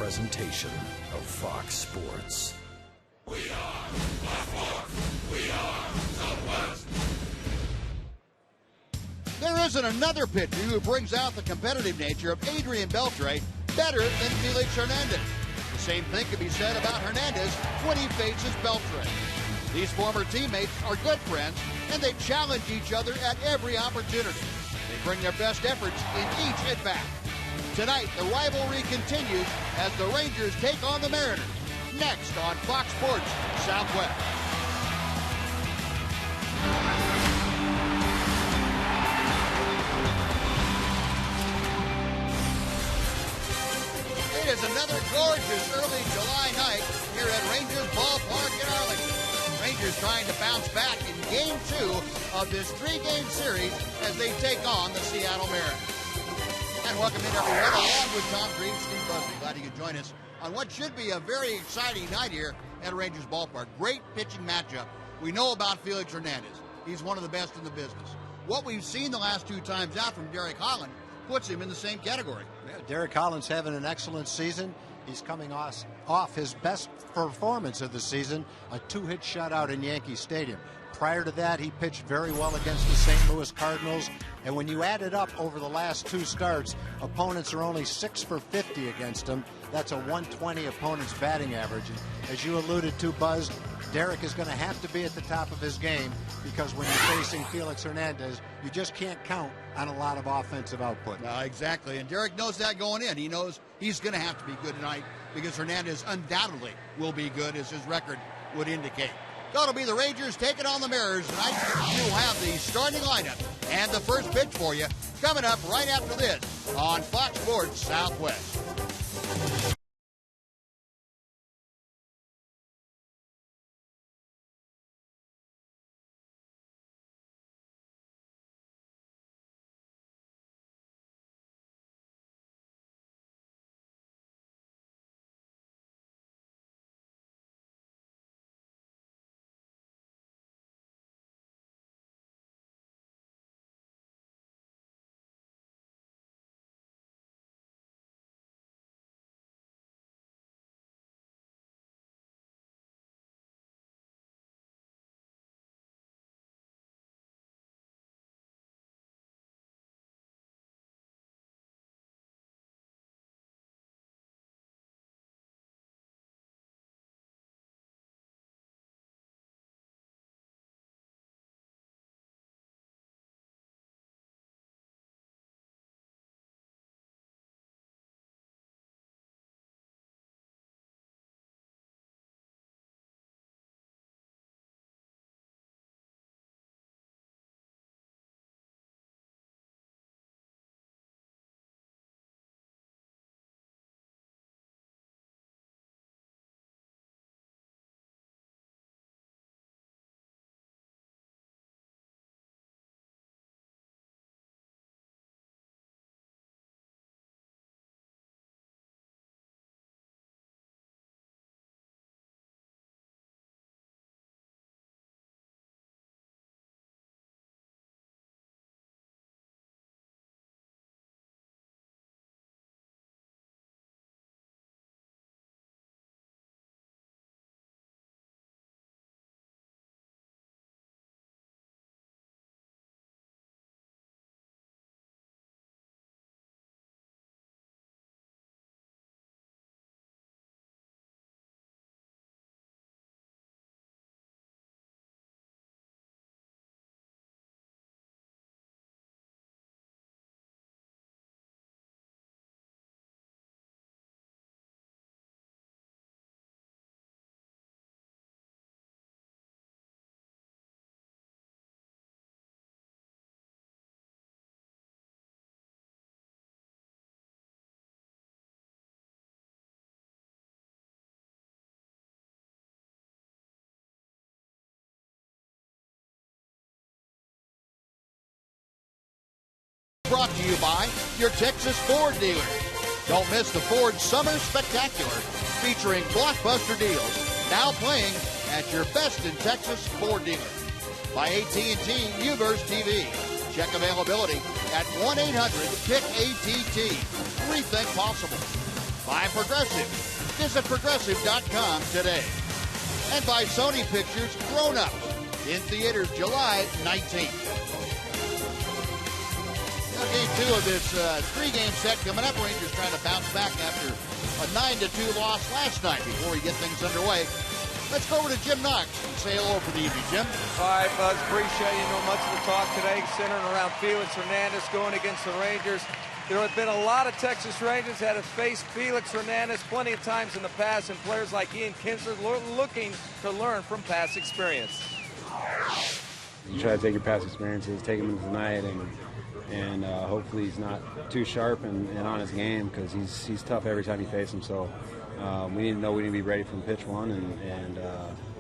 presentation of Fox Sports. We are Blackmore. We are Southwest. There isn't another pitcher who brings out the competitive nature of Adrian Beltre better than Felix Hernandez. The same thing can be said about Hernandez when he faces Beltre. These former teammates are good friends, and they challenge each other at every opportunity. They bring their best efforts in each at-bat. Tonight, the rivalry continues as the Rangers take on the Mariners. Next on Fox Sports Southwest. It is another gorgeous early July night here at Rangers Ballpark in Arlington. Rangers trying to bounce back in Game 2 of this three-game series as they take on the Seattle Mariners. And welcome in, everyone, along with Tom Green, Steve Busby. Glad you could join us on what should be a very exciting night here at Rangers Ballpark. Great pitching matchup. We know about Felix Hernandez. He's one of the best in the business. What we've seen the last two times out from Derek Holland puts him in the same category. Yeah, Derek Holland's having an excellent season. He's coming off his best performance of the season, a two-hit shutout in Yankee Stadium. Prior to that, he pitched very well against the St. Louis Cardinals. And when you add it up over the last two starts, opponents are only 6 for 50 against him. That's a 120 opponent's batting average. And as you alluded to, Buzz, Derek is going to have to be at the top of his game because when you're facing Felix Hernandez, you just can't count on a lot of offensive output. Exactly, and Derek knows that going in. He knows he's going to have to be good tonight because Hernandez undoubtedly will be good, as his record would indicate. So it'll be the Rangers taking on the Mariners tonight. We'll have the starting lineup and the first pitch for you coming up right after this on Fox Sports Southwest. Brought to you by your Texas Ford dealer. Don't miss the Ford Summer Spectacular, featuring blockbuster deals, now playing at your best in Texas Ford dealer. By AT UVerse TV. Check availability at 1-800-PIC-ATT. Rethink possible. by Progressive. Visit Progressive.com today. And by Sony Pictures Grown Ups, in theaters July 19th. Now, game 2 of this 3-game set coming up. Rangers trying to bounce back after a 9-2 loss last night before we get things underway. Let's go over to Jim Knox and say hello for the evening, Jim. All right, Buzz, appreciate you know much of the talk today centering around Felix Hernandez going against the Rangers. There have been a lot of Texas Rangers that have faced Felix Hernandez plenty of times in the past, and players like Ian Kinsler looking to learn from past experience. You try to take your past experiences, take them into tonight, and hopefully he's not too sharp and on his game, because he's tough every time you face him. So we need to know we need to be ready from pitch one and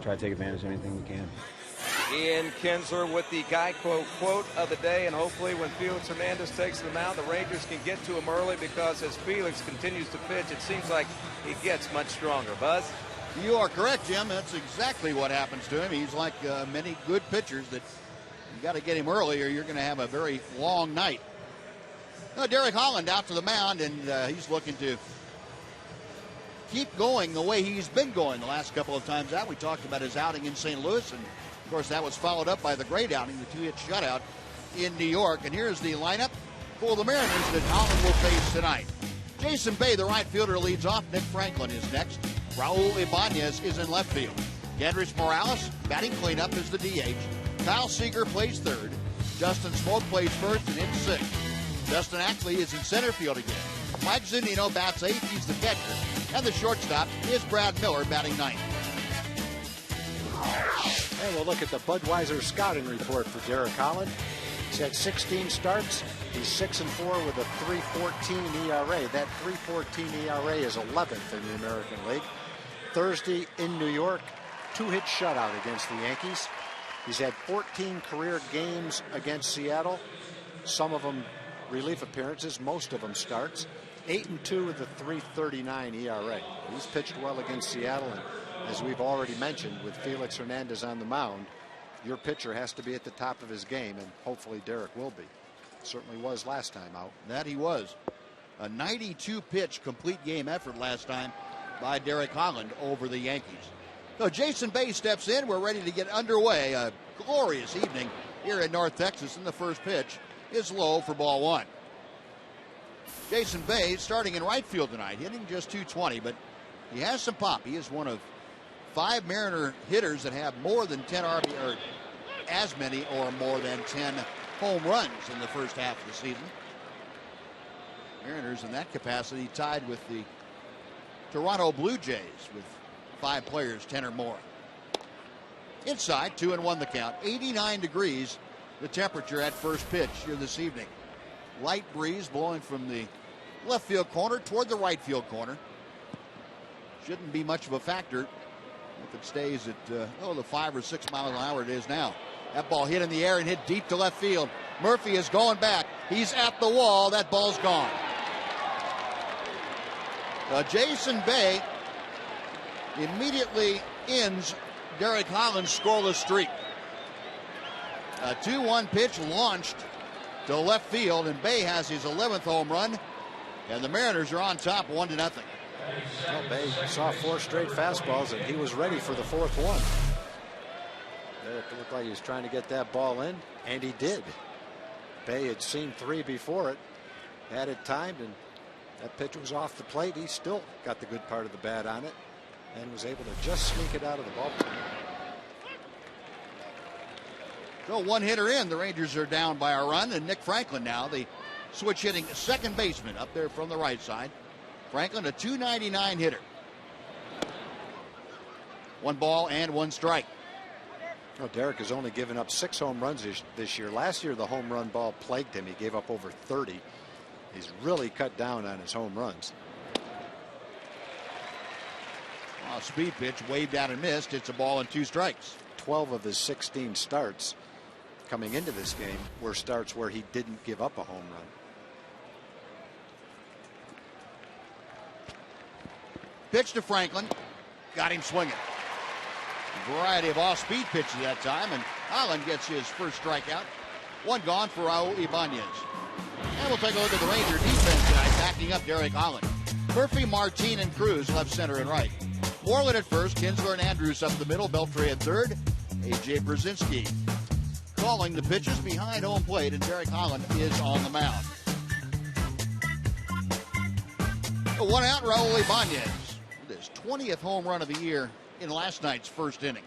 try to take advantage of anything we can. Ian Kinsler with the guy quote of the day, and hopefully when Felix Hernandez takes the mound, the Rangers can get to him early, because as Felix continues to pitch, it seems like he gets much stronger. Buzz? You are correct, Jim. That's exactly what happens to him. He's like many good pitchers that you got to get him early or you're going to have a very long night. Now, Derek Holland out to the mound, and he's looking to keep going the way he's been going the last couple of times out. We talked about his outing in St. Louis, and of course that was followed up by the great outing, the 2-hit shutout in New York. And here's the lineup for the Mariners that Holland will face tonight. Jason Bay, the right fielder, leads off. Nick Franklin is next. Raul Ibanez is in left field. Kendrys Morales batting cleanup is the DH. Kyle Seager plays third. Justin Smoke plays first and in sixth. Justin Ackley is in center field again. Mike Zunino bats eighth. He's the catcher. And the shortstop is Brad Miller batting ninth. And we'll look at the Budweiser scouting report for Derek Holland. He's had 16 starts. He's 6-4 with a 3.14 ERA. That 3.14 ERA is 11th in the American League. Thursday in New York, 2-hit shutout against the Yankees. He's had 14 career games against Seattle. Some of them relief appearances, most of them starts. 8-2 with a 3.39 ERA. He's pitched well against Seattle, and as we've already mentioned, with Felix Hernandez on the mound, your pitcher has to be at the top of his game, and hopefully Derek will be. Certainly was last time out. That he was. A 92-pitch complete game effort last time by Derek Holland over the Yankees. So Jason Bay steps in. We're ready to get underway. A glorious evening here in North Texas, and the first pitch is low for ball one. Jason Bay starting in right field tonight, hitting just .220, but he has some pop. He is one of 5 Mariner hitters that have more than 10 RB, or as many or more than 10 home runs in the first half of the season. Mariners in that capacity tied with the Toronto Blue Jays with 5 players, 10 or more. Inside, 2-1 the count. 89 degrees the temperature at first pitch here this evening. Light breeze blowing from the left field corner toward the right field corner. Shouldn't be much of a factor if it stays at the 5 or 6 miles an hour it is now. That ball hit in the air and hit deep to left field. Murphy is going back. He's at the wall. That ball's gone. Jason Bay immediately ends Derek Holland's scoreless streak. A 2-1 pitch launched to left field, and Bay has his 11th home run, and the Mariners are on top 1-0. Well, Bay saw 4 straight fastballs, and he was ready for the 4th one. It looked like he was trying to get that ball in, and he did. Bay had seen 3 before it, had it timed, and that pitch was off the plate. He still got the good part of the bat on it and was able to just sneak it out of the ballpark. So 1 hitter in, the Rangers are down by a run, and Nick Franklin now, the switch hitting second baseman up there from the right side. Franklin, a .299 hitter. 1 ball and 1 strike. Well, Derek has only given up 6 home runs this year. Last year, the home run ball plagued him. He gave up over 30. He's really cut down on his home runs. Speed pitch, waved out and missed. It's a ball and 2 strikes. 12 of his 16 starts coming into this game were starts where he didn't give up a home run. Pitch to Franklin. Got him swinging. A variety of off-speed pitches that time, and Holland gets his first strikeout. 1 gone for Raul Ibanez. And we'll take a look at the Ranger defense tonight, backing up Derek Holland. Murphy, Martin, and Cruz left, center, and right. Moreland at first, Kinsler and Andrews up the middle, Beltre at third, A.J. Brzezinski calling the pitches behind home plate, and Derek Holland is on the mound. One out, Raul Ibanez with his 20th home run of the year in last night's first inning.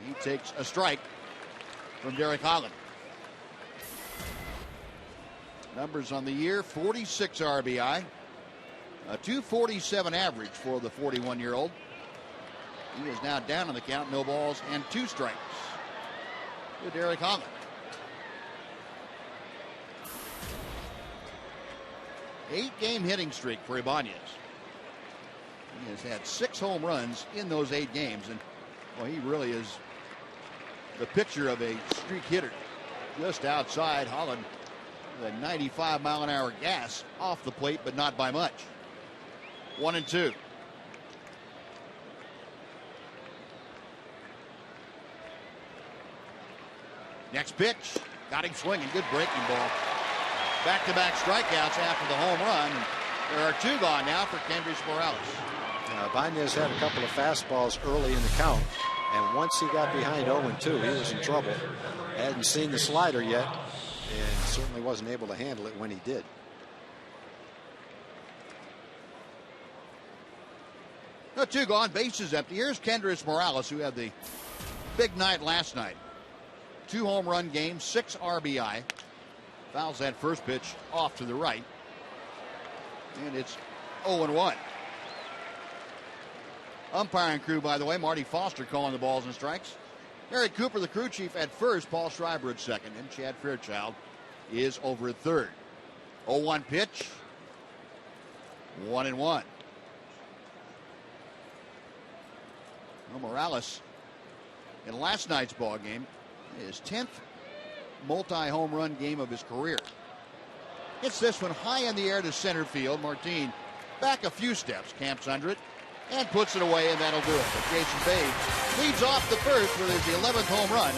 He takes a strike from Derek Holland. Numbers on the year: 46 RBI, a 247 average for the 41-year-old. He is now down on the count, no balls and 2 strikes to Derek Holland. Eight-game hitting streak for Ibanez. He has had 6 home runs in those 8 games, and well, he really is the picture of a streak hitter. Just outside, Holland with a 95-mile-an-hour gas off the plate, but not by much. 1-2. Next pitch, got him swinging. Good breaking ball. Back-to-back strikeouts after the home run. And there are 2 gone now for Kendrys Morales. Ibanez had a couple of fastballs early in the count, and once he got behind 0-2, he was in trouble. Hadn't seen the slider yet, and certainly wasn't able to handle it when he did. No, 2 gone, bases empty. Here's Kendrys Morales, who had the big night last night. 2 home run games, 6 RBI. Fouls that first pitch off to the right. And it's 0-1. Umpiring crew, by the way, Marty Foster calling the balls and strikes. Harry Cooper, the crew chief, at first. Paul Schreiber at second. And Chad Fairchild is over at third. 0-1 pitch. 1-1. Well, Morales, in last night's ball game, his 10th multi-home run game of his career. Hits this one high in the air to center field. Martin back a few steps, camps under it, and puts it away, and that'll do it. But Jason Babe leads off the first with his 11th home run.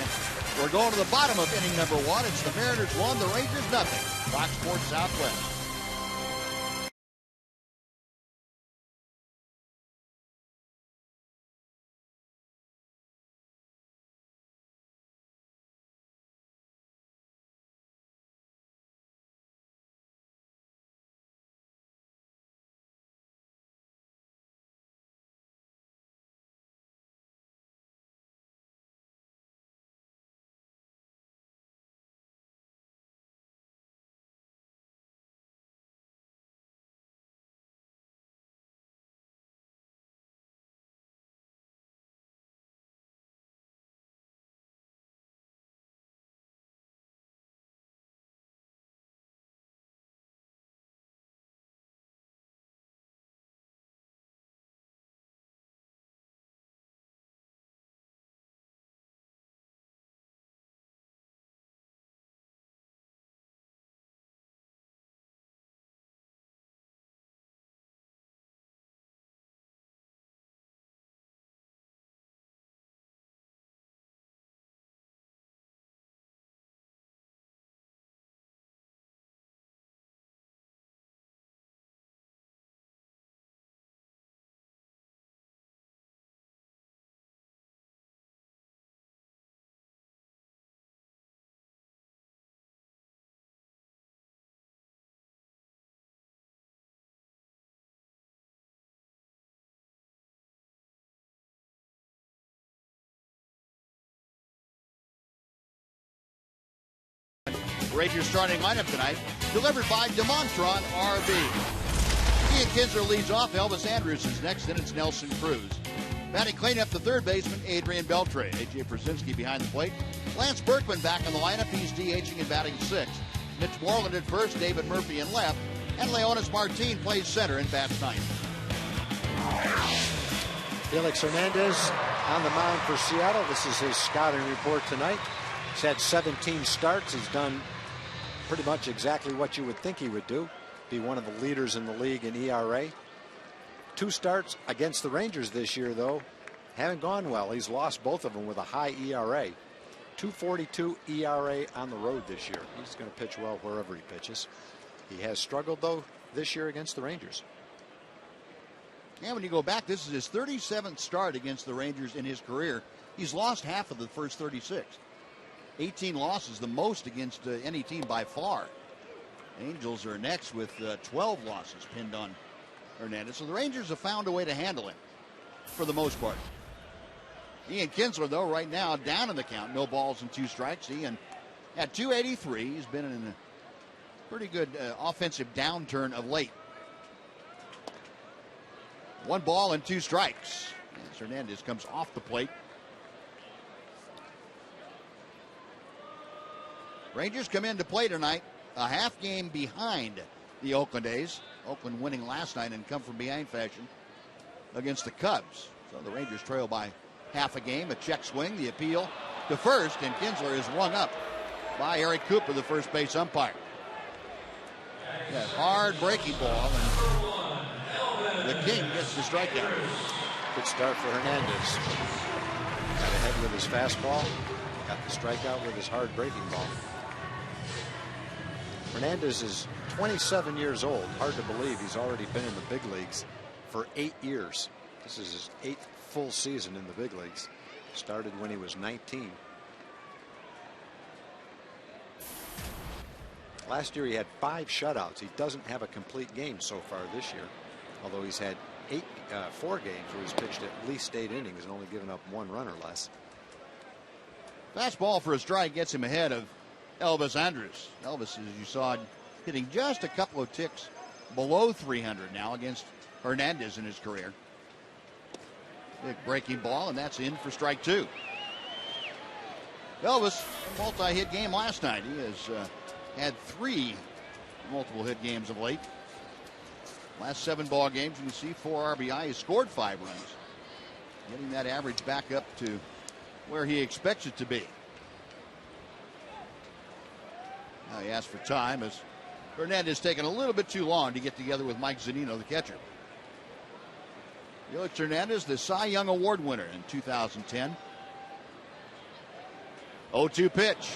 We're going to the bottom of inning number 1. It's the Mariners 1, the Rangers nothing. Fox Sports Southwest. Rangers starting lineup tonight, delivered by DeMontron RV. Ian Kinsler leads off. Elvis Andrews is next, then it's Nelson Cruz. Batting cleanup, the third baseman, Adrian Beltre. A.J. Brzezinski behind the plate. Lance Berkman back on the lineup. He's DHing and batting 6th. Mitch Moreland at first, David Murphy in left, and Leonis Martin plays center and bats 9th. Felix Hernandez on the mound for Seattle. This is his scouting report tonight. He's had 17 starts. He's done pretty much exactly what you would think he would do. Be one of the leaders in the league in ERA. 2 starts against the Rangers this year, though, haven't gone well. He's lost both of them with a high ERA. 2.42 ERA on the road this year. He's going to pitch well wherever he pitches. He has struggled, though, this year against the Rangers. And when you go back, this is his 37th start against the Rangers in his career. He's lost half of the first 36. 18 losses, the most against any team by far. Angels are next with 12 losses pinned on Hernandez. So the Rangers have found a way to handle him for the most part. Ian Kinsler, though, right now down in the count. No balls and 2 strikes. Ian at 283. He's been in a pretty good offensive downturn of late. 1 ball and 2 strikes. As Hernandez comes off the plate. Rangers come into play tonight a half game behind the Oakland A's. Oakland winning last night in come from behind fashion against the Cubs. So the Rangers trail by half a game. A check swing, the appeal to first, and Kinsler is rung up by Eric Cooper, the first base umpire. Yeah, hard breaking ball, and the King gets the strikeout. Good start for Hernandez. Got ahead with his fastball. Got the strikeout with his hard breaking ball. Hernandez is 27 years old. Hard to believe he's already been in the big leagues for 8 years. This is his 8th full season in the big leagues. Started when he was 19. Last year he had 5 shutouts. He doesn't have a complete game so far this year, although he's had 4 games where he's pitched at least 8 innings and only given up 1 run or less. Fastball for a strike gets him ahead of Elvis Andrus. Elvis, as you saw, hitting just a couple of ticks below 300 now against Hernandez in his career. Big breaking ball, and that's in for strike 2. Elvis, a multi-hit game last night. He has had 3 multiple hit games of late. Last 7 ball games, you can see 4 RBI. He scored 5 runs. Getting that average back up to where he expects it to be. Now he asked for time as Hernandez taking a little bit too long to get together with Mike Zunino, the catcher. Felix Hernandez, the Cy Young Award winner in 2010. 0-2 pitch.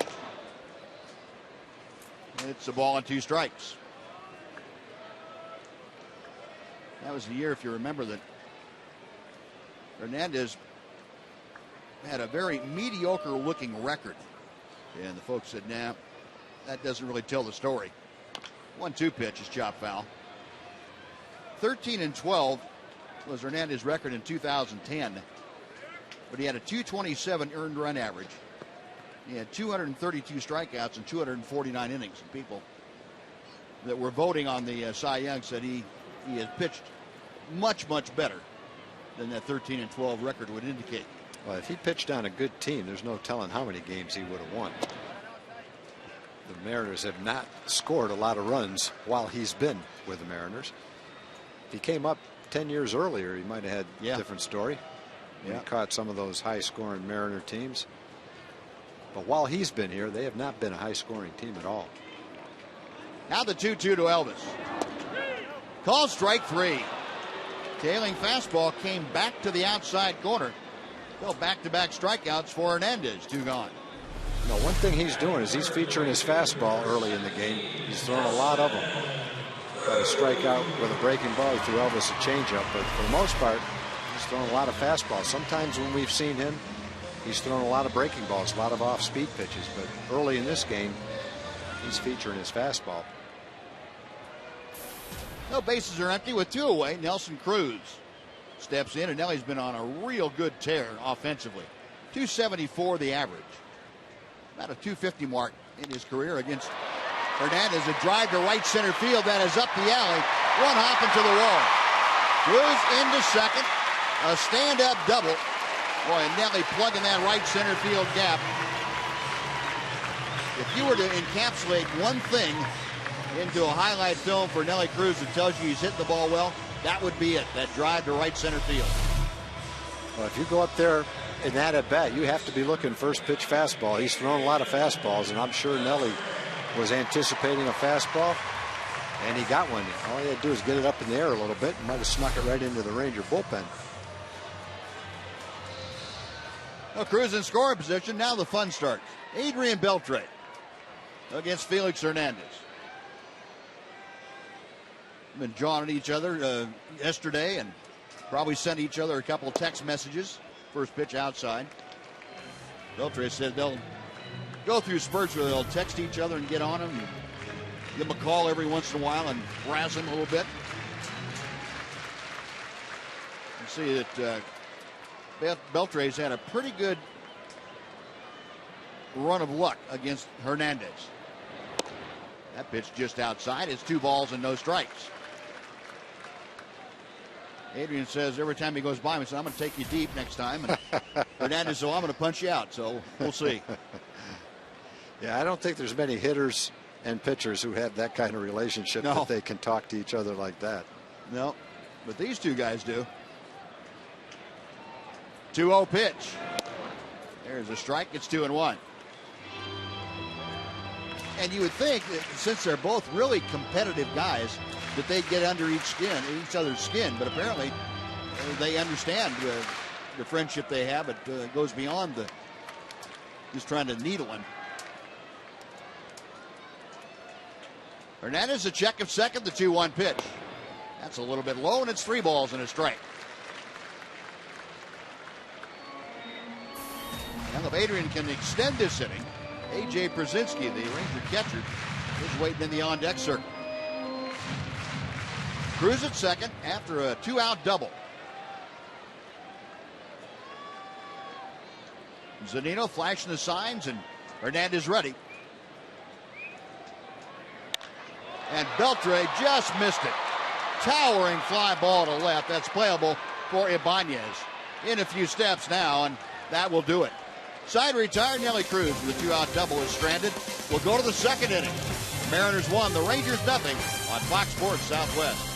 It's a ball and 2 strikes. That was the year, if you remember, that Hernandez had a very mediocre looking record. And the folks said, nah, that doesn't really tell the story. 1-2 pitch is chopped foul. 13-12 was Hernandez's record in 2010. But he had a 227 earned run average. He had 232 strikeouts and 249 innings. And people that were voting on the Cy Young said he has pitched much, much better than that 13-12 record would indicate. Well, if he pitched on a good team, there's no telling how many games he would have won. The Mariners have not scored a lot of runs while he's been with the Mariners. If he came up 10 years earlier, he might have had a different story. He caught some of those high-scoring Mariner teams. But while he's been here, they have not been a high-scoring team at all. Now the 2-2 to Elvis. Call strike 3. Tailing fastball came back to the outside corner. Well, back-to-back strikeouts for Hernandez. 2 gone. No, one thing he's doing is he's featuring his fastball early in the game. He's thrown a lot of them. Got a strikeout with a breaking ball. He threw Elvis a changeup, but for the most part, he's thrown a lot of fastballs. Sometimes when we've seen him, he's thrown a lot of breaking balls, a lot of off-speed pitches. But early in this game, he's featuring his fastball. No, bases are empty with 2 away. Nelson Cruz steps in, and Nelly's been on a real good tear offensively. 274 the average. About a 250 mark in his career against Hernandez. A drive to right center field that is up the alley. 1 hop into the wall. Cruz into second. A stand-up double. Boy, and Nelly plugging that right center field gap. If you were to encapsulate one thing into a highlight film for Nelly Cruz that tells you he's hitting the ball well, that would be it. That drive to right center field. Well, if you go up there in that at bat, you have to be looking first pitch fastball. He's thrown a lot of fastballs, and I'm sure Nelly was anticipating a fastball, and he got one. All he had to do is get it up in the air a little bit and might have snuck it right into the Ranger bullpen. Well, Cruz in scoring position. Now the fun starts. Adrian Beltre against Felix Hernandez. Been jawing at each other yesterday, and Probably sent each other a couple of text messages. First pitch outside. Beltre said they'll go through spurts where they'll text each other and get on them. And give them a call every once in a while and razz them a little bit. You see that Beltre's had a pretty good run of luck against Hernandez. That pitch just outside. It's 2 balls and no strikes. Adrian says every time he goes by him, he says, I'm going to take you deep next time. And Hernandez says, I'm going to punch you out. So we'll see. Yeah, I don't think there's many hitters and pitchers who have that kind of relationship that they can talk to each other like that. No, but these two guys do. 2-0 pitch. There's a strike. It's 2-1. And you would think that since they're both really competitive guys, that they'd get under each other's skin. But apparently, they understand the friendship they have. It goes beyond just trying to needle him. Hernandez, a check of second, the 2-1 pitch. That's a little bit low, and it's 3 balls and a strike. Now, if Adrian can extend this inning, A.J. Brzezinski, the Ranger catcher, is waiting in the on-deck circle. Cruz at second after a 2-out double. Zunino flashing the signs, and Hernandez ready. And Beltre just missed it. Towering fly ball to left. That's playable for Ibanez. In a few steps now, and that will do it. Side retired, Nelly Cruz with a 2-out double is stranded. We'll go to the second inning. The Mariners 1, the Rangers nothing on Fox Sports Southwest.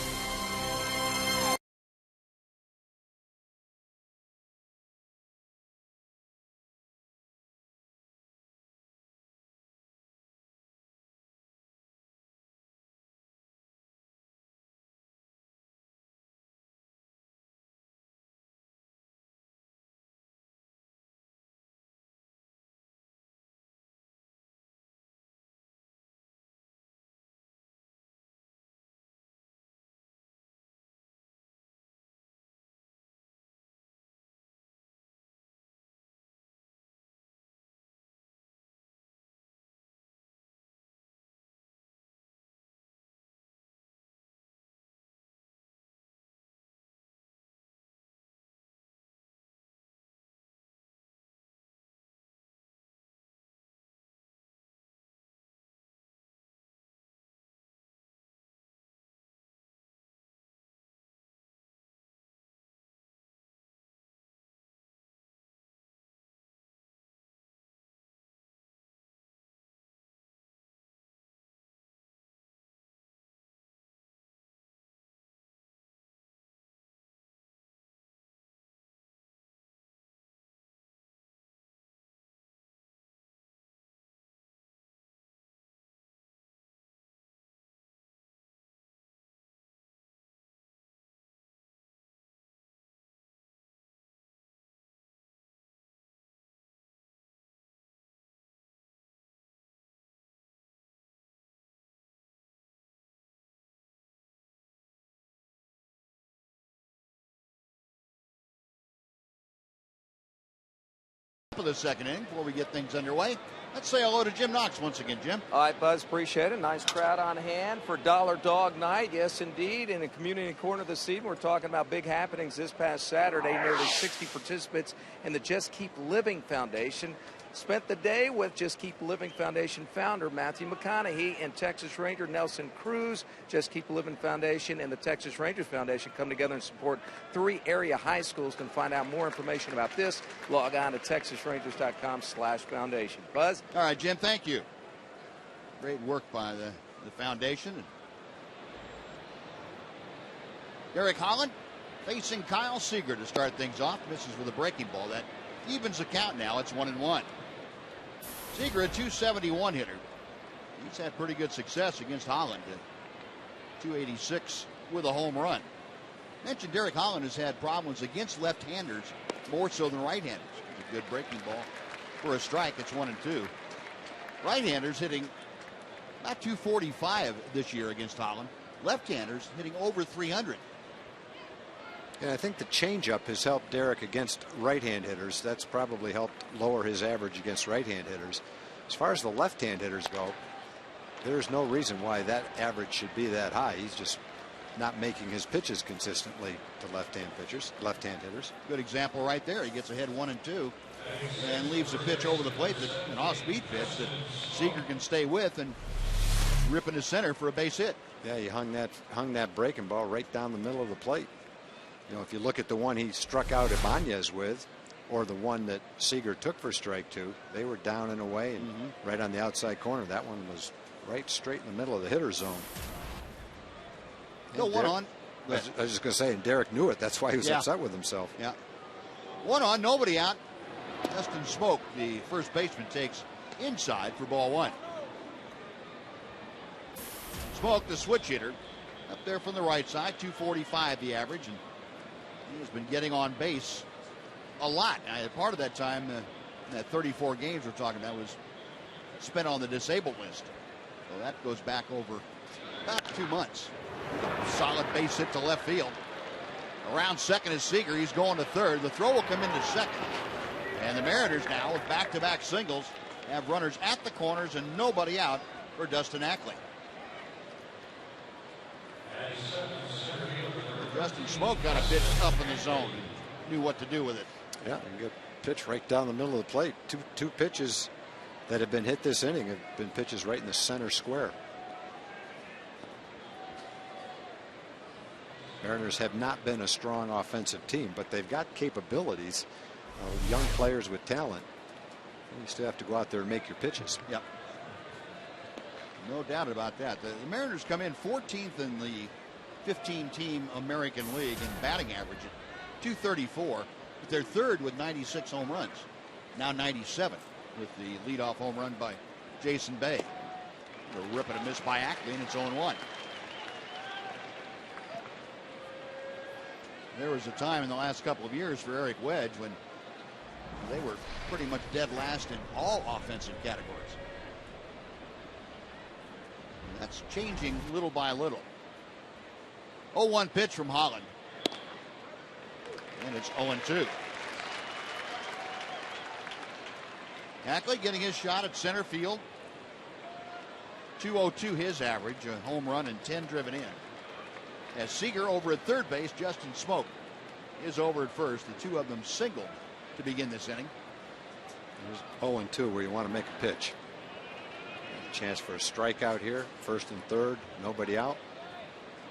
Of the second inning before we get things underway. Let's say hello to Jim Knox once again, Jim. All right, Buzz, appreciate it. Nice crowd on hand for Dollar Dog Night. Yes, indeed. In the community corner this evening, we're talking about big happenings this past Saturday. Nearly 60 participants in the Just Keep Living Foundation spent the day with Just Keep Living Foundation founder Matthew McConaughey and Texas Ranger Nelson Cruz. Just Keep Living Foundation and the Texas Rangers Foundation come together and support 3 area high schools. To find out more information about this, log on to texasrangers.com/foundation. Buzz? All right, Jim, thank you. Great work by the foundation. Derek Holland facing Kyle Seager to start things off. Misses with a breaking ball. That evens the count now. It's 1-1. Seager, a 271 hitter. He's had pretty good success against Holland. 286 with a home run. Mentioned Derek Holland has had problems against left-handers more so than right-handers. It's a good breaking ball for a strike. It's 1-2. Right-handers hitting about 245 this year against Holland. Left-handers hitting over 300. And I think the changeup has helped Derek against right-hand hitters. That's probably helped lower his average against right-hand hitters. As far as the left-hand hitters go, there's no reason why that average should be that high. He's just not making his pitches consistently to left-hand hitters. Good example right there. He gets ahead 1-2 and leaves a pitch over the plate, an off-speed pitch that Seager can stay with and rip into center for a base hit. Yeah, he hung that breaking ball right down the middle of the plate. You know, if you look at the one he struck out Ibanez with, or the one that Seager took for strike 2, they were down and away and right on the outside corner. That one was right straight in the middle of the hitter zone. Go one on. I was just going to say, and Derek knew it. That's why he was upset with himself. Yeah. 1 on, nobody out. Justin Smoke, the first baseman, takes inside for ball 1. Smoke, the switch hitter, up there from the right side, 245 the average, and he has been getting on base a lot. Part of that time, that 34 games we're talking about, was spent on the disabled list. So that goes back over about 2 months. Solid base hit to left field. Around second is Seager. He's going to third. The throw will come into second. And the Mariners now, with back-to-back singles, have runners at the corners and nobody out for Dustin Ackley. Justin Smoke got a pitch up in the zone and knew what to do with it. Yeah, and get a pitch right down the middle of the plate. Two pitches that have been hit this inning have been pitches right in the center square. Mariners have not been a strong offensive team, but they've got capabilities. Young players with talent. You still have to go out there and make your pitches. Yep. No doubt about that. The Mariners come in 14th in the 15-team American League in batting average at 234. But they're third with 96 home runs. Now 97 with the leadoff home run by Jason Bay. A rip and a miss by Ackley, and it's 0-1. There was a time in the last couple of years for Eric Wedge when they were pretty much dead last in all offensive categories. And that's changing little by little. 0-1 pitch from Holland. And it's 0-2. Ackley getting his shot at center field. 202 his average, a home run and 10 driven in. As Seager over at third base, Justin Smoke is over at first. The two of them singled to begin this inning. There's 0-2 where you want to make a pitch. A chance for a strikeout here. First and third, nobody out.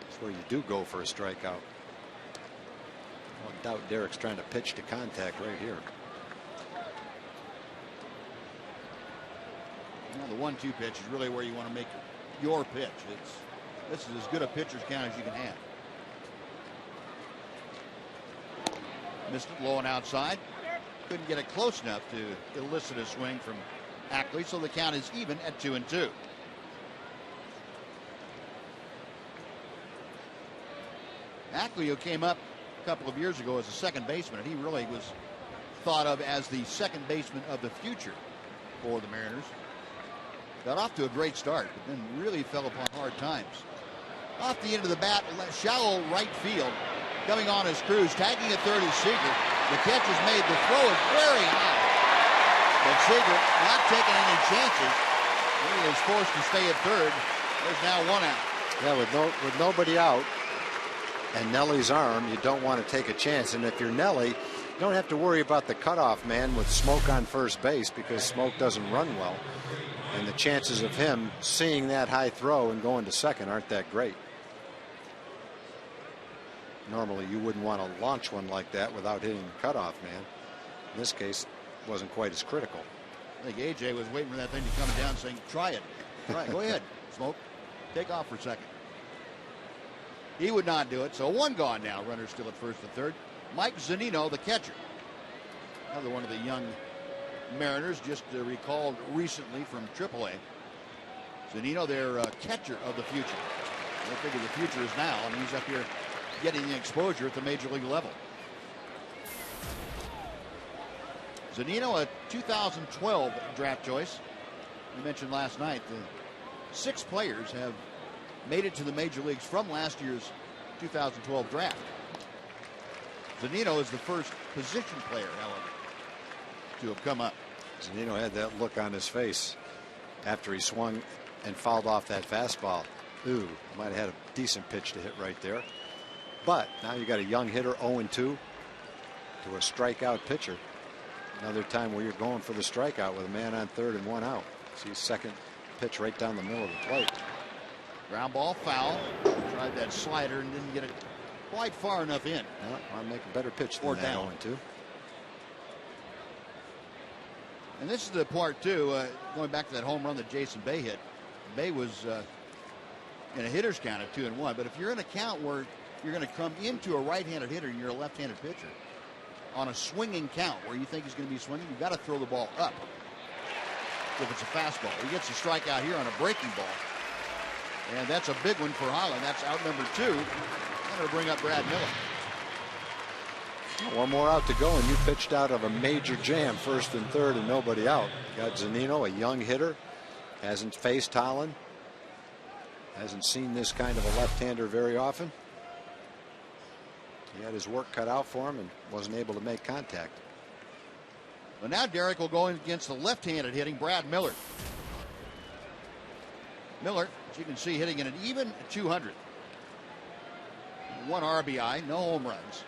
That's where you do go for a strikeout. No doubt Derek's trying to pitch to contact right here. Now the 1-2 pitch is really where you want to make your pitch. This is as good a pitcher's count as you can have. Missed it low and outside. Couldn't get it close enough to elicit a swing from Ackley, so the count is even at 2-2. Ackley, who came up a couple of years ago as a second baseman, and he really was thought of as the second baseman of the future for the Mariners. Got off to a great start, but then really fell upon hard times. Off the end of the bat, shallow right field. Coming on his cruise, tagging at third is Seager. The catch is made. The throw is very high. But Seager not taking any chances. He is forced to stay at third. There's now 1 out. Yeah, with nobody out and Nelly's arm, you don't want to take a chance. And if you're Nelly, you don't have to worry about the cutoff man with Smoke on first base, because Smoke doesn't run well. And the chances of him seeing that high throw and going to second aren't that great. Normally you wouldn't want to launch one like that without hitting the cutoff man. In this case, it wasn't quite as critical. I think AJ was waiting for that thing to come down, saying, try it. Right, go ahead, Smoke. Take off for a second. He would not do it, so 1 gone now. Runner still at first and third. Mike Zunino, the catcher. Another one of the young Mariners, just recalled recently from AAA. Zunino, their catcher of the future. They figure the future is now, and he's up here getting the exposure at the major league level. Zunino, a 2012 draft choice. We mentioned last night the 6 players have made it to the major leagues from last year's 2012 draft. Zunino is the first position player, however, to have come up. Zunino had that look on his face after he swung and fouled off that fastball. Ooh, might have had a decent pitch to hit right there. But now you got a young hitter 0-2 to a strikeout pitcher. Another time where you're going for the strikeout with a man on third and one out. See second pitch right down the middle of the plate. Ground ball foul. Tried that slider and didn't get it quite far enough in. Well, I'll make a better pitch than or that down. 0-2. And this is the part too, going back to that home run that Jason Bay hit. Bay was in a hitter's count at 2-1, but if you're in a count where you're going to come into a right-handed hitter and you're a left-handed pitcher on a swinging count where you think he's going to be swinging, you've got to throw the ball up if it's a fastball. He gets a strikeout here on a breaking ball, and that's a big one for Holland. That's out number 2. I'm going to bring up Brad Miller. One more out to go, and you pitched out of a major jam, first and third, and nobody out. Got Zunino, a young hitter, hasn't faced Holland, hasn't seen this kind of a left-hander very often. He had his work cut out for him and wasn't able to make contact. Well, now Derek will go in against the left-handed hitting Brad Miller. Miller, as you can see, hitting at an even 200. 1 RBI, no home runs.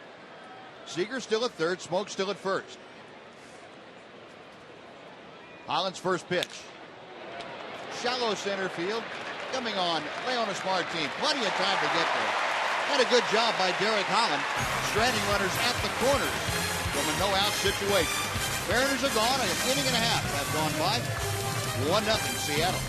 Seager still at third, Smoke still at first. Holland's first pitch. Shallow center field. Coming on, Leonis Martin. Plenty of time to get there. And a good job by Derek Holland. Stranding runners at the corners from a no-out situation. Mariners are gone. An inning and a half have gone by. 1-0 Seattle.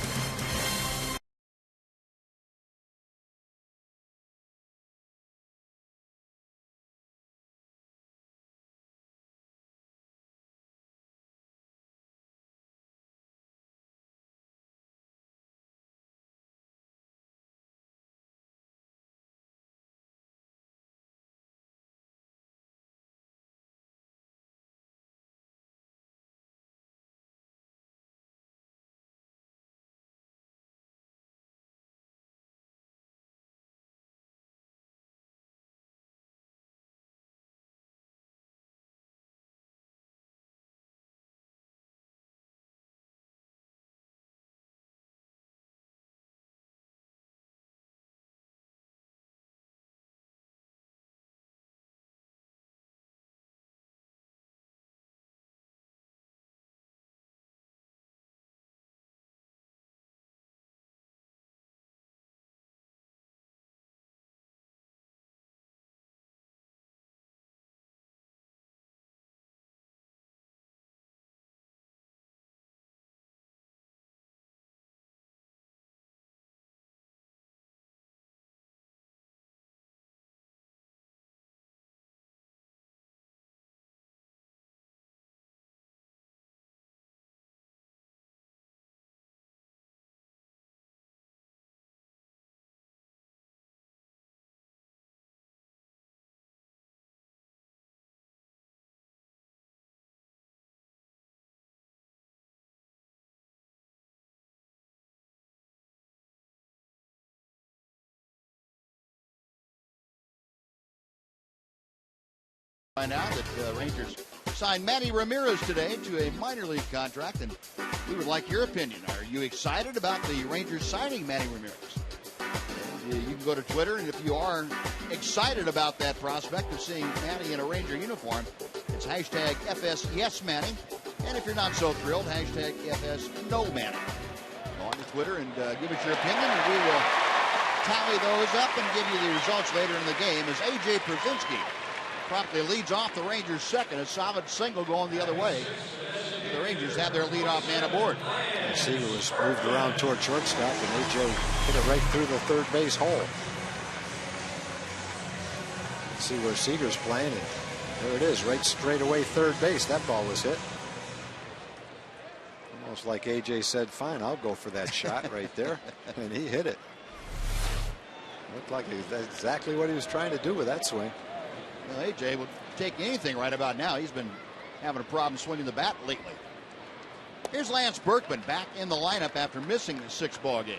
Find out that the Rangers signed Manny Ramirez today to a minor league contract, and we would like your opinion. Are you excited about the Rangers signing Manny Ramirez? You can go to Twitter, and if you are excited about that prospect of seeing Manny in a Ranger uniform, it's hashtag FSYesManny. And if you're not so thrilled, hashtag FSNoManny. Go on to Twitter and give us your opinion, and we will tally those up and give you the results later in the game as A.J. Przinsky promptly leads off the Rangers' second. A solid single going the other way. The Rangers have their leadoff man aboard. And Seager was moved around toward shortstop, and A.J. hit it right through the third base hole. Let's see where Seager's playing, and there it is, right straight away third base. That ball was hit. Almost like A.J. said, fine, I'll go for that shot right there. And he hit it. Looked like that's exactly what he was trying to do with that swing. Well, A.J. would take anything right about now. He's been having a problem swinging the bat lately. Here's Lance Berkman back in the lineup after missing the 6 ball games.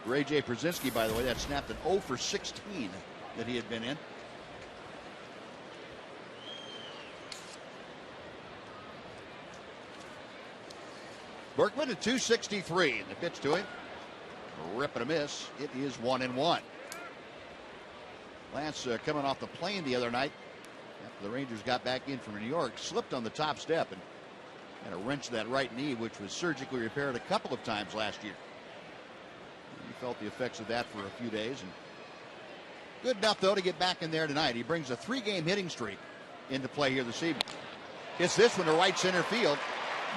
For A.J. Przinsky, by the way, that snapped an 0 for 16 that he had been in. Berkman at 263. And the pitch to him. Rip and a miss. It is 1-1. Lance coming off the plane the other night after the Rangers got back in from New York, slipped on the top step and had a wrench to that right knee, which was surgically repaired a couple of times last year. He felt the effects of that for a few days, and good enough though to get back in there tonight. He brings a 3-game hitting streak into play here this evening. Hits this one to right center field.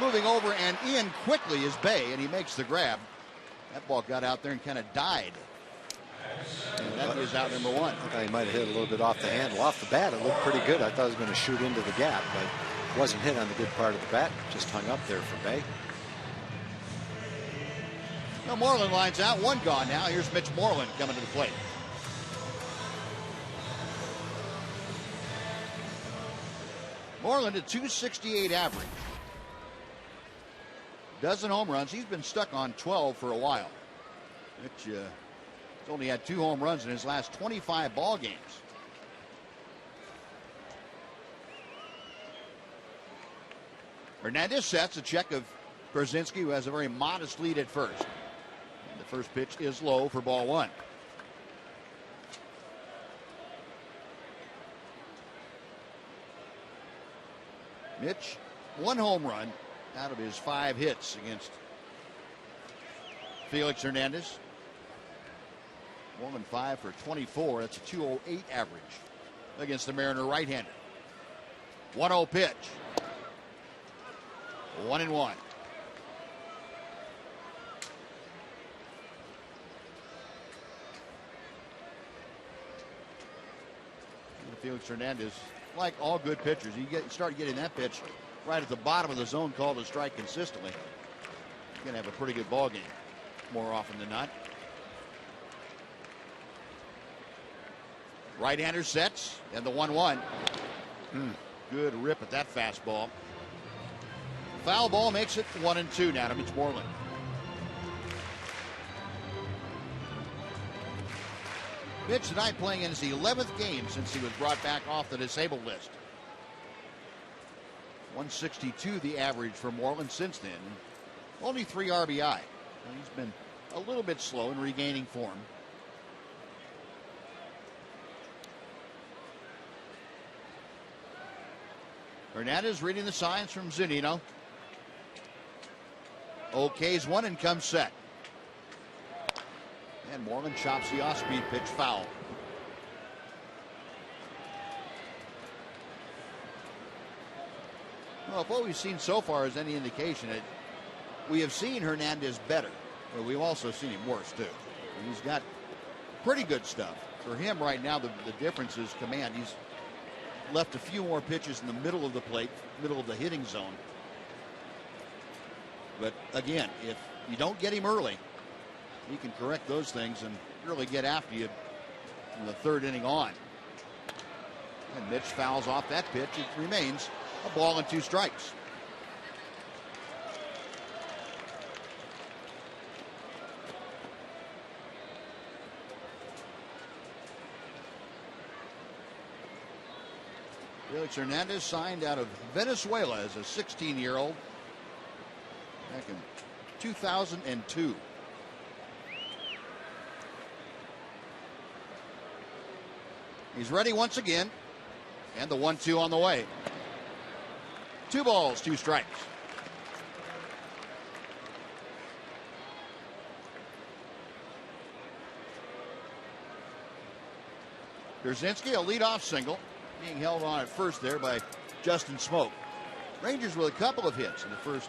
Moving over and in quickly is Bay, and he makes the grab. That ball got out there and kind of died. And that is out number 1. I thought he might have hit a little bit off the handle. Off the bat, it looked pretty good. I thought he was going to shoot into the gap, but it wasn't hit on the good part of the bat. Just hung up there for Bay. Well, Moreland lines out. 1 gone now. Here's Mitch Moreland coming to the plate. Moreland at 268 average. Dozen home runs. He's been stuck on 12 for a while. Mitch has only had 2 home runs in his last 25 ball games. Hernandez sets a check of Brzezinski, who has a very modest lead at first. And the first pitch is low for ball 1. Mitch, 1 home run out of his 5 hits against Felix Hernandez. 1-5 for 24. That's a 208 average against the Mariner right-hander. 1-0 pitch. 1-1. Felix Hernandez, like all good pitchers, you start getting that pitch right at the bottom of the zone called a strike consistently, you're going to have a pretty good ball game more often than not. Right-hander sets, and the 1-1. Good rip at that fastball. Foul ball makes it 1-2 now to Mitch Moreland. Mitch tonight playing in his 11th game since he was brought back off the disabled list. 162 the average for Moreland since then. Only 3 RBI. He's been a little bit slow in regaining form. Hernandez reading the signs from Zunino. OK's 1 and comes set. And Moreland chops the off-speed pitch foul. Well, if what we've seen so far is any indication, we have seen Hernandez better, but we've also seen him worse too. He's got pretty good stuff. For him right now, the difference is command. He's left a few more pitches in the middle of the plate, middle of the hitting zone. But again, if you don't get him early, he can correct those things and really get after you from the 3rd inning on. And Mitch fouls off that pitch. It remains a ball and 2 strikes. Felix Hernandez signed out of Venezuela as a 16-year-old back in 2002. He's ready once again, and the 1-2 on the way. 2 balls, 2 strikes. Brzezinski, a leadoff single, being held on at first there by Justin Smoke. Rangers with a couple of hits in the first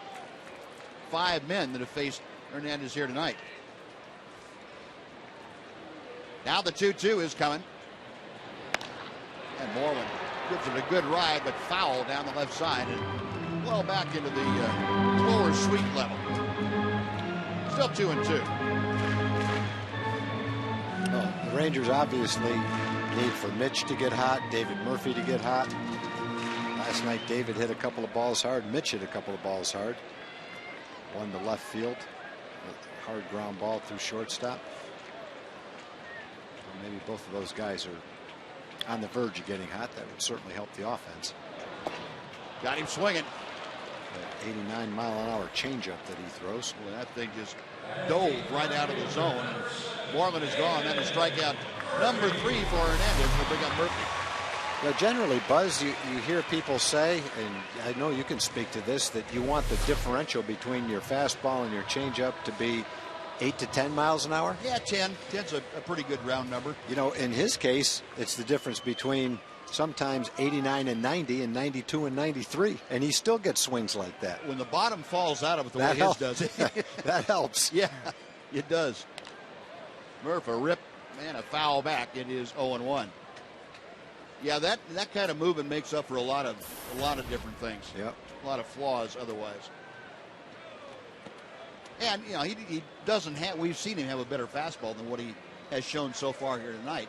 5 men that have faced Hernandez here tonight. Now the 2-2 is coming. And Moreland gives it a good ride, but foul down the left side and well back into the lower sweep level. Still 2-2. Well, the Rangers obviously need for Mitch to get hot, David Murphy to get hot. Last night, David hit a couple of balls hard. Mitch hit a couple of balls hard. One to left field. A hard ground ball through shortstop. Well, maybe both of those guys are on the verge of getting hot. That would certainly help the offense. Got him swinging. That 89-mile-an-hour changeup that he throws. Well, that thing just dove right out of the zone. And Moreland is gone. That is strikeout number 3 for Hernandez. Will bring up Murphy. Now, generally, Buzz, you hear people say, and I know you can speak to this, that you want the differential between your fastball and your changeup to be 8 to 10 miles an hour? Yeah, 10. 10's a pretty good round number. You know, in his case, it's the difference between sometimes 89 and 90 and 92 and 93, and he still gets swings like that. When the bottom falls out of it the way his does, that helps. Yeah, it does. Murph, a rip, and a foul back. It is 0-1. Yeah, that kind of movement makes up for a lot of different things. Yep. A lot of flaws otherwise. And you know, he doesn't have. We've seen him have a better fastball than what he has shown so far here tonight.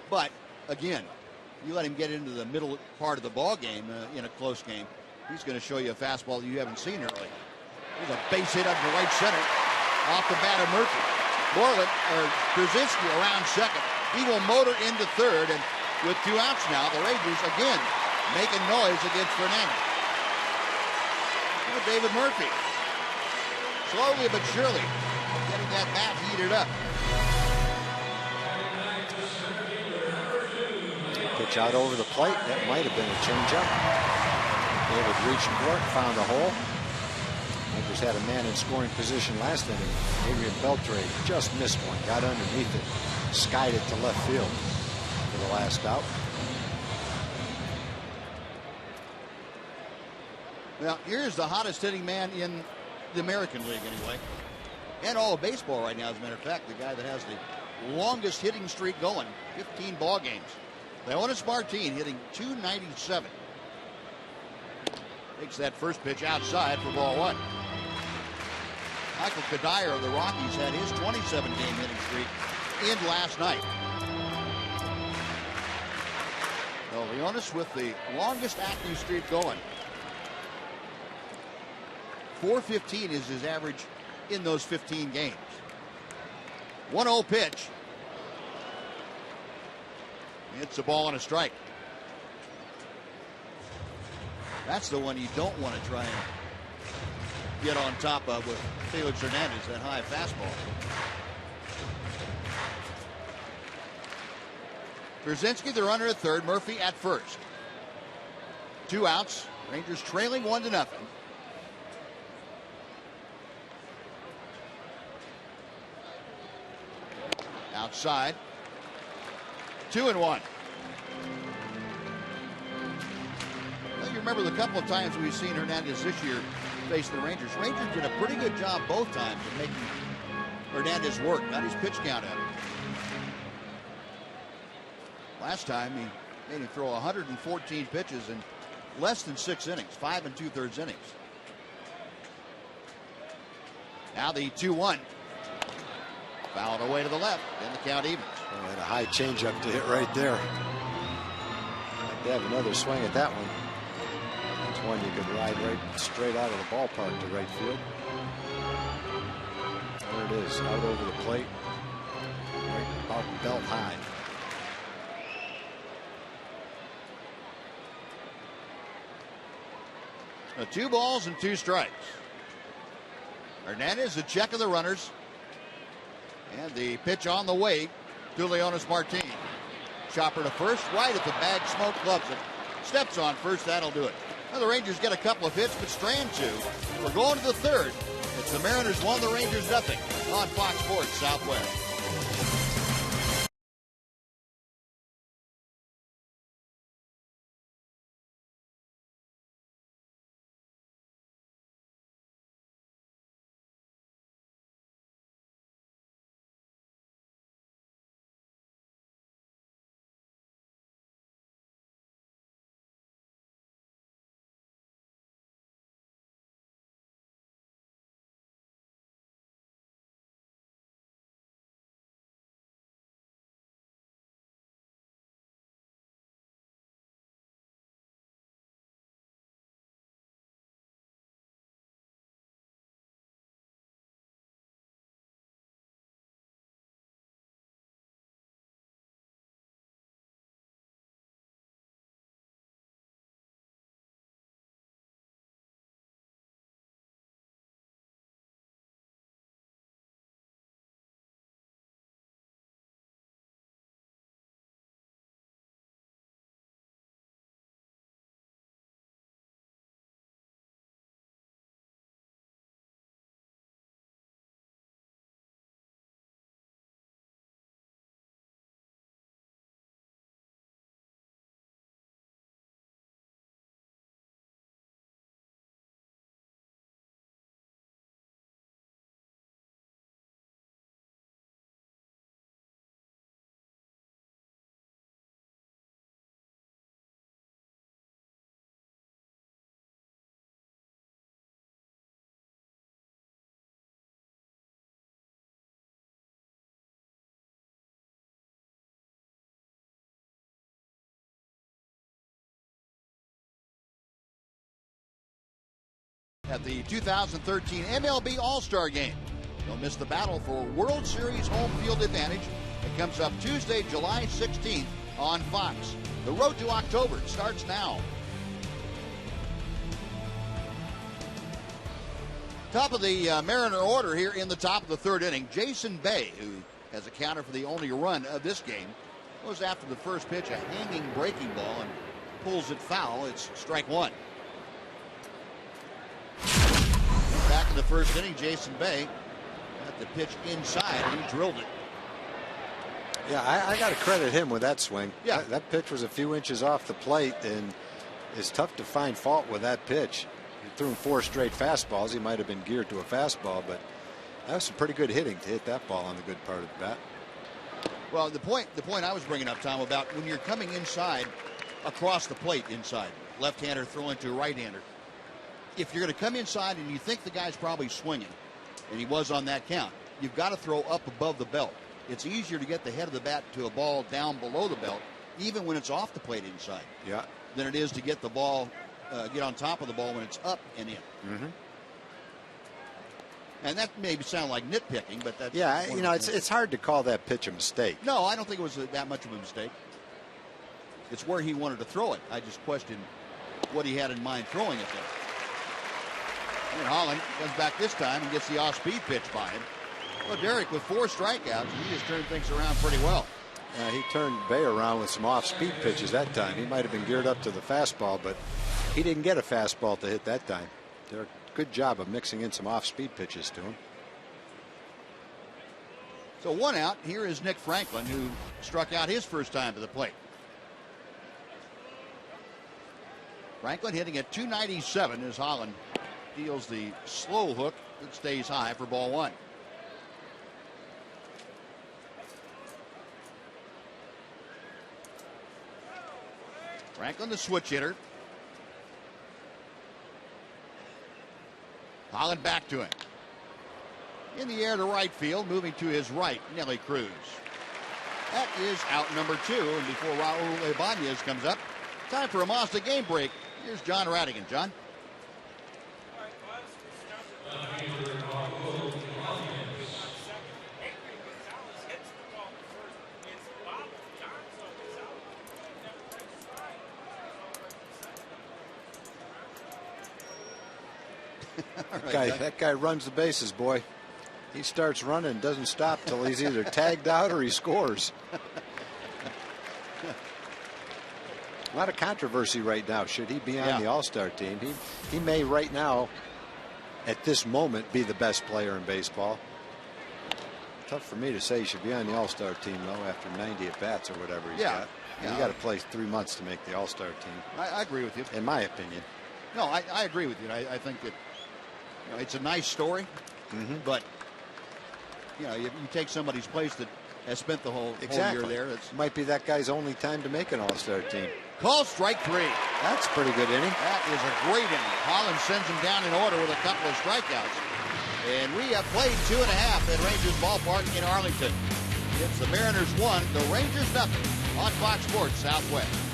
But again, you let him get into the middle part of the ball game in a close game, he's going to show you a fastball that you haven't seen early. There's a base hit up to right center, off the bat of Murphy. Moreland or Brzezinski around second. He will motor into third, and with 2 outs now, the Rangers again making noise against Fernandez. David Murphy, slowly but surely, getting that bat heated up. Pitch out over the plate. That might have been a changeup. David reached for it, found a hole. Rangers had a man in scoring position last inning. Adrian Beltre just missed one, got underneath it, skied it to left field for the last out. Well, here's the hottest hitting man in the American League anyway, and all of baseball right now, as a matter of fact. The guy that has the longest hitting streak going, 15 ball games. Leonis Martin hitting .297. Takes that first pitch outside for ball 1. Michael Kadire of the Rockies had his 27-game hitting streak end last night. So Leonis with the longest active streak going. .415 is his average in those 15 games. 1-0 pitch. It's a ball and a strike. That's the one you don't want to try and get on top of with Felix Hernandez, that high fastball. Brzezinski, the runner at third, Murphy at first. 2 outs. Rangers trailing 1-0. Outside. 2-1. You remember the couple of times we've seen Hernandez this year face the Rangers. Rangers did a pretty good job both times of making Hernandez work. Got his pitch count up. Last time he made him throw 114 pitches in less than 6 innings, 5 2/3 innings. Now the 2-1. Fouled away to the left, then the count evens. Oh, had a high changeup to hit right there. Like to have another swing at that one. That's one you could ride right straight out of the ballpark to right field. There it is, out over the plate, right about belt high. Now 2 balls and 2 strikes. Hernandez, a check of the runners. And the pitch on the way to Leonis Martin. Chopper to first, right at the bag. Smoke gloves it. Steps on first, that'll do it. Now the Rangers get a couple of hits, but Strand 2. We're going to the third. It's the Mariners 1, the Rangers 0 on Fox Sports Southwest. at the 2013 MLB All-Star Game. Don't miss the battle for World Series home field advantage. It comes up Tuesday, July 16th on Fox. The road to October starts now. Top of the Mariner order here in the top of the third inning. Jason Bay, who has accounted for the only run of this game, goes after the first pitch, a hanging breaking ball, and pulls it foul. It's strike one. Back in the first inning, Jason Bay got the pitch inside, and he drilled it. Yeah, I got to credit him with that swing. Yeah. That pitch was a few inches off the plate, and it's tough to find fault with that pitch. He threw him 4 straight fastballs. He might have been geared to a fastball, but that was some pretty good hitting to hit that ball on the good part of the bat. Well, the point I was bringing up, Tom, about when you're coming inside, across the plate inside, left-hander throwing to a right-hander, if you're going to come inside and you think the guy's probably swinging, and he was on that count, you've got to throw up above the belt. It's easier to get the head of the bat to a ball down below the belt, even when it's off the plate inside, than it is to get the ball, get on top of the ball when it's up and in. Mm-hmm. And that may sound like nitpicking, but that's... Yeah, you know, it's hard to call that pitch a mistake. No, I don't think it was that much of a mistake. It's where he wanted to throw it. I just questioned what he had in mind throwing it there. And Holland comes back this time and gets the off-speed pitch by him. Well, Derek, with 4 strikeouts, he just turned things around pretty well. He turned Bay around with some off-speed pitches that time. He might have been geared up to the fastball, but he didn't get a fastball to hit that time. Derek, good job of mixing in some off-speed pitches to him. So 1 out. Here is Nick Franklin, who struck out his first time to the plate. Franklin hitting at .297 as Holland deals the slow hook that stays high for ball 1. Franklin, the switch hitter. Holland back to him. In the air to right field, moving to his right, Nelly Cruz. That is out number 2. And before Raul Ibanez comes up, time for a Mazda game break. Here's John Radigan. John? That guy runs the bases, boy. He starts running and doesn't stop till he's either tagged out or he scores. A lot of controversy right now. Should he be on the All-Star team? He may right now, at this moment, be the best player in baseball. Tough for me to say he should be on the All-Star team, though, after 90 at-bats or whatever he's got. You got to play 3 months to make the All-Star team. I agree with you. In my opinion. No, I agree with you. I think that it's a nice story, but you take somebody's place that has spent the whole year there. It's might be that guy's only time to make an All-Star team. Call strike 3. That's a pretty good inning. That is a great inning. Holland sends him down in order with a couple of strikeouts. And we have played 2.5 at Rangers Ballpark in Arlington. It's the Mariners 1, the Rangers nothing on Fox Sports Southwest.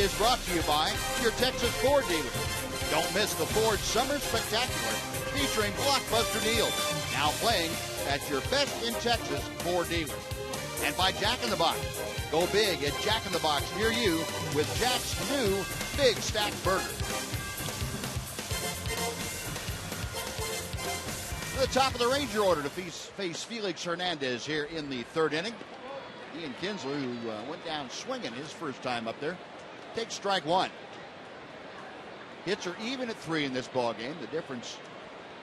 is brought to you by your Texas Ford dealer. Don't miss the Ford Summer Spectacular featuring blockbuster deals. Now playing at your best in Texas Ford dealer. And by Jack in the Box. Go big at Jack in the Box near you with Jack's new Big Stack Burger. The top of the Ranger order to face Felix Hernandez here in the third inning. Ian Kinsler, who went down swinging his first time up there, takes strike one. Hits are even at 3 in this ball game. The difference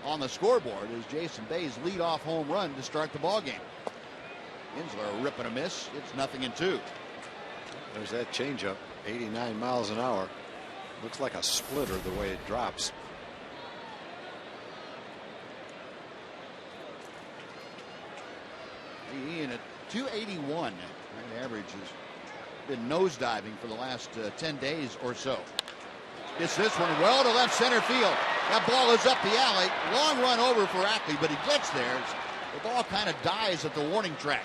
on the scoreboard is Jason Bay's leadoff home run to start the ball game. Kinsler ripping a miss. It's 0-2. There's that changeup, 89 miles an hour. Looks like a splitter the way it drops. Ian at 281. That average has been nosediving for the last 10 days or so. Gets this one well to left center field. That ball is up the alley. Long run over for Ackley, but he gets there. The ball kind of dies at the warning track.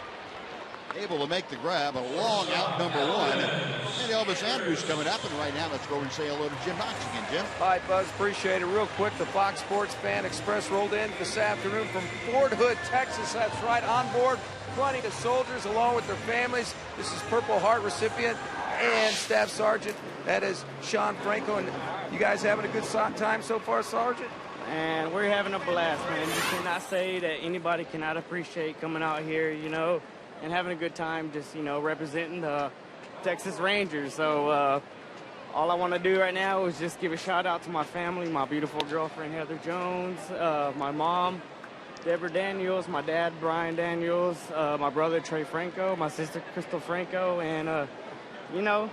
Able to make the grab. A long out, number 1. And Elvis Andrews coming up. And right now, let's go and say hello to Jim Knox again. Jim. Hi, Buzz. Appreciate it. Real quick, the Fox Sports Fan Express rolled in this afternoon from Fort Hood, Texas. That's right. On board, plenty of soldiers along with their families. This is Purple Heart recipient and Staff Sergeant. That is Sean Franco. And you guys having a good time so far, Sergeant? And we're having a blast, man. You cannot say that anybody cannot appreciate coming out here, you know, and having a good time, just, you know, representing the Texas Rangers. So all I want to do right now is just give a shout out to my family, my beautiful girlfriend Heather Jones, my mom Deborah Daniels, my dad Brian Daniels, my brother Trey Franco, my sister Crystal Franco, and you know,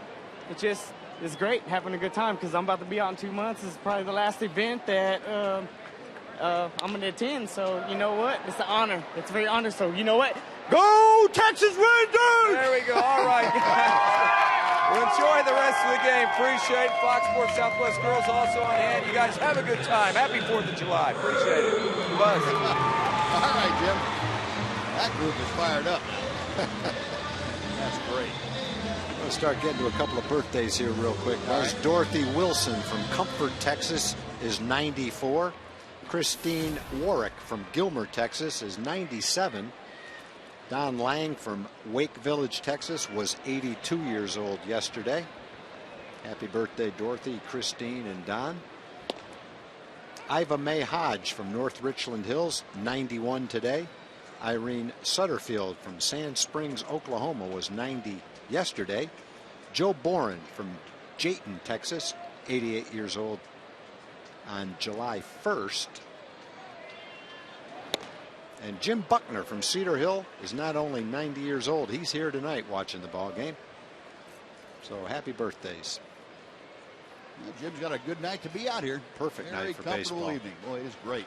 it's great having a good time because I'm about to be out in 2 months. This is probably the last event that I'm going to attend. So, you know what? It's an honor. It's a very honor. So, you know what? Go Texas Rangers! There we go. All right, guys. Well, enjoy the rest of the game. Appreciate it. Fox Sports Southwest Girls also on hand. You guys have a good time. Happy 4th of July. Appreciate it. Buzz. All right, Jim. That group is fired up. That's great. Let's start getting to a couple of birthdays here real quick. There's Dorothy Wilson from Comfort, Texas, is 94. Christine Warwick from Gilmer, Texas, is 97. Don Lang from Wake Village, Texas, was 82 years old yesterday. Happy birthday, Dorothy, Christine, and Don. Iva Mae Hodge from North Richland Hills, 91 today. Irene Sutterfield from Sand Springs, Oklahoma, was 90 yesterday. Joe Boren from Jayton, Texas, 88 years old on July 1st. And Jim Buckner from Cedar Hill is not only 90 years old, he's here tonight watching the ball game. So happy birthdays. Well, Jim's got a good night to be out here. Perfect night for baseball. Very comfortable evening. Boy, it is great.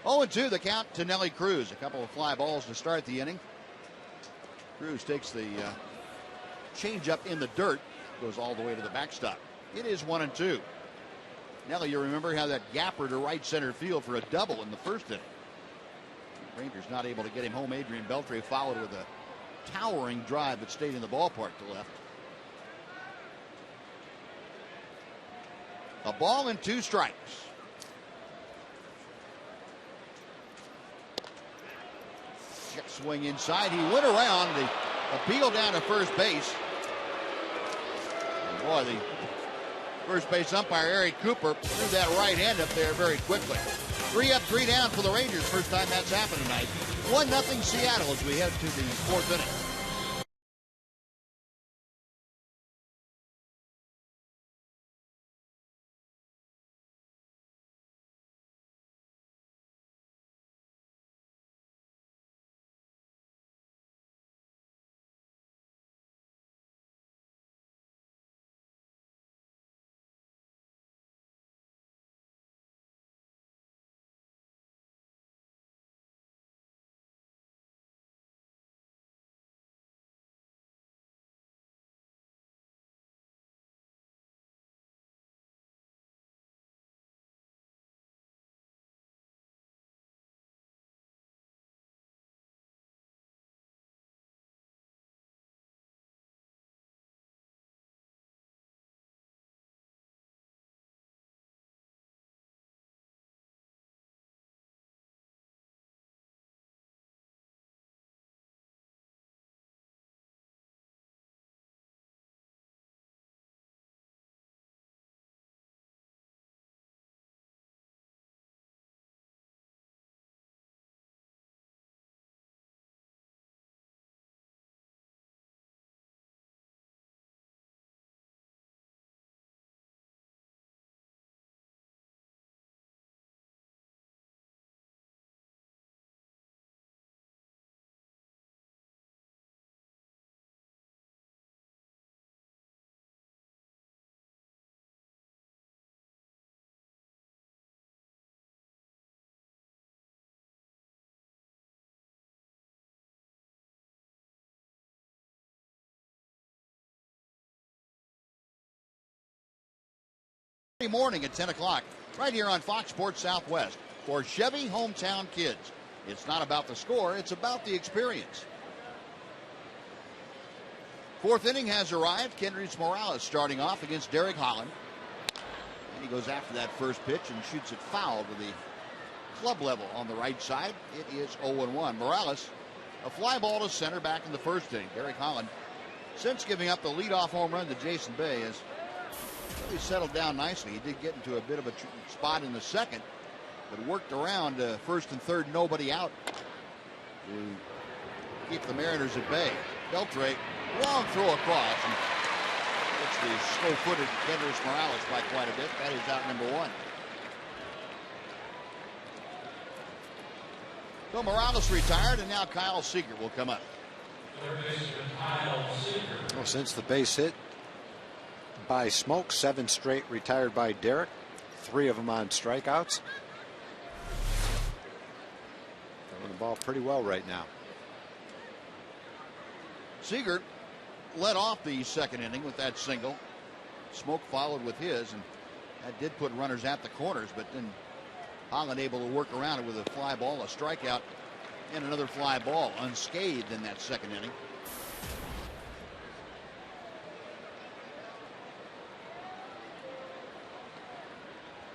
0-2 the count to Nelly Cruz. A couple of fly balls to start the inning. Cruz takes the change-up in the dirt. Goes all the way to the backstop. It is 1-2. Nelly, you remember how that gapper to right center field for a double in the first inning. Rangers not able to get him home. Adrian Beltre followed with a towering drive that stayed in the ballpark to left. A ball and 2 strikes. Check swing inside. He went around the appeal down to first base. And boy, the first base umpire, Eric Cooper, threw that right hand up there very quickly. 3 up, 3 down for the Rangers. First time that's happened tonight. 1-0 Seattle as we head to the 4th inning. Morning at 10 o'clock right here on Fox Sports Southwest for Chevy Hometown Kids. It's not about the score, it's about the experience. Fourth inning has arrived. Kendrys Morales starting off against Derek Holland. And he goes after that first pitch and shoots it foul to the club level on the right side. It is 0-1. Morales, a fly ball to center back in the first inning. Derek Holland, since giving up the leadoff home run to Jason Bay, has really settled down nicely. He did get into a bit of a spot in the second, but worked around first and third, nobody out to keep the Mariners at bay. Beltre, long throw across, and gets the slow-footed Kendrys Morales by quite a bit. That is out number one. So Morales retired, and now Kyle Seager will come up. Well, since the base hit by Smoke, 7 straight retired by Derek, 3 of them on strikeouts. Throwing the ball pretty well right now. Seager led off the second inning with that single. Smoke followed with his, and that did put runners at the corners, but then Holland able to work around it with a fly ball, a strikeout, and another fly ball, unscathed in that second inning.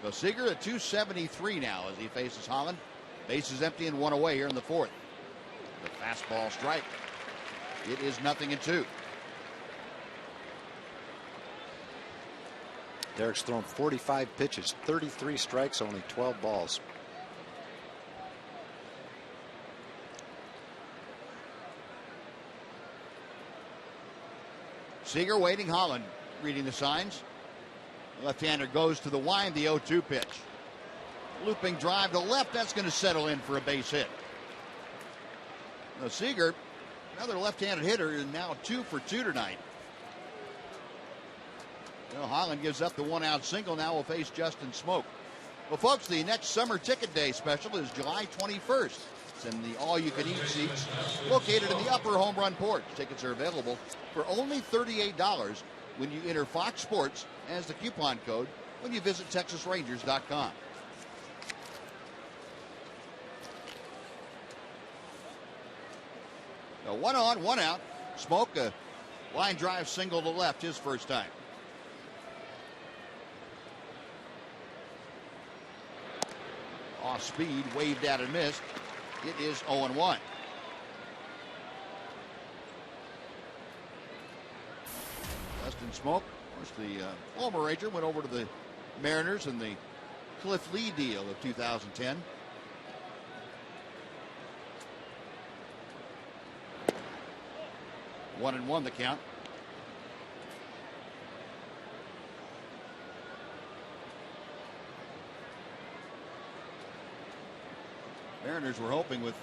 So Seager at 273 now as he faces Holland. Bases empty and 1 away here in the fourth. The fastball strike. It is 0-2. Derek's thrown 45 pitches, 33 strikes, only 12 balls. Seager waiting, Holland reading the signs. Left-hander goes to the wind, the 0-2 pitch. Looping drive to left, that's going to settle in for a base hit. Now Seager, another left-handed hitter, and now 2 for 2 tonight. Well, Holland gives up the 1-out single. Now will face Justin Smoke. Well, folks, the next Summer Ticket Day special is July 21st. It's in the all-you-can-eat seats located in the upper home run porch. Tickets are available for only $38 when you enter Fox Sports as the coupon code when you visit TexasRangers.com. Now 1 on, 1 out. Smoke, a line drive single to left, his first time. Off speed, waved at and missed. It is 0-1. Justin Smoke, of course, the former Ranger, went over to the Mariners in the Cliff Lee deal of 2010. One and one the count. Mariners were hoping with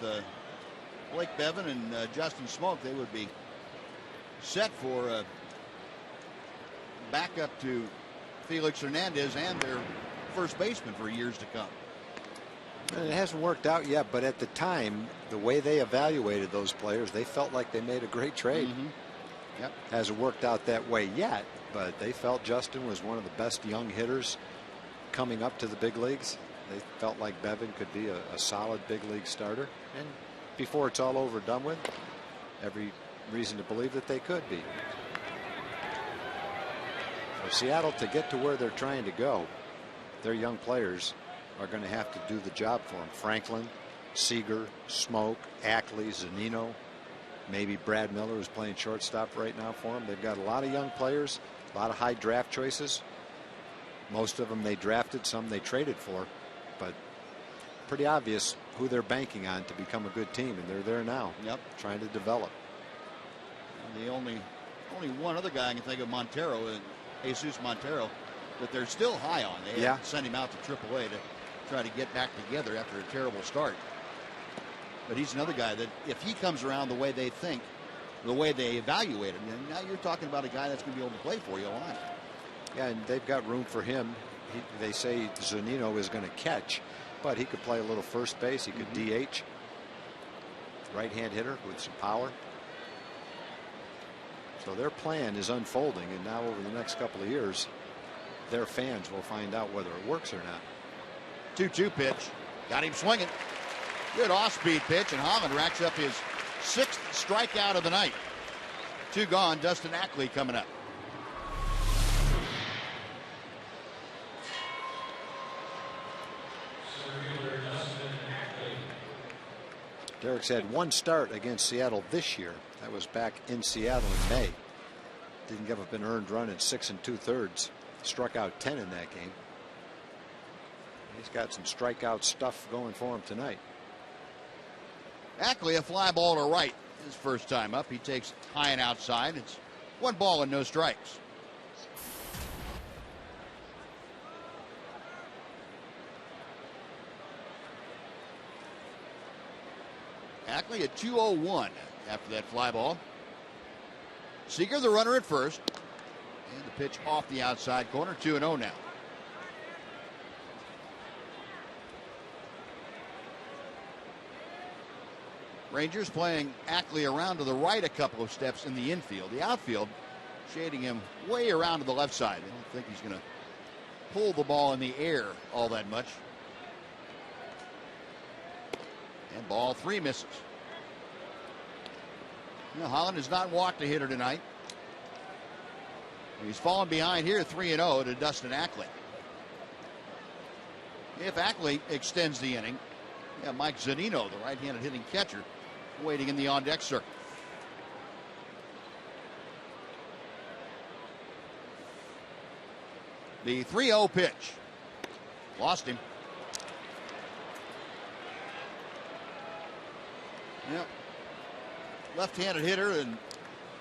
Blake Bevan and Justin Smoke they would be set for backup to Felix Hernandez and their first baseman for years to come. And it hasn't worked out yet, but at the time, the way they evaluated those players, they felt like they made a great trade. Yep. Hasn't worked out that way yet, but they felt Justin was one of the best young hitters coming up to the big leagues. They felt like Bevan could be a solid big league starter. And before it's all over done with, every reason to believe that they could be. For Seattle to get to where they're trying to go, their young players are going to have to do the job for them. Franklin, Seager, Smoke, Ackley, Zunino, maybe Brad Miller, who's playing shortstop right now for them. They've got a lot of young players, a lot of high draft choices. Most of them they drafted, some they traded for, but pretty obvious who they're banking on to become a good team, and they're there now. Yep. Trying to develop. The only one other guy I can think of, Montero, Jesus Montero, that they're still high on. They haven't sent him out to AAA to try to get back together after a terrible start. But he's another guy that if he comes around the way they think, the way they evaluate him, then now you're talking about a guy that's going to be able to play for you a lot. Yeah, and they've got room for him. They say Zunino is going to catch, but he could play a little first base. He could DH. Right-hand hitter with some power. So their plan is unfolding, and now over the next couple of years, their fans will find out whether it works or not. 2-2 pitch. Got him swinging. Good off-speed pitch, and Holland racks up his 6th strikeout of the night. 2 gone. Dustin Ackley coming up. Derek's had 1 start against Seattle this year. That was back in Seattle in May. Didn't give up an earned run in 6 2/3. Struck out 10 in that game. He's got some strikeout stuff going for him tonight. Ackley, a fly ball to right. His first time up. He takes high and outside. It's 1 ball and no strikes. Ackley at 2:01 after that fly ball. Seager the runner at first. And the pitch off the outside corner. 2-0 now. Rangers playing Ackley around to the right a couple of steps in the infield. The outfield shading him way around to the left side. I don't think he's going to pull the ball in the air all that much. And ball 3 misses. Holland has not walked a hitter tonight. He's fallen behind here 3-0 to Dustin Ackley. If Ackley extends the inning, Mike Zunino, the right-handed hitting catcher, waiting in the on-deck circle. The 3-0 pitch. Lost him. Yep. Left-handed hitter and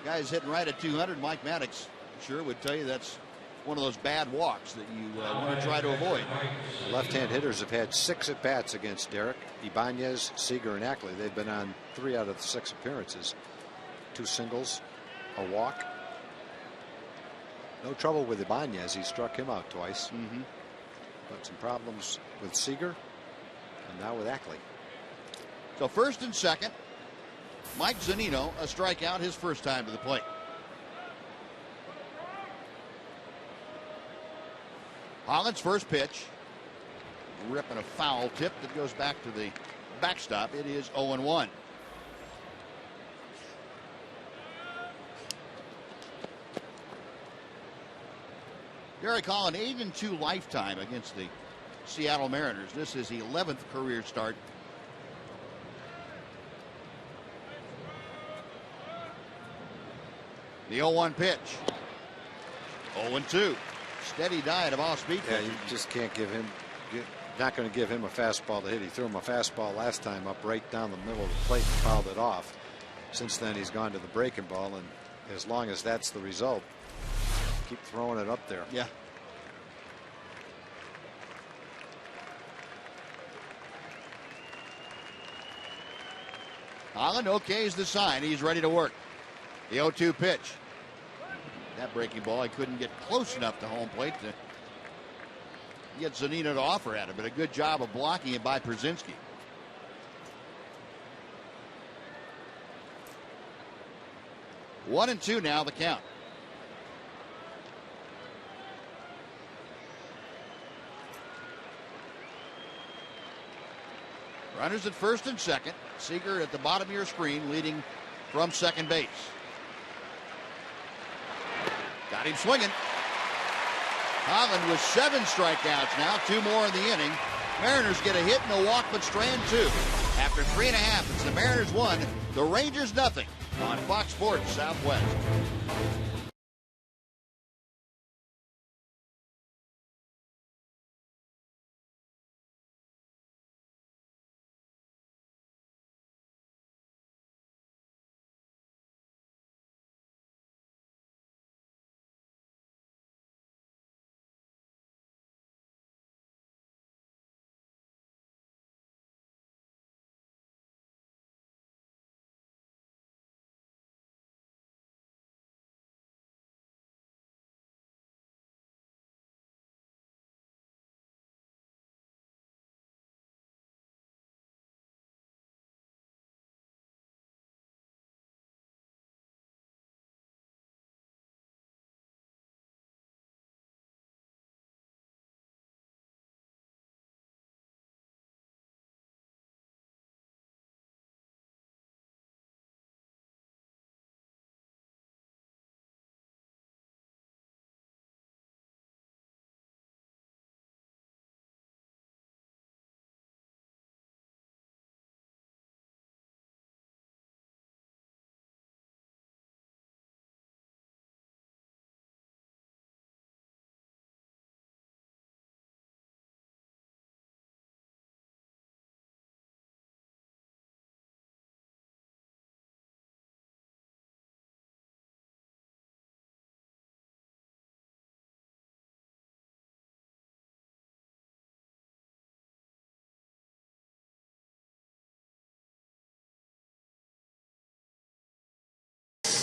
guys hitting right at 200. Mike Maddox sure would tell you that's one of those bad walks that you want to try to avoid. Left-hand hitters have had 6 at-bats against Derek. Ibanez, Seager, and Ackley. They've been on 3 out of the 6 appearances. 2 singles, a walk. No trouble with Ibanez. He struck him out twice. But some problems with Seager and now with Ackley. So first and second, Mike Zunino, a strikeout his first time to the plate. Holland's first pitch, ripping a foul tip that goes back to the backstop. It is 0-1. Derek Holland 8-2 lifetime against the Seattle Mariners. This is his 11th career start. The 0-1 pitch. 0-2. Steady diet of off-speed. Yeah, you just can't give him. Not going to give him a fastball to hit. He threw him a fastball last time up right down the middle of the plate and fouled it off. Since then, he's gone to the breaking ball, and as long as that's the result, keep throwing it up there. Yeah. Holland okays the sign. He's ready to work. The 0-2 pitch. That breaking ball, he couldn't get close enough to home plate to get Zunino to offer at it, but a good job of blocking it by Przinsky. One and two now, the count. Runners at first and second. Seager at the bottom of your screen, leading from second base. Got him swinging. Holland with 7 strikeouts now, 2 more in the inning. Mariners get a hit and a walk, but strand 2. After 3.5, it's the Mariners 1, the Rangers nothing on Fox Sports Southwest.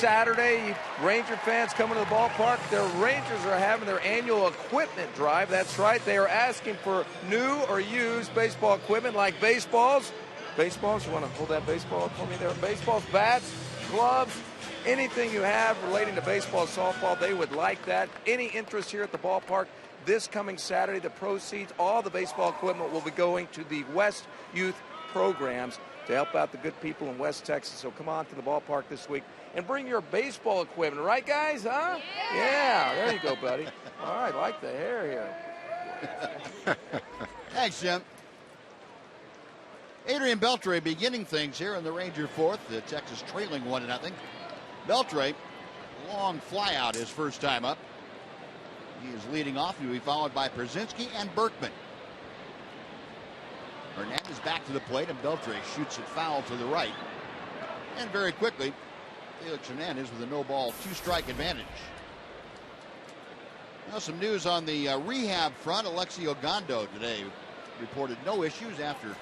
Saturday, Ranger fans coming to the ballpark. The Rangers are having their annual equipment drive. That's right. They are asking for new or used baseball equipment like baseballs. Baseballs, you want to hold that baseball for me there? Baseballs, bats, gloves, anything you have relating to baseball, softball, they would like that. Any interest here at the ballpark this coming Saturday, the proceeds, all the baseball equipment will be going to the West Youth programs to help out the good people in West Texas. So come on to the ballpark this week and bring your baseball equipment. Right, guys, huh? Yeah, there you go, buddy. All right, like the hair here. Thanks, Jim. Adrian Beltre beginning things here in the Ranger fourth. The Texas trailing 1-0. Beltre, long fly out his first time up. He is leading off. He'll be followed by Przinsky and Berkman. Hernandez back to the plate, and Beltre shoots it foul to the right. And very quickly, Felix Hernandez with a no-ball, 2-strike advantage. Now some news on the rehab front. Alexi Ogando today reported no issues after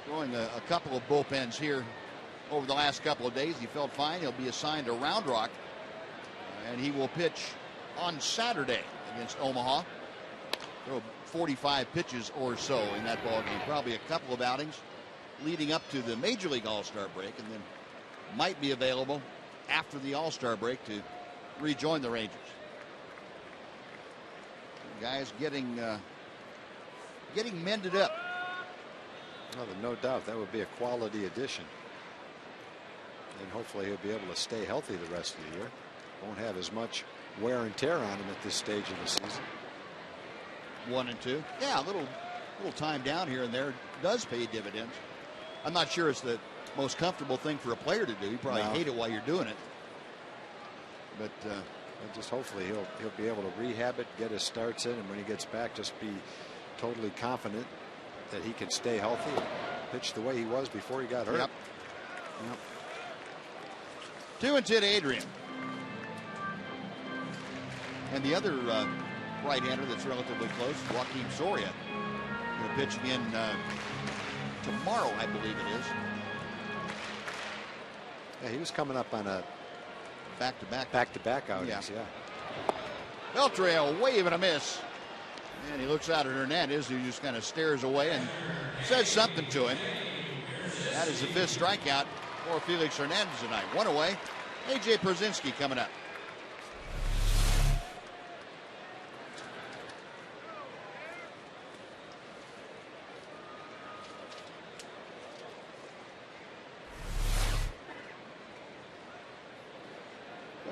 throwing a couple of bullpens here over the last couple of days. He felt fine. He'll be assigned to Round Rock, and he will pitch on Saturday against Omaha. Throw 45 pitches or so in that ball game. Probably a couple of outings leading up to the Major League All-Star break, and then might be available after the All-Star break to rejoin the Rangers. The guys getting mended up. Well, no doubt that would be a quality addition. And hopefully he'll be able to stay healthy the rest of the year. Won't have as much wear and tear on him at this stage of the season. 1 and 2. Yeah, a little time down here and there does pay dividends. I'm not sure it's the most comfortable thing for a player to do. You probably hate it while you're doing it. But just hopefully he'll be able to rehab it, get his starts in, and when he gets back, just be totally confident that he can stay healthy and pitch the way he was before he got hurt. Yep. 2-2 to Adrian. And the other right-hander that's relatively close, Joaquin Soria. He'll pitch again tomorrow, I believe it is. Yeah, he was coming up on a back-to-back outings. Yeah. Beltre, a wave and a miss. And he looks out at Hernandez, who just kind of stares away and says something to him. That is the 5th strikeout for Felix Hernandez tonight. 1 away. A.J. Przinsky coming up.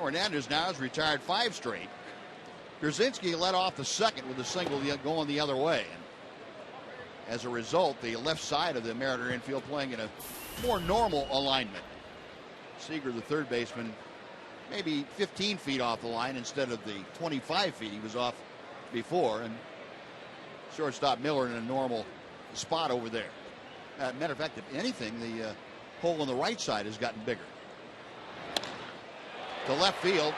Hernandez now has retired 5 straight. Przinsky led off the second with a single going the other way. And as a result, the left side of the Mariner infield playing in a more normal alignment. Seager, the third baseman, maybe 15 feet off the line instead of the 25 feet he was off before. And shortstop Miller in a normal spot over there. Matter of fact, if anything, the hole on the right side has gotten bigger. To left field,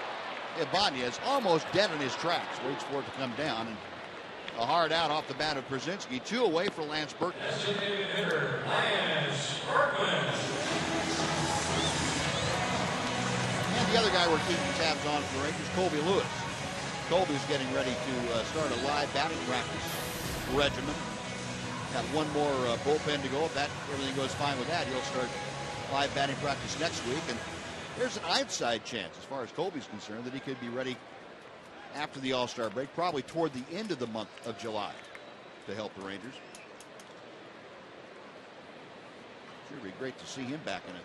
Ibanez almost dead in his tracks. Waits for it to come down. And a hard out off the bat of Przinsky. 2 away for Lance Berkman. And the other guy we're keeping tabs on for the Rangers, Colby Lewis. Colby's getting ready to start a live batting practice regimen. Got one more bullpen to go. If everything goes fine with that, he'll start live batting practice next week. And there's an outside chance, as far as Colby's concerned, that he could be ready after the All-Star break, probably toward the end of the month of July, to help the Rangers. Sure would be great to see him back in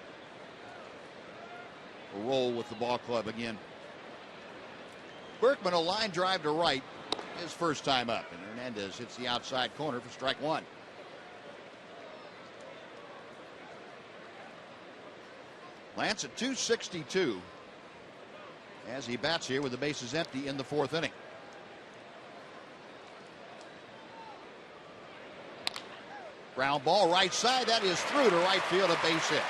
a role with the ball club again. Berkman, a line drive to right, his first time up, and Hernandez hits the outside corner for strike 1. Lance at 262 as he bats here with the bases empty in the 4th inning. Ground ball right side. That is through to right field, a base hit.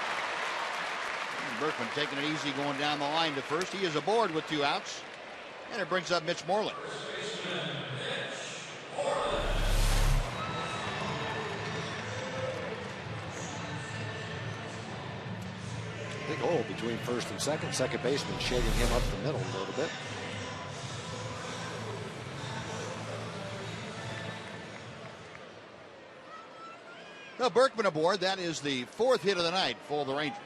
And Berkman taking it easy going down the line to first. He is aboard with 2 outs. And it brings up Mitch Moreland. Big hole between first and second. Second baseman shading him up the middle a little bit. Now Berkman aboard. That is the 4th hit of the night for the Rangers.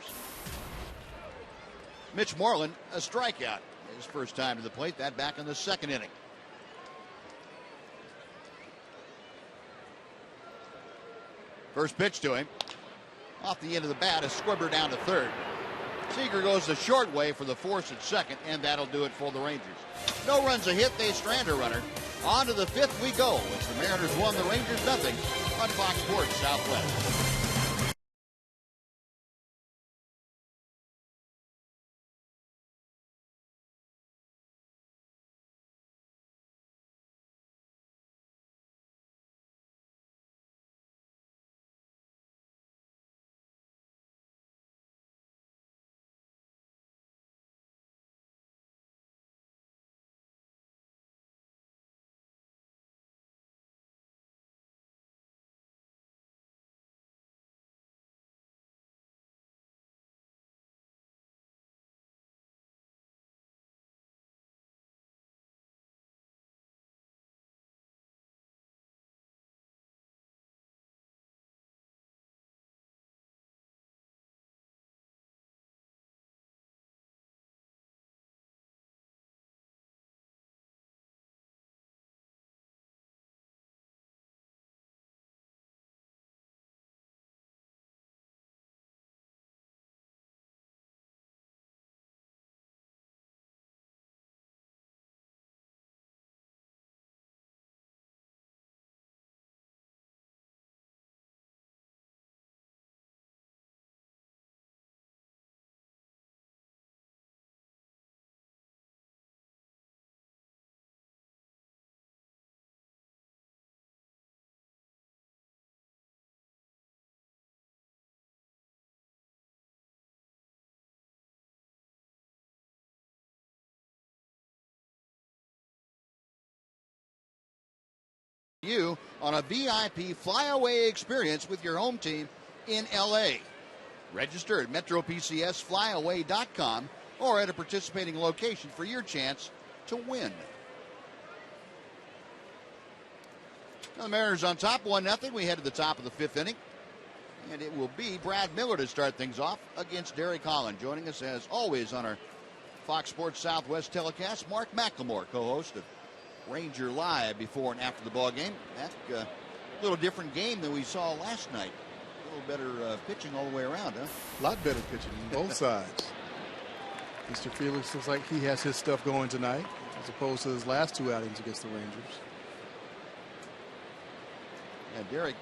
Mitch Moreland, a strikeout. His first time to the plate. That back in the 2nd inning. First pitch to him. Off the end of the bat, a squibber down to 3rd. Seager goes the short way for the force at 2nd, and that'll do it for the Rangers. No runs a hit, they strand a runner. On to the 5th we go. As the Mariners won, the Rangers nothing on Fox Sports Southwest. You on a VIP flyaway experience with your home team in LA. Register at metropcsflyaway.com or at a participating location for your chance to win. Now the Mariners on top, 1-0. We head to the top of the 5th inning. And it will be Brad Miller to start things off against Derek Holland. Joining us as always on our Fox Sports Southwest telecast, Mark McLemore, co-host of Ranger Live before and after the ball game. That a little different game than we saw last night. A little better pitching all the way around, huh? A lot better pitching on both sides. Mr. Felix looks like he has his stuff going tonight, as opposed to his last 2 outings against the Rangers. And Derek,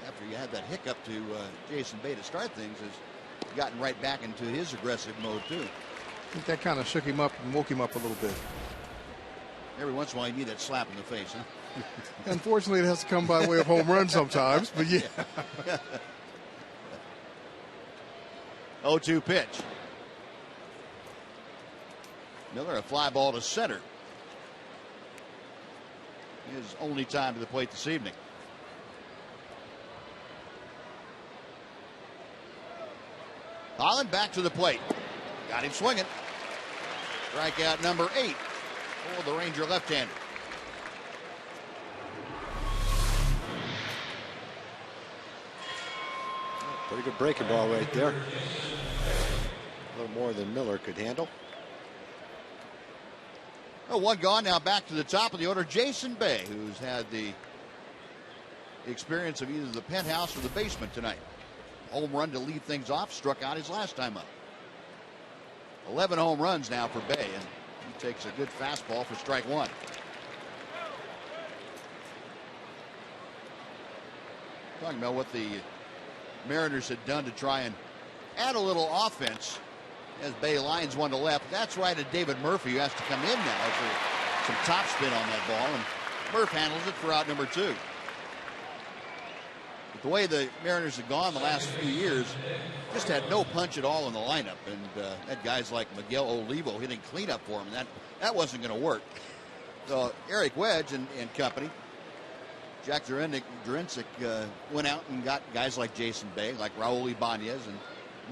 after you had that hiccup to Jason Bay to start things, has gotten right back into his aggressive mode too. I think that kind of shook him up and woke him up a little bit. Every once in a while you need that slap in the face, huh? Unfortunately, it has to come by way of home run sometimes, but yeah. 0-2 pitch. Miller, a fly ball to center. His only time to the plate this evening. Holland back to the plate. Got him swinging. Strikeout number 8 for the Ranger left-hander. Pretty good breaking ball right there. A little more than Miller could handle. Oh, one gone. Now back to the top of the order, Jason Bay, who's had the experience of either the penthouse or the basement tonight. Home run to lead things off, struck out his last time up. 11 home runs now for Bay, and he takes a good fastball for strike 1. Talking about what the Mariners had done to try and add a little offense as Bay lines one to left. That's right at David Murphy, who has to come in now for some top spin on that ball, and Murph handles it for out number 2. But the way the Mariners have gone the last few years, just had no punch at all in the lineup, and had guys like Miguel Olivo hitting cleanup for him, and that wasn't going to work. So Eric Wedge and company, Jack Durincic went out and got guys like Jason Bay, like Raul Ibanez and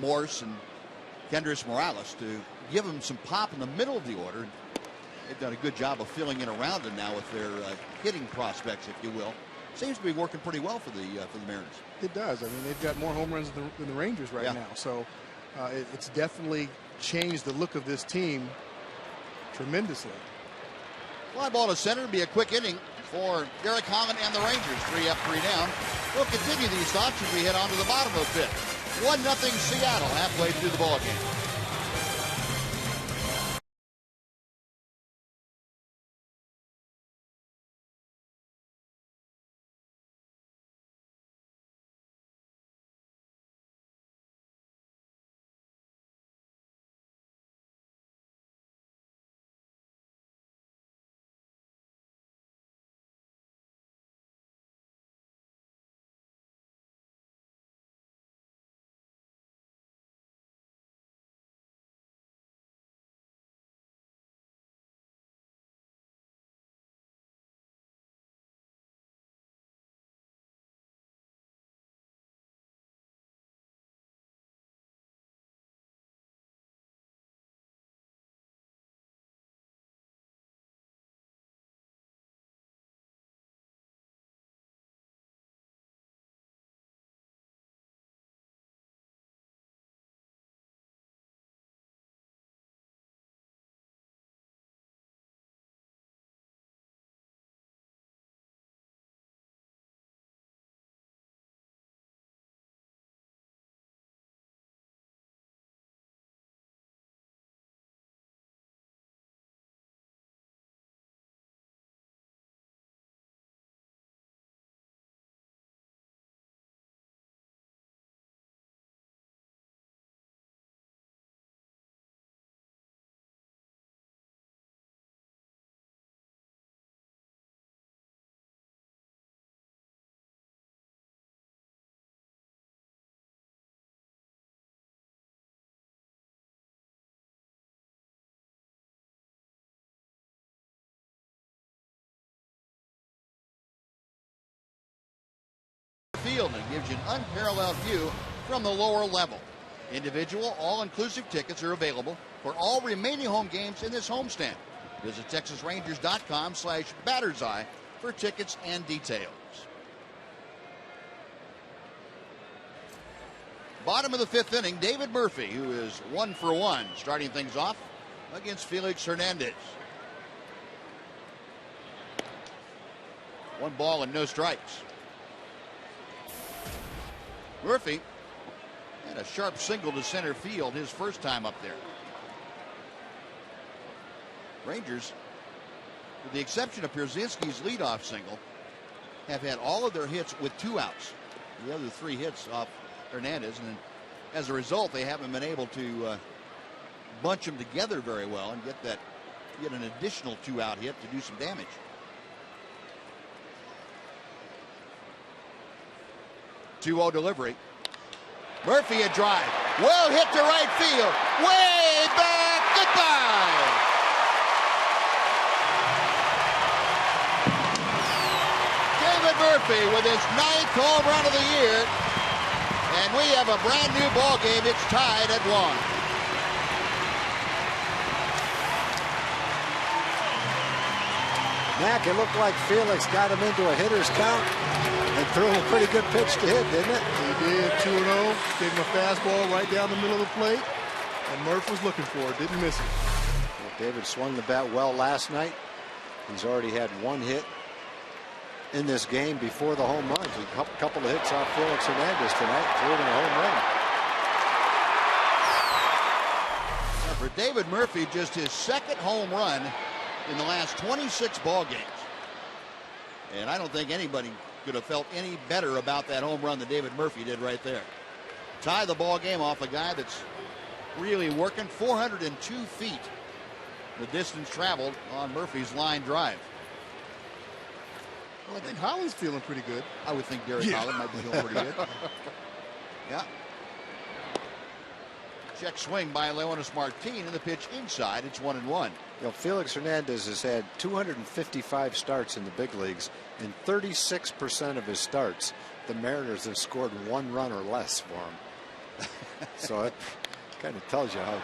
Morse and Kendrys Morales to give him some pop in the middle of the order. They've done a good job of filling in around him now with their hitting prospects, if you will. Seems to be working pretty well for the Mariners. It does. I mean, they've got more home runs than the Rangers right now. So it's definitely changed the look of this team tremendously. Fly ball to center. Be a quick inning for Derek Holland and the Rangers. 3 up, 3 down. We'll continue these thoughts as we head on to the bottom of the fifth. 1-0 Seattle halfway through the ball game. Field and gives you an unparalleled view from the lower level. Individual all-inclusive tickets are available for all remaining home games in this homestand. Visit TexasRangers.com/batterseye for tickets and details. Bottom of the fifth inning, David Murphy, who is 1 for 1, starting things off against Felix Hernandez. 1 ball and no strikes. Murphy had a sharp single to center field his first time up there. Rangers, with the exception of Pierzynski's leadoff single, have had all of their hits with 2 outs. The other 3 hits off Hernandez, and as a result, they haven't been able to bunch them together very well and get an additional 2-out hit to do some damage. Two-0 delivery. Murphy a drive. Well hit to right field. Way back. Goodbye. David Murphy with his 9th home run of the year. And we have a brand new ball game. It's tied at 1. Mac, it looked like Felix got him into a hitter's count and threw him a pretty good pitch to hit, didn't it? He did. 2-0. Gave him a fastball right down the middle of the plate. And Murph was looking for it. Didn't miss it. Well, David swung the bat well last night. He's already had 1 hit in this game before the home runs. A couple of hits off Felix Hernandez tonight, including a home run. Now for David Murphy, just his 2nd home run in the last 26 ball games. And I don't think anybody could have felt any better about that home run that David Murphy did right there. Tie the ball game off a guy that's really working. 402 feet the distance traveled on Murphy's line drive. Well, I think Holland's feeling pretty good. I would think Derek Holland might be feeling pretty good. Yeah. Check swing by Leonis Martin, and the pitch inside. It's 1-1. You know, Felix Hernandez has had 255 starts in the big leagues. In 36% of his starts, the Mariners have scored 1 run or less for him. So it Kind of tells you how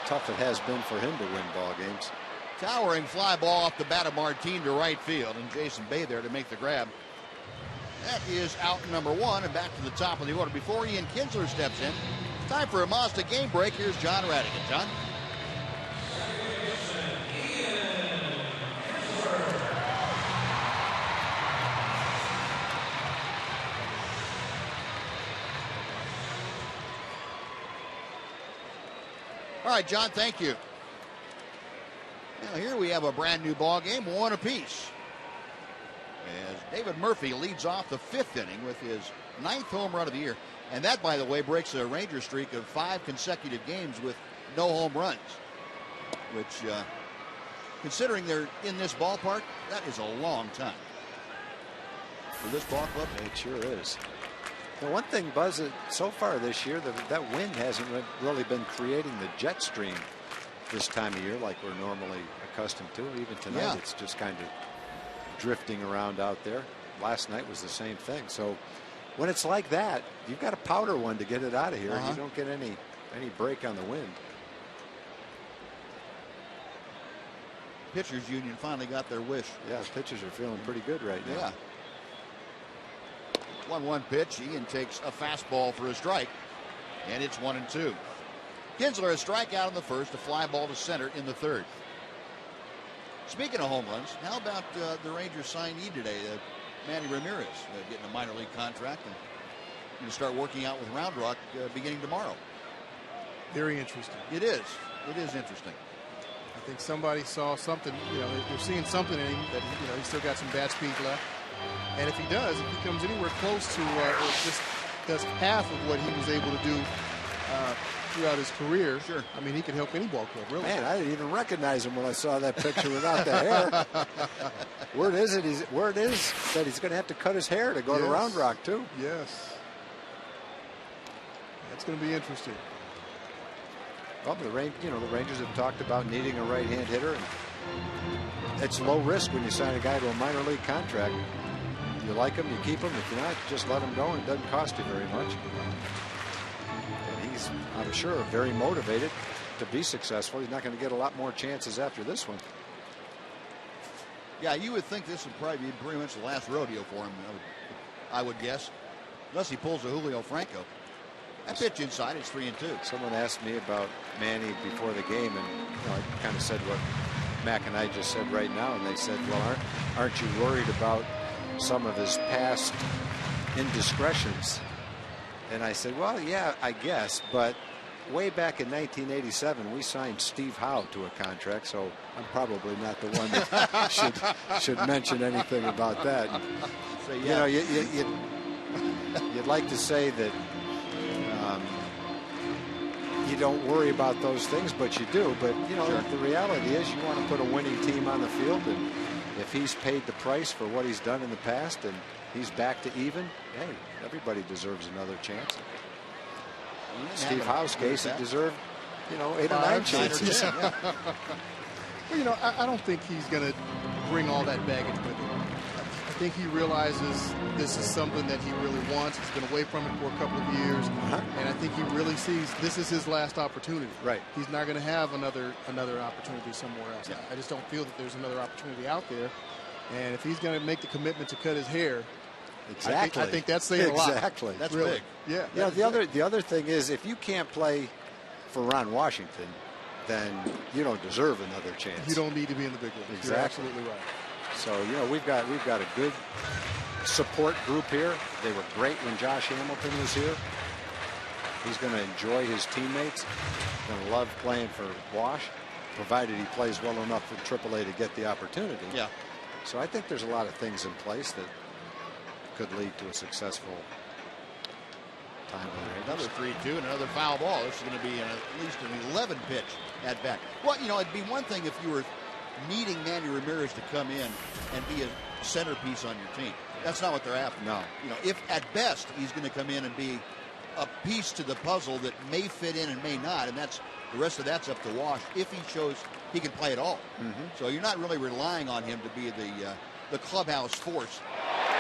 tough it has been for him to win ball games. Towering fly ball off the bat of Martin to right field, and Jason Bay there to make the grab. That is out number 1, and back to the top of the order. Before Ian Kinsler steps in, time for a Mazda game break. Here's John Radigan. John? All right, John, thank you. Now here we have a brand new ball game, 1 apiece. As David Murphy leads off the 5th inning with his 9th home run of the year. And that, by the way, breaks a Ranger streak of 5 consecutive games with no home runs. Which, considering they're in this ballpark, that is a long time for this ball club. It sure is. The one thing, Buzz, so far this year, that wind hasn't really been creating the jet stream this time of year like we're normally accustomed to. Even tonight, it's just kind of drifting around out there. Last night was the same thing. So when it's like that, you've got to powder one to get it out of here. You don't get any break on the wind. Pitchers Union finally got their wish. Yeah, pitchers are feeling pretty good right now. Yeah. 1-1 pitch. Ian takes a fastball for a strike, and it's 1-2. Kinsler a strikeout in the first, a fly ball to center in the 3rd. Speaking of home runs, how about the Rangers signee today, Manny Ramirez, getting a minor league contract and going to start working out with Round Rock beginning tomorrow. Very interesting. It is. It is interesting. I think somebody saw something. They're seeing something in him that he's still got some bat speed left. And if he comes anywhere close to just does half of what he was able to do throughout his career, sure. I mean, he could help any ball club, really. Man, I didn't even recognize him when I saw that picture without the hair. Word is that he's going to have to cut his hair to go to Round Rock, too. Yes. That's going to be interesting. Well, the Rangers have talked about needing a right-hand hitter. And it's low risk when you sign a guy to a minor league contract. You like him, you keep him. If you're not, just let him go, and it doesn't cost you very much. And he's, I'm sure, very motivated to be successful. He's not going to get a lot more chances after this one. Yeah, you would think this would probably be pretty much the last rodeo for him, I would guess, unless he pulls a Julio Franco. That pitch inside, it's 3-2. Someone asked me about Manny before the game, and I kind of said what Mac and I just said right now, and they said, well, aren't you worried about some of his past indiscretions? And I said, well, yeah, I guess, but way back in 1987, we signed Steve Howe to a contract, so I'm probably not the one that should mention anything about that. So, yeah. You'd like to say that you don't worry about those things, but you do. But sure. The reality is you want to put a winning team on the field, and if he's paid the price for what he's done in the past and he's back to even, hey, everybody deserves another chance. Steve Howe's case, he deserved 8 or 9 chances. Well, I don't think he's going to bring all that baggage with him. I think he realizes this is something that he really wants. He's been away from it for a couple of years, and I think he really sees this is his last opportunity. Right. He's not going to have another opportunity somewhere else. Yeah. I just don't feel that there's another opportunity out there. And if he's going to make the commitment to cut his hair, exactly, I think that's saying a lot. Exactly. That's really big. Yeah. The other thing is, if you can't play for Ron Washington, then you don't deserve another chance. You don't need to be in the big leagues. Exactly. You're absolutely right. So we've got a good support group here. They were great when Josh Hamilton was here. He's going to enjoy his teammates. Going to love playing for Wash, provided he plays well enough in AAA to get the opportunity. Yeah. So I think there's a lot of things in place that could lead to a successful time. Another 3-2 and another foul ball. This is going to be at least an 11 pitch at bat. Well, it'd be one thing if you were needing Manny Ramirez to come in and be a centerpiece on your team. That's not what they're after. No. If at best he's going to come in and be a piece to the puzzle that may fit in and may not, and that's the rest of that's up to Wash if he shows he can play at all. So you're not really relying on him to be the clubhouse force.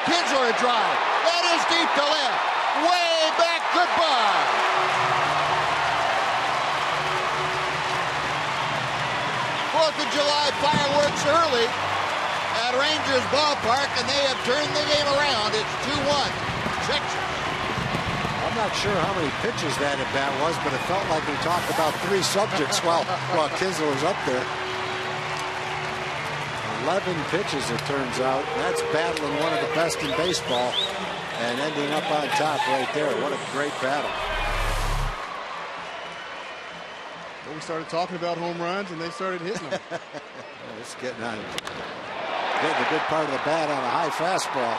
Kinsler a drive. That is deep to left. Way back. Goodbye. 4th of July fireworks early at Rangers Ballpark, and they have turned the game around. It's 2-1. Texas. I'm not sure how many pitches that at bat was, but it felt like we talked about 3 subjects while Kinsler was up there. 11 pitches, it turns out. That's battling one of the best in baseball and ending up on top right there. What a great battle. Well, we started talking about home runs, and they started hitting them. It's getting a good part of the bat on a high fastball.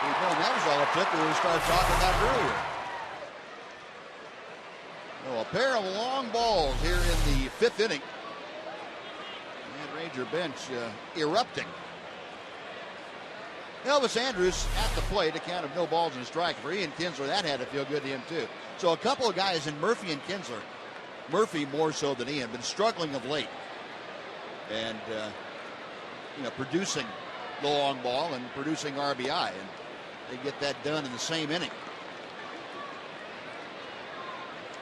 That was all it took when we started talking about it earlier. So a pair of long balls here in the 5th inning. And Ranger bench erupting. Elvis Andrus at the plate, a count of no balls and a strike for Ian Kinsler. That had to feel good to him, too. So a couple of guys in Murphy and Kinsler. Murphy more so than Ian, been struggling of late. And, producing the long ball and producing RBI. And they get that done in the same inning.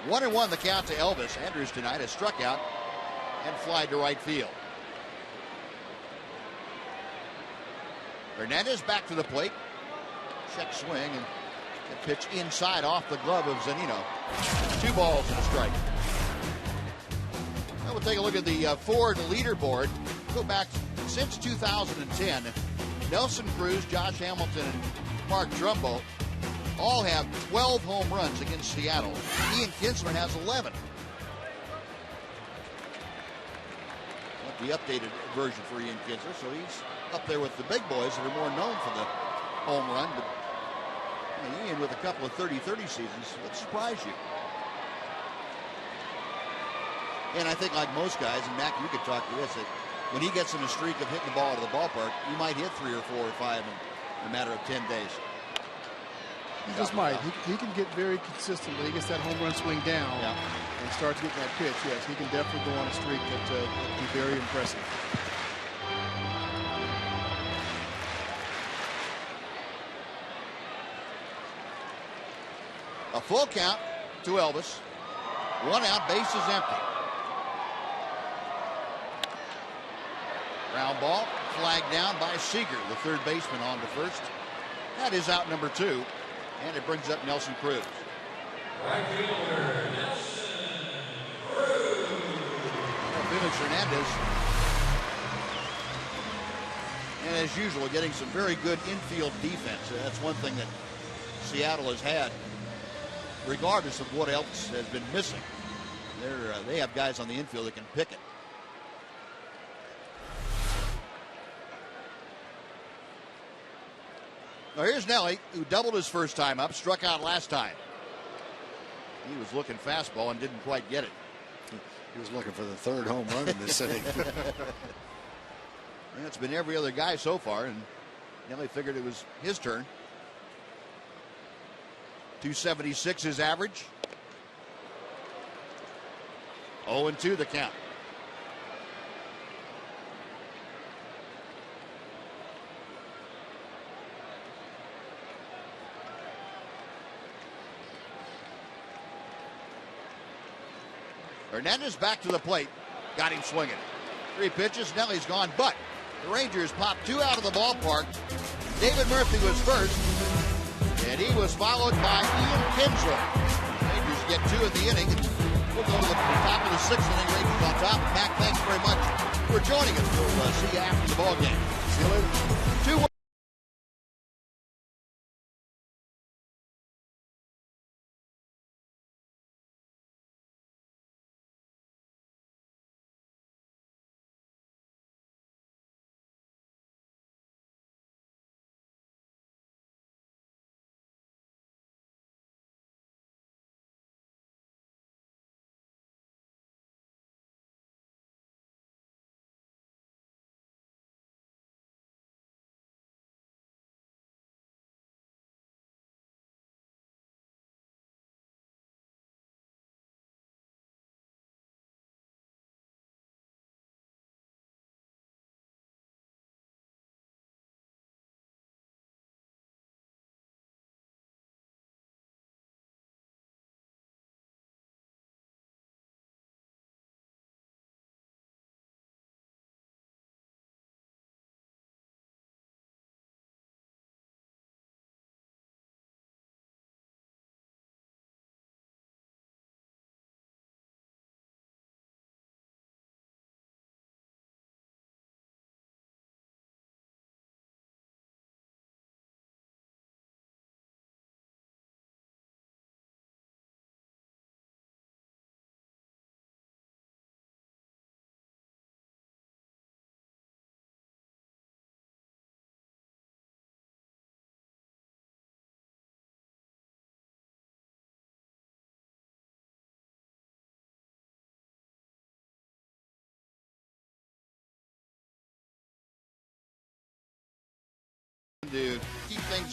1-1 the count to Elvis. Andrus tonight has struck out and flied to right field. Hernandez back to the plate. Check swing and a pitch inside off the glove of Zunino. 2 balls and a strike. Now we'll take a look at the Ford leaderboard. Go back since 2010. Nelson Cruz, Josh Hamilton, and Mark Trumbo all have 12 home runs against Seattle. Ian Kinsler has 11. The updated version for Ian Kinsler, so he's up there with the big boys that are more known for the home run. But Ian with a couple of 30-30 seasons would surprise you. And I think like most guys, and Mac, you could talk to this, that when he gets in a streak of hitting the ball out of the ballpark, he might hit 3 or 4 or 5 in a matter of 10 days. He just might. He can get very consistent when he gets that home run swing down and starts getting that pitch. Yes, he can definitely go on a streak that would be very impressive. A full count to Elvis. 1 out, bases empty. Ground ball, flagged down by Seager, the third baseman on to first. That is out number 2, and it brings up Nelson Cruz. Right fielder, Nelson Cruz. Felix Hernandez. And as usual, getting some very good infield defense. That's one thing that Seattle has had, regardless of what else has been missing. They have guys on the infield that can pick it. Now here's Nelly, who doubled his first time up, struck out last time. He was looking fastball and didn't quite get it. He was looking for the 3rd home run in this inning. And it's been every other guy so far, and Nelly figured it was his turn. 276 his average. 0-2 the count. Hernandez back to the plate. Got him swinging. 3 pitches. Nelly's gone, but the Rangers popped 2 out of the ballpark. David Murphy was first, and he was followed by Ian Kinsler. Rangers get 2 in the inning. We'll go to the top of the 6th inning. Rangers on top. Mac, thanks very much for joining us. We'll see you after the ball game. See you later. 2-1.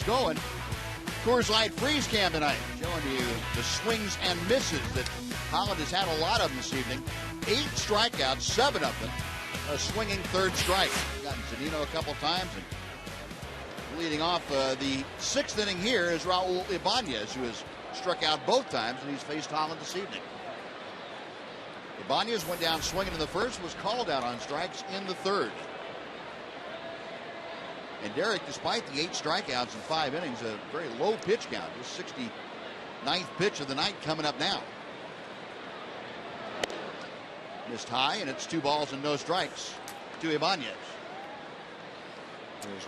gets going. Coors Light Freeze Cam tonight, showing you the swings and misses that Holland has had a lot of this evening. 8 strikeouts, 7 of them a swinging third strike. Gotten Zunino a couple times, and leading off the 6th inning here is Raul Ibanez, who has struck out both times, and he's faced Holland this evening. Ibanez went down swinging in the first, was called out on strikes in the third. And Derek, despite the 8 strikeouts in 5 innings, a very low pitch count. His 69th pitch of the night coming up now. Missed high, and it's 2 balls and no strikes to Ibanez.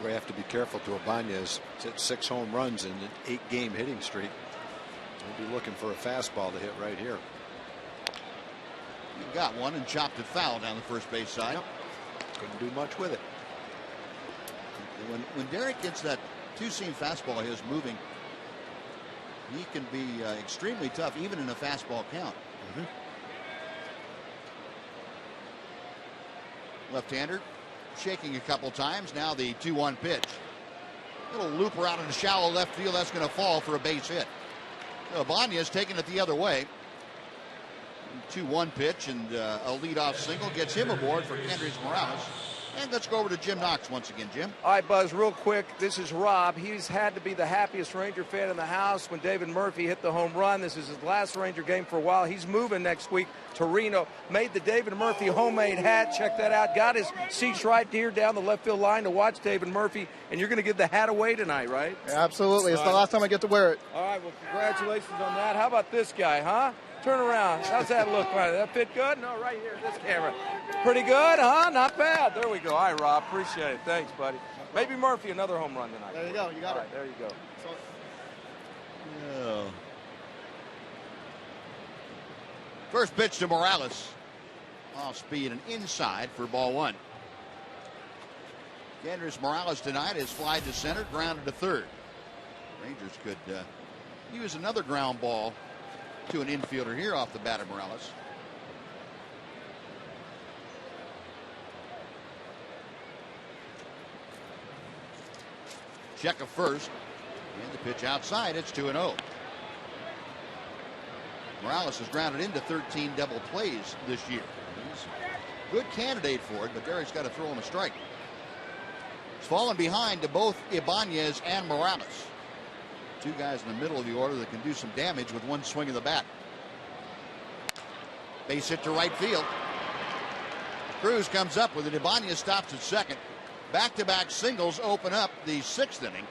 We have to be careful to Ibanez. He's hit 6 home runs in an 8-game hitting streak. We'll be looking for a fastball to hit right here. He got one and chopped it foul down the first base side. Yep. Couldn't do much with it. When Derek gets that 2-seam fastball of his moving, he can be extremely tough even in a fastball count. Left-hander shaking a couple times. Now the 2-1 pitch. Little looper out in the shallow left field. That's going to fall for a base hit. So Ibanez taking it the other way. 2-1 pitch and a leadoff single gets him aboard for Kendrys Morales. And let's go over to Jim Knox once again, Jim. All right, Buzz, real quick. This is Rob. He's had to be the happiest Ranger fan in the house when David Murphy hit the home run. This is his last Ranger game for a while. He's moving next week to Reno. Made the David Murphy homemade hat. Check that out. Got his seats right here down the left field line to watch David Murphy. And you're going to give the hat away tonight, right? Absolutely. It's the last time I get to wear it. All right, well, congratulations on that. How about this guy, huh? Turn around. How's that look? That fit good? No, right here, this camera. Pretty good, huh? Not bad. There we go. All right, Rob. Appreciate it. Thanks, buddy. Maybe Murphy, another home run tonight. There you go. You got it. Right, there you go. Oh. First pitch to Morales. Off speed and inside for ball 1. Kendrys Morales tonight is fly to center, grounded to third. Rangers could use another ground ball to an infielder here off the bat of Morales. Check a first. And the pitch outside. It's 2-0. Morales has grounded into 13 double plays this year. He's a good candidate for it, but Derek's got to throw him a strike. He's fallen behind to both Ibanez and Morales. 2 guys in the middle of the order that can do some damage with one swing of the bat. Base hit to right field. Cruz comes up with it. Ibanez stops at second. Back-to-back singles open up the 6th inning.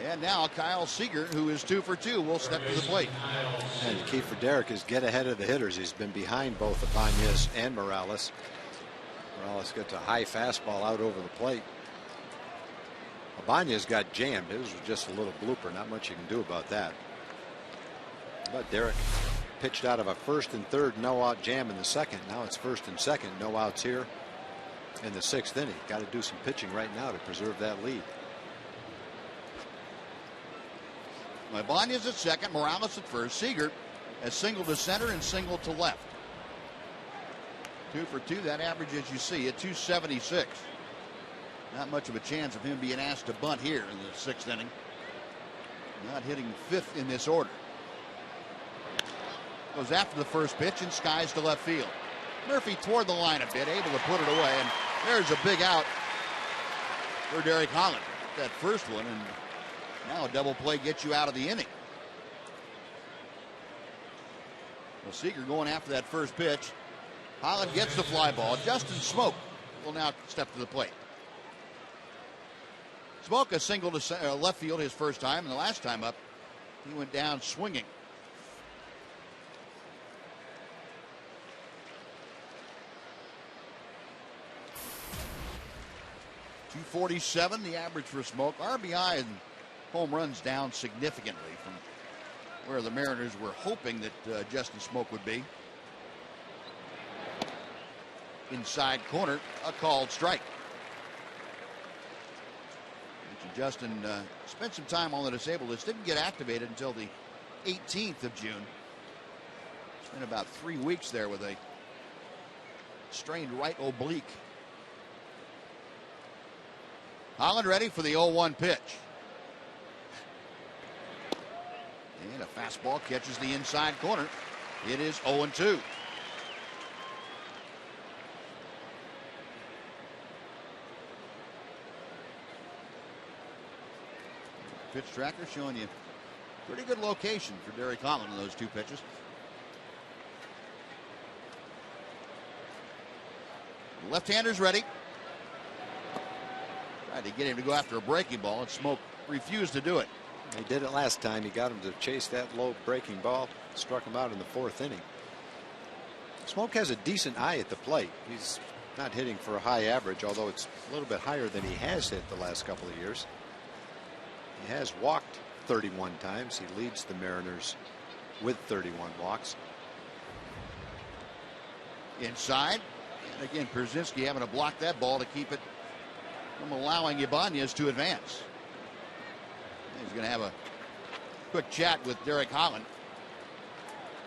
And now Kyle Seager, who is 2 for 2, will step to the plate. And the key for Derek is get ahead of the hitters. He's been behind both Ibanez and Morales. Morales gets a high fastball out over the plate. Ibanez got jammed. It was just a little blooper. Not much you can do about that. But Derek pitched out of a 1st and 3rd no-out jam in the 2nd. Now it's 1st and 2nd. No outs here in the 6th inning. Got to do some pitching right now to preserve that lead. Ibanez at second, Morales at first. Seager has single to center and single to left. 2 for 2. That average, as you see, at 276. Not much of a chance of him being asked to bunt here in the 6th inning. Not hitting 5th in this order. Goes after the first pitch and skies to left field. Murphy toward the line a bit, able to put it away, and there's a big out for Derek Holland. That first one, and now a double play gets you out of the inning. Well, Seager going after that first pitch. Holland gets the fly ball. Justin Smoke will now step to the plate. Smoke a single to left field his first time, and the last time up, he went down swinging. .247 the average for Smoke. RBI and home runs down significantly from where the Mariners were hoping that Justin Smoke would be. Inside corner, a called strike. Justin spent some time on the disabled list. Didn't get activated until the 18th of June. Spent about 3 weeks there with a strained right oblique. Holland ready for the 0-1 pitch. And a fastball catches the inside corner. It is 0-2. Pitch tracker showing you pretty good location for Derek Holland in those two pitches. Left-hander's ready. Tried to get him to go after a breaking ball, and Smoke refused to do it. He did it last time. He got him to chase that low breaking ball. Struck him out in the 4th inning. Smoke has a decent eye at the plate. He's not hitting for a high average, although it's a little bit higher than he has hit the last couple of years. He has walked 31 times. He leads the Mariners with 31 walks. Inside. And again, Pierzynski having to block that ball to keep it from allowing Ibanez to advance. He's going to have a quick chat with Derek Holland.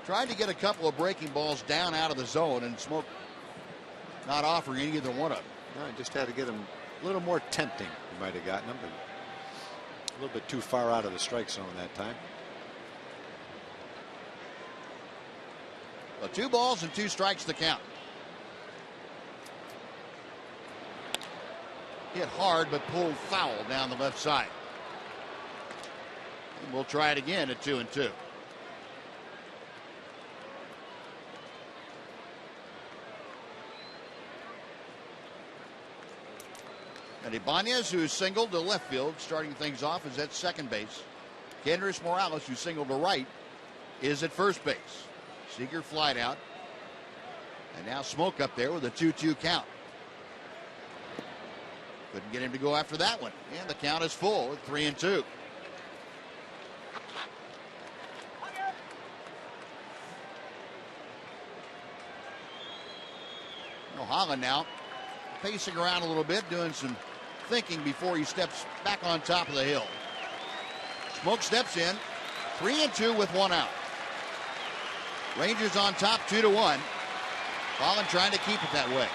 Tried to get a couple of breaking balls down out of the zone, and Smoke not offering either one of them. No, he just had to get him a little more tempting. He might have gotten him, but a little bit too far out of the strike zone that time. Well, 2 balls and 2 strikes to count. Hit hard, but pulled foul down the left side. And we'll try it again at 2-2. And Ibanez, who singled to left field, starting things off, is at second base. Kendrys Morales, who singled to right, is at first base. Seager flied out. And now Smoke up there with a 2-2 count. Couldn't get him to go after that one. And the count is full at 3-2. Holland now pacing around a little bit, doing some thinking before he steps back on top of the hill. Smoke steps in, 3-2 with 1 out. Rangers on top 2-1. Holland trying to keep it that way.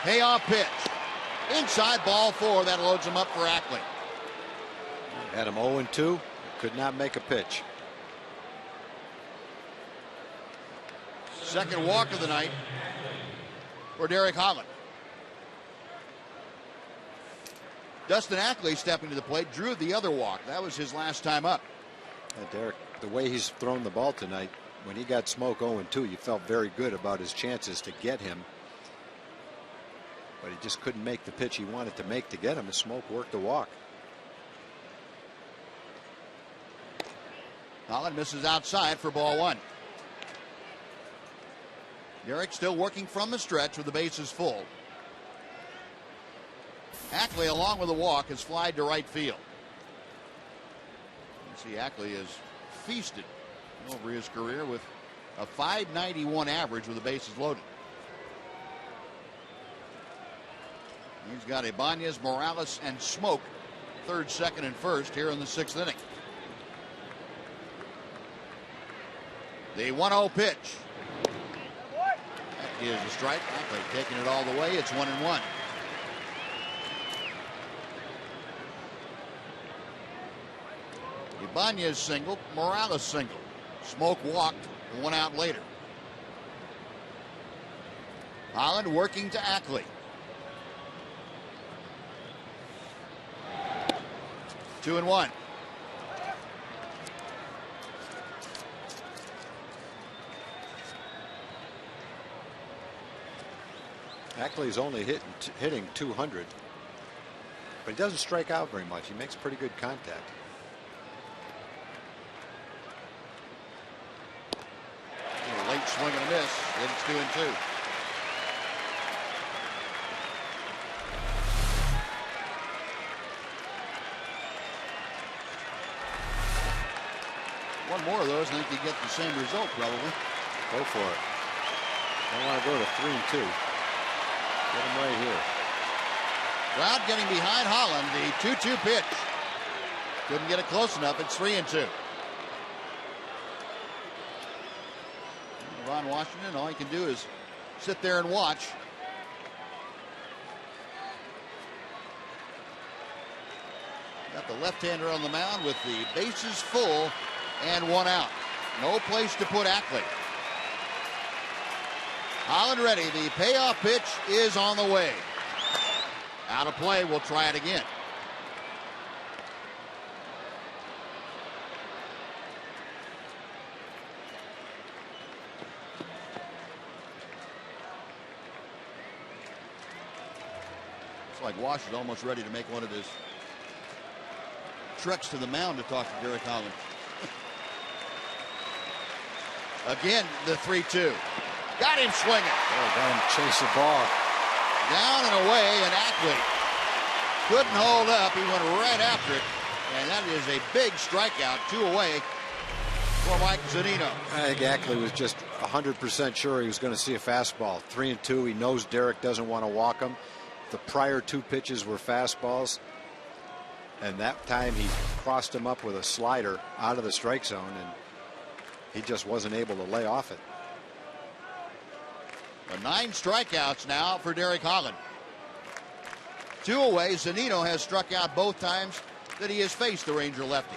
Payoff pitch. Inside, ball 4. That loads him up for Ackley. Had him 0-2. Could not make a pitch. Second walk of the night for Derek Holland. Dustin Ackley stepping to the plate, drew the other walk. That was his last time up. Derek, the way he's thrown the ball tonight, when he got Smoke 0-2, you felt very good about his chances to get him. But he just couldn't make the pitch he wanted to make to get him. And Smoke worked the walk. Holland misses outside for ball 1. Derek still working from the stretch with the bases full. Ackley, along with a walk, has flied to right field. You see, Ackley has feasted over his career with a .591 average with the bases loaded. He's got Ibanez, Morales, and Smoke, third, second, and first here in the 6th inning. The 1-0 pitch. That is a strike. Ackley taking it all the way. It's 1-1. Ibanez singled, Morales singled. Smoke walked, 1 out later. Holland working to Ackley. 2-1. Ackley's only hitting 200, but he doesn't strike out very much. He makes pretty good contact. A late swing and a miss. Then it's 2-2. One more of those, and I think you get the same result probably. Go for it. I want to go to 3-2. Get him right here. Crowd getting behind Holland. The 2-2 pitch. Couldn't get it close enough. It's 3-2. Ron Washington, all he can do is sit there and watch. Got the left-hander on the mound with the bases full and one out. No place to put Ackley. Holland ready. The payoff pitch is on the way. Out of play. We'll try it again. It's like Wash is almost ready to make one of his treks to the mound to talk to Derek Holland. Again, the 3-2. Got him swinging. Oh, got him chase the ball. Down and away, and Ackley couldn't hold up. He went right after it, and that is a big strikeout. 2 away for Mike Zunino. I think Ackley was just 100% sure he was going to see a fastball. 3-2. He knows Derek doesn't want to walk him. The prior 2 pitches were fastballs, and that time he crossed him up with a slider out of the strike zone, and he just wasn't able to lay off it. 9 strikeouts now for Derek Holland. 2 away. Zunino has struck out both times that he has faced the Ranger lefty.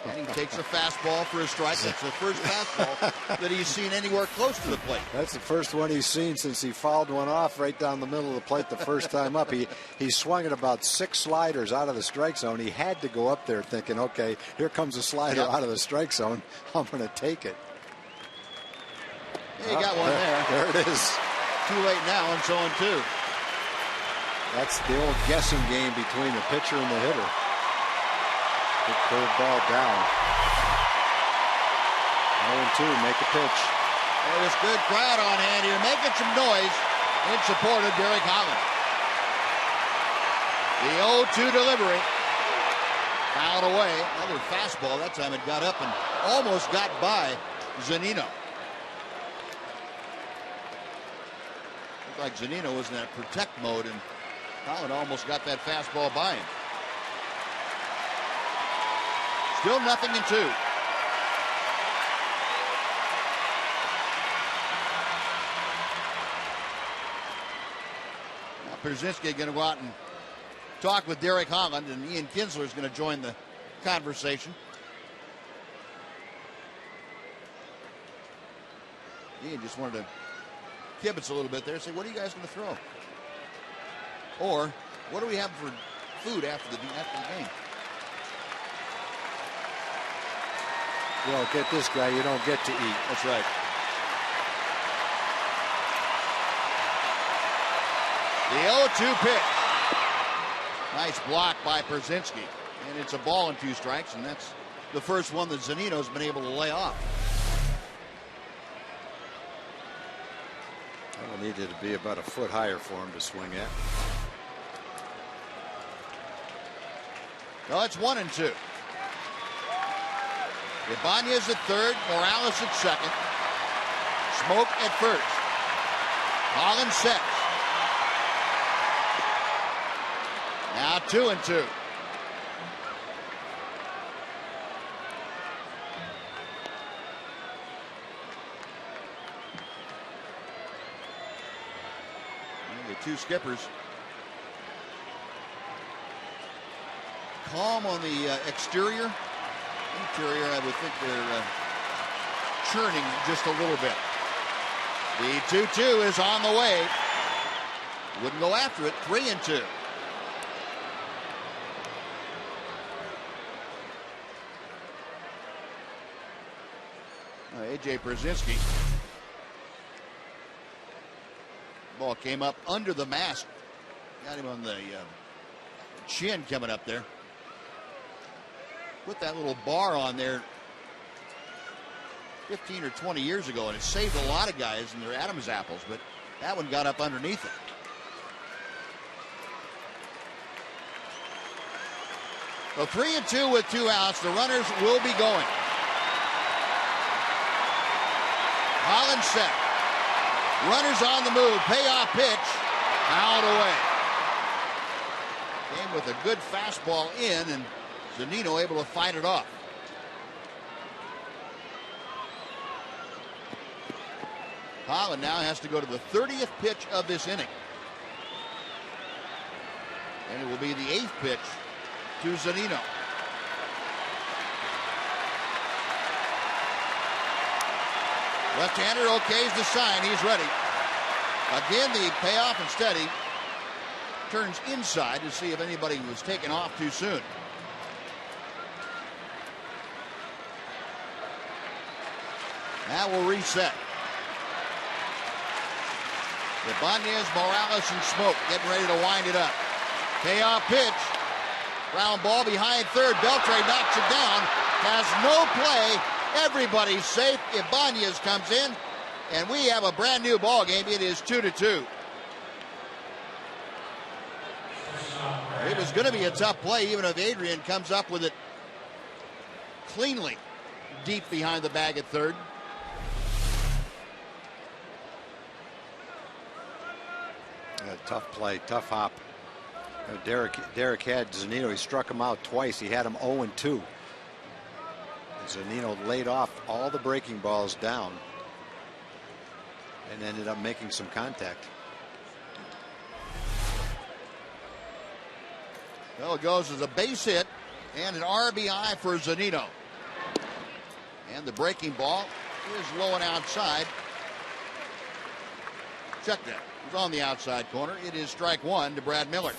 And he takes a fastball for a strike. That's the first fastball that he's seen anywhere close to the plate. That's the first one he's seen since he fouled one off right down the middle of the plate the first time up. He swung at about 6 sliders out of the strike zone. He had to go up there thinking, okay, here comes a slider out of the strike zone. I'm going to take it. Yeah, he got one there. There it is. Too late now, and so on 2. That's the old guessing game between the pitcher and the hitter. Good curved ball down. 0-2, make a pitch. There's good crowd on hand here, making some noise in support of Derek Holland. The 0-2 delivery. Fouled away. Another fastball. That time it got up and almost got by Zunino. Looked like Zunino was in that protect mode, and Holland almost got that fastball by him. Still 0-2. Now Pierzynski going to go out and talk with Derek Holland, and Ian Kinsler is going to join the conversation. Ian just wanted to kibitz a little bit there, say, what are you guys going to throw? Or, what do we have for food after the game? You don't get this guy, you don't get to eat. That's right. The 0-2 pitch. Nice block by Pierzynski. And it's a ball and 2 strikes, and that's the first one that Zunino's been able to lay off. That one needed to be about a foot higher for him to swing at. No, it's 1-2. Ibanez at third, Morales at second. Smoke at first. Holland sets. Now 2-2. The 2 skippers. Calm on the exterior. Interior, I would think they're churning just a little bit. The 2-2 is on the way. Wouldn't go after it. 3-2. A.J. Pierzynski. Ball came up under the mask. Got him on the chin coming up there. Put that little bar on there 15 or 20 years ago, and it saved a lot of guys in their Adam's apples, but that one got up underneath it. So 3-2 with 2 outs. The runners will be going. Holland set. Runners on the move. Payoff pitch. Fouled away. Came with a good fastball in, and Zunino able to fight it off. Holland now has to go to the 30th pitch of this inning. And it will be the 8th pitch to Zunino. Left-hander okays the sign. He's ready. Again, the payoff instead. He turns inside to see if anybody was taken off too soon. Now we'll reset. Ibanez, Morales, and Smoke getting ready to wind it up. Payoff pitch. Ground ball behind third. Beltre knocks it down. Has no play. Everybody's safe. Ibanez comes in, and we have a brand new ball game. It is 2-2. It was going to be a tough play, even if Adrian comes up with it cleanly deep behind the bag at third. Tough play, tough hop. Derek had Zunino. He struck him out twice. He had him 0-2. Zunino laid off all the breaking balls down and ended up making some contact. Well, it goes as a base hit and an RBI for Zunino. And the breaking ball is low and outside. Check that. It's on the outside corner. It is strike one to Brad Miller.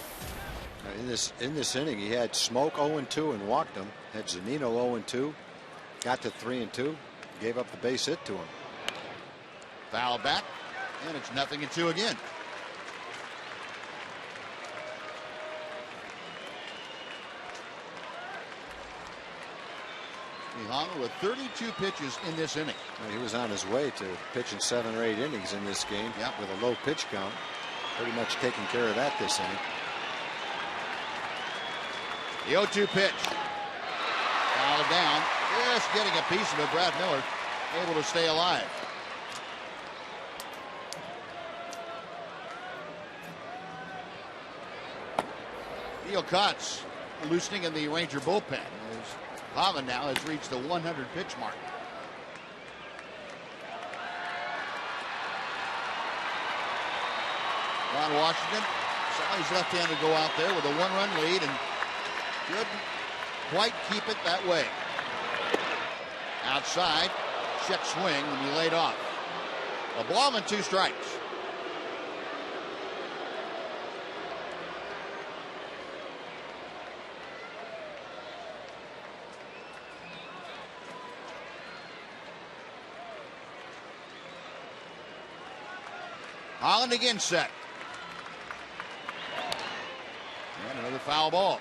In this inning, he had Smoke 0-2 and walked him. Had Zunino 0-2. Got to 3-2. Gave up the base hit to him. Foul back, and it's 0-2 again. Holland with 32 pitches in this inning. Well, he was on his way to pitching 7 or 8 innings in this game. Yep. With a low pitch count. Pretty much taking care of that this inning. The 0-2 pitch. Fouled down. Just getting a piece of it. Brad Miller able to stay alive. Neil Kotz loosening in the Ranger bullpen. Holland now has reached the 100 pitch mark. Ron Washington saw his left-hander go out there with a 1-run lead and couldn't quite keep it that way. Outside, check swing when he laid off. A ball and 2 strikes. Holland again set. And another foul ball.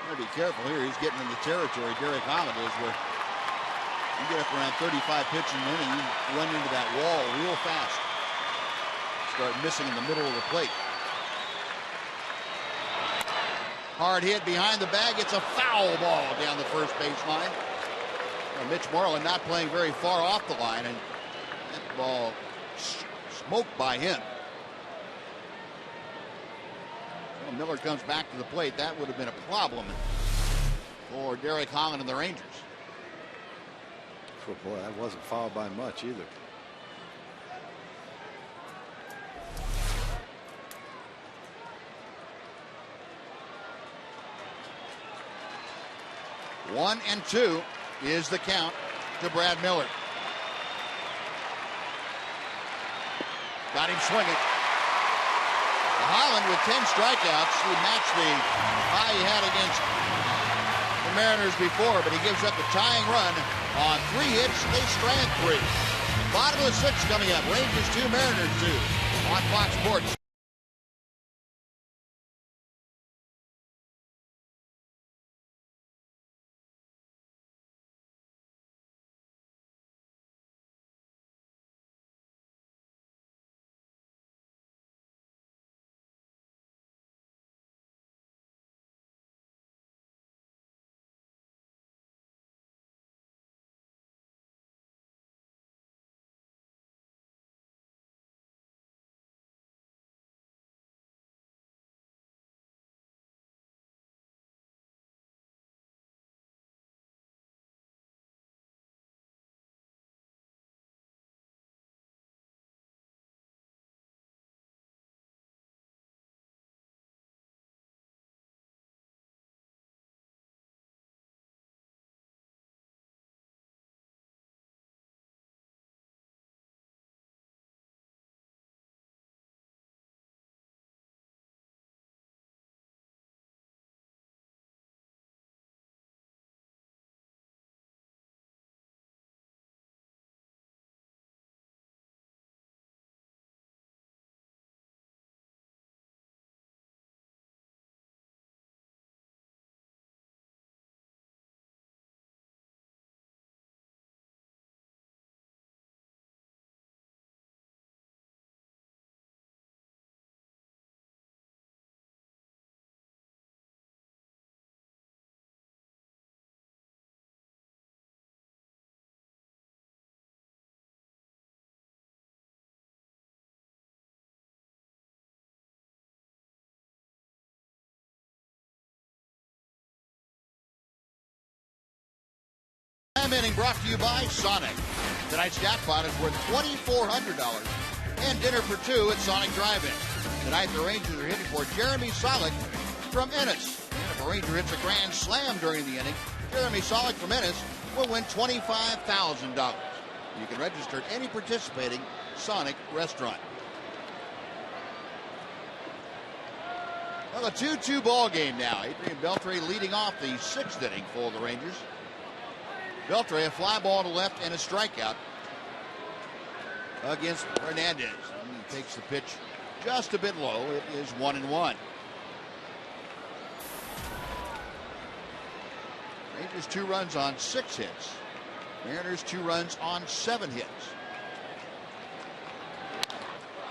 Gotta be careful here. He's getting in the territory Derek Holland is, where you get up around 35 pitches an inning, you run into that wall real fast. Start missing in the middle of the plate. Hard hit behind the bag. It's a foul ball down the first baseline. Mitch Moreland not playing very far off the line, and that ball smoked by him. Well, Miller comes back to the plate. That would have been a problem for Derek Holland and the Rangers. Oh boy, that wasn't fouled by much either. One and 2 is the count to Brad Miller. Got him swinging. Holland with 10 strikeouts. He matched the high he had against the Mariners before, but he gives up the tying run on 3 hits. They strand 3. Bottom of the 6th coming up. Rangers 2, Mariners 2 on Fox Sports. Bottom inning brought to you by Sonic. Tonight's jackpot is worth $2,400 and dinner for two at Sonic Drive-In. Tonight the Rangers are hitting for Jeremy Solak from Ennis. And if a Ranger hits a grand slam during the inning, Jeremy Solak from Ennis will win $25,000. You can register at any participating Sonic restaurant. Well, a 2-2 ball game now. Adrian Beltre leading off the sixth inning for the Rangers. Beltre, a fly ball to left and a strikeout against Hernandez. And he takes the pitch just a bit low. It is 1-1. Rangers 2 runs on 6 hits. Mariners 2 runs on 7 hits.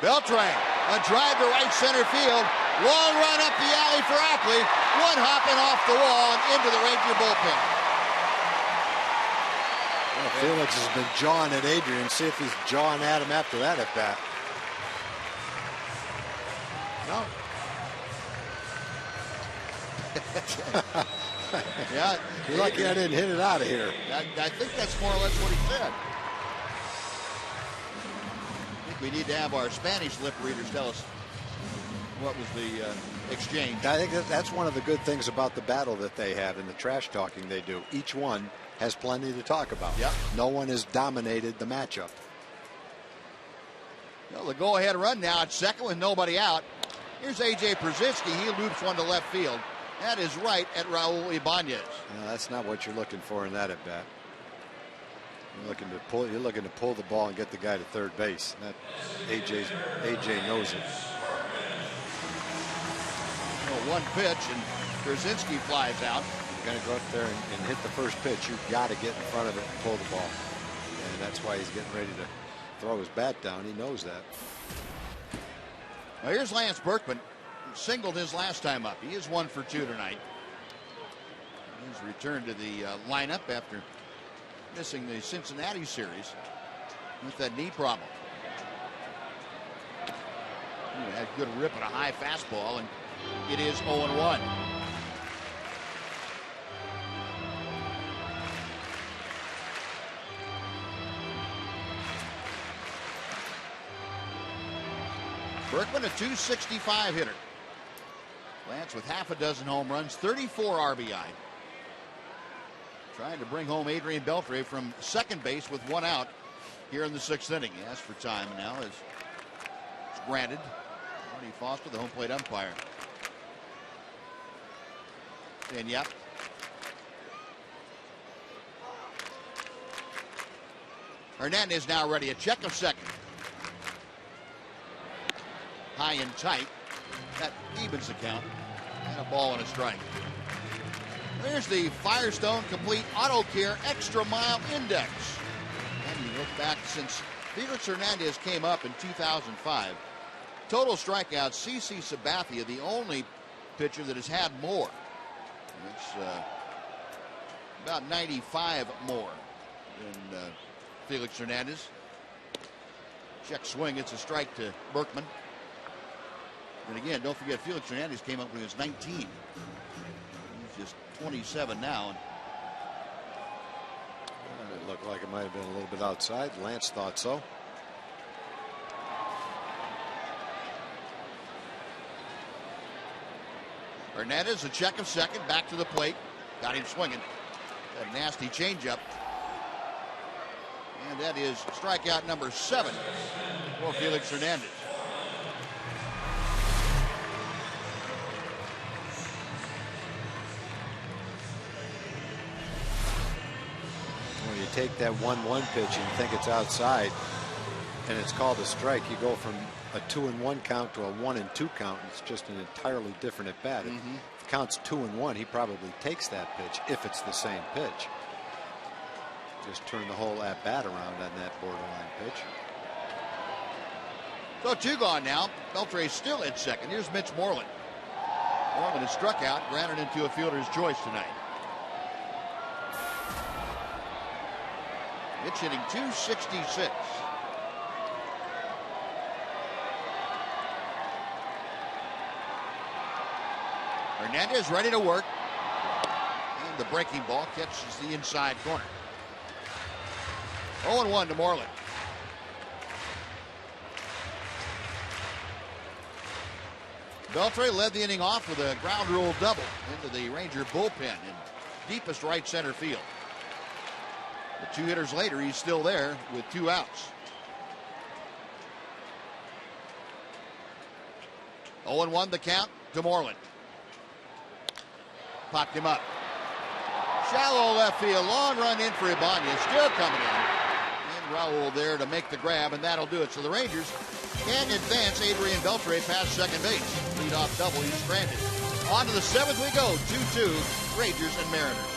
Beltre, a drive to right center field. Long run up the alley for Ackley. One hopping off the wall and into the Ranger bullpen. Well, Felix has been jawing at Adrian. See if he's jawing at him after that at bat. No. Yeah, you're lucky I didn't hit it out of here. I think that's more or less what he said. I think we need to have our Spanish lip readers tell us what was the exchange. I think that's one of the good things about the battle that they have and the trash talking they do. Each one has plenty to talk about. Yep. No one has dominated the matchup. Well, the go-ahead run now at second with nobody out. Here's A.J. Przinsky. He loops one to left field. That is right at Raul Ibanez. No, that's not what you're looking for in that at bat. You're looking to pull the ball and get the guy to third base. That AJ knows it. Well, one pitch and Przinsky flies out. You're going to go up there and hit the first pitch. You've got to get in front of it and pull the ball. And that's why he's getting ready to throw his bat down. He knows that. Well, here's Lance Berkman. Singled his last time up. He is 1 for 2 tonight. He's returned to the lineup after missing the Cincinnati series with that knee problem. He had a good rip and a high fastball, and it is 0-1. Berkman, a .265 hitter. Lance with half a dozen home runs, 34 RBI. Trying to bring home Adrian Beltre from second base with 1 out here in the 6th inning. He asked for time now. It's granted. Marty Foster, the home plate umpire. And yep. Hernandez now ready. A check of second. High and tight. That evens the count. And a ball and a strike. There's the Firestone Complete Auto Care Extra Mile Index. And you look back since Felix Hernandez came up in 2005. Total strikeouts, CC Sabathia, the only pitcher that has had more. It's about 95 more than Felix Hernandez. Check swing. It's a strike to Berkman. And again, don't forget, Felix Hernandez came up when he was 19. He's just 27 now. It looked like it might have been a little bit outside. Lance thought so. Hernandez, a check of second, back to the plate. Got him swinging. That nasty changeup. And that is strikeout number 7 for Felix Hernandez. When you take that 1-1 pitch and you think it's outside and it's called a strike, you go from a 2-1 count to a 1-2 count. It's just an entirely different at bat. If it counts 2-1, he probably takes that pitch if it's the same pitch. Just turn the whole at bat around on that borderline pitch. So 2 gone now. Beltre still at second. Here's Mitch Moreland. Moreland is struck out, granted into a fielder's choice tonight. Mitch hitting .266. Hernandez ready to work. And the breaking ball catches the inside corner. 0-1 to Moreland. Beltre led the inning off with a ground rule double into the Ranger bullpen in deepest right center field. But 2 hitters later, he's still there with 2 outs. 0-1 the count to Moreland. Popped him up. Shallow left field, long run in for Ibanez, still coming in. And Raul there to make the grab, and that'll do it. So the Rangers can advance Adrian Beltre past second base. Lead off double, he's stranded. On to the 7th we go, 2-2, Rangers and Mariners.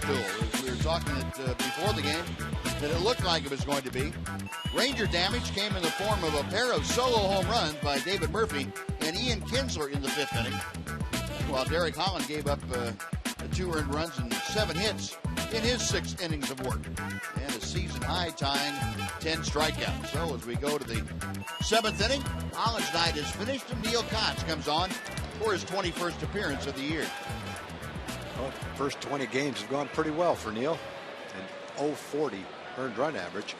Duel. We were talking before the game that it looked like it was going to be. Ranger damage came in the form of a pair of solo home runs by David Murphy and Ian Kinsler in the 5th inning, while Derek Holland gave up 2 earned runs and 7 hits in his 6 innings of work, and a season high tying 10 strikeouts. So as we go to the 7th inning, Holland's night is finished and Neil Kotz comes on for his 21st appearance of the year. Well, first 20 games have gone pretty well for Neil, and 0.40 earned run average.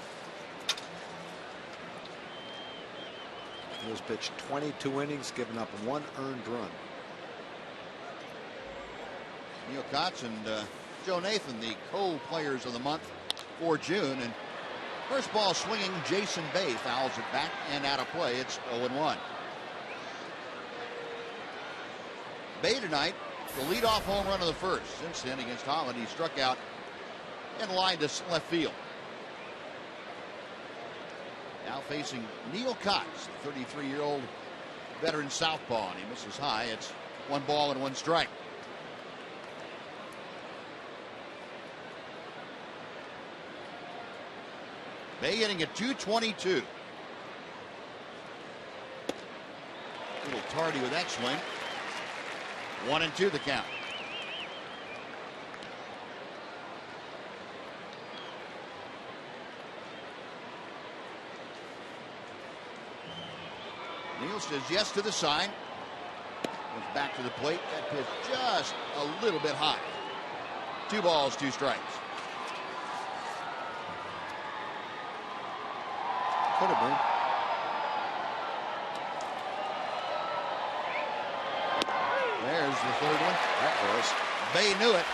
Neil's pitched 22 innings, given up 1 earned run. Neil Kotz and Joe Nathan, the co-players of the month for June. And first ball swinging, Jason Bay fouls it back and out of play. It's 0-1. Bay tonight, the leadoff home run of the first. Since then, against Holland, he struck out and lined to left field. Now facing Neil Kotz, the 33-year-old veteran southpaw, and he misses high. It's 1 ball and 1 strike. Bay hitting at .222. A little tardy with that swing. 1-2 the count. Neil says yes to the sign. Goes back to the plate. That pitch just a little bit high. 2 balls, 2 strikes. Could have been. There's the 3rd one. That was. Bay knew it.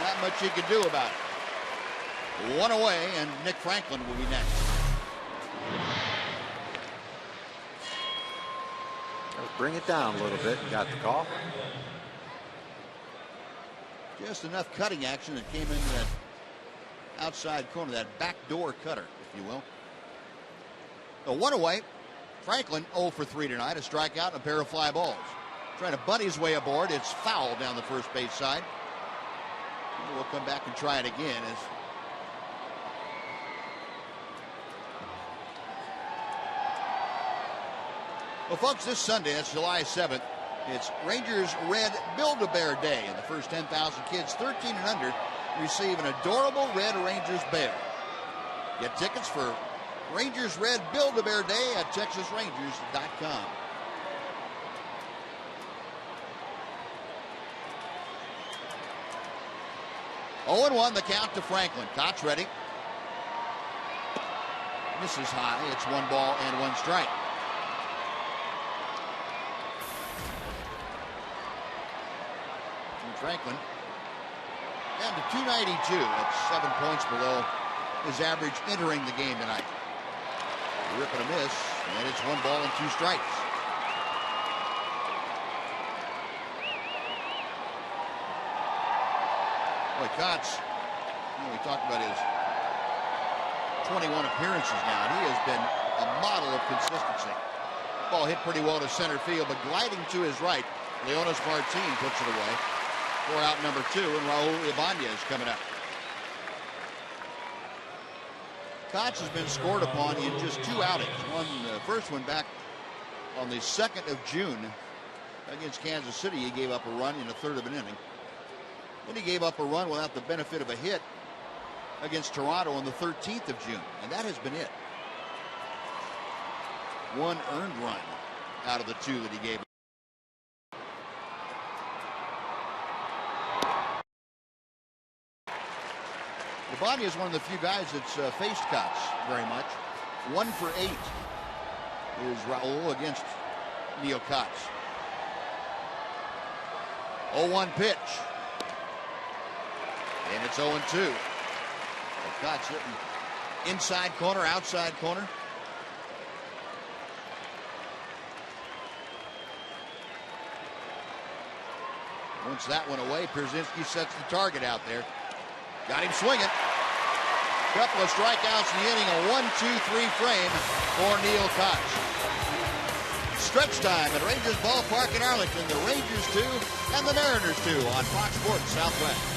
Not much he could do about it. 1 away, and Nick Franklin will be next. Bring it down a little bit and got the call. Just enough cutting action that came into that outside corner, that backdoor cutter, if you will. So 1 away. Franklin 0 for 3 tonight, a strikeout and a pair of fly balls. Trying to butt his way aboard. It's foul down the first base side. We'll come back and try it again as Well, folks, this Sunday, that's July 7th, it's Rangers Red Build-A-Bear Day. And the first 10,000 kids 13 and under receive an adorable red Rangers bear. Get tickets for Rangers Red Build-A-Bear Day at TexasRangers.com. Oh, and 1 the count to Franklin. Koch ready. Misses high. It's 1 ball and 1 strike. And Franklin down to 292. That's 7 points below his average entering the game tonight. Rip and a miss, and it's 1 ball and 2 strikes. Boy, Koch, we talked about his 21 appearances now, and he has been a model of consistency. Ball hit pretty well to center field, but gliding to his right, Leonis Martin puts it away. 4 out number 2, and Raul Ibanez coming up. Koch has been scored upon in just 2 outings. The first one back on the 2nd of June against Kansas City. He gave up a run in a third of an inning. Then he gave up a run without the benefit of a hit against Toronto on the 13th of June, and that has been it. 1 earned run out of the 2 that he gave. Ibanez is one of the few guys that's faced Koch very much. 1 for 8 is Raul against Neil Koch. 0-1 pitch. And it's 0-2. Koch hitting inside corner, outside corner. Once that went away, Pierzynski sets the target out there. Got him swinging. Couple of strikeouts in the inning, a 1-2-3 frame for Neil Koch. Stretch time at Rangers Ballpark in Arlington. The Rangers 2 and the Mariners 2 on Fox Sports Southwest.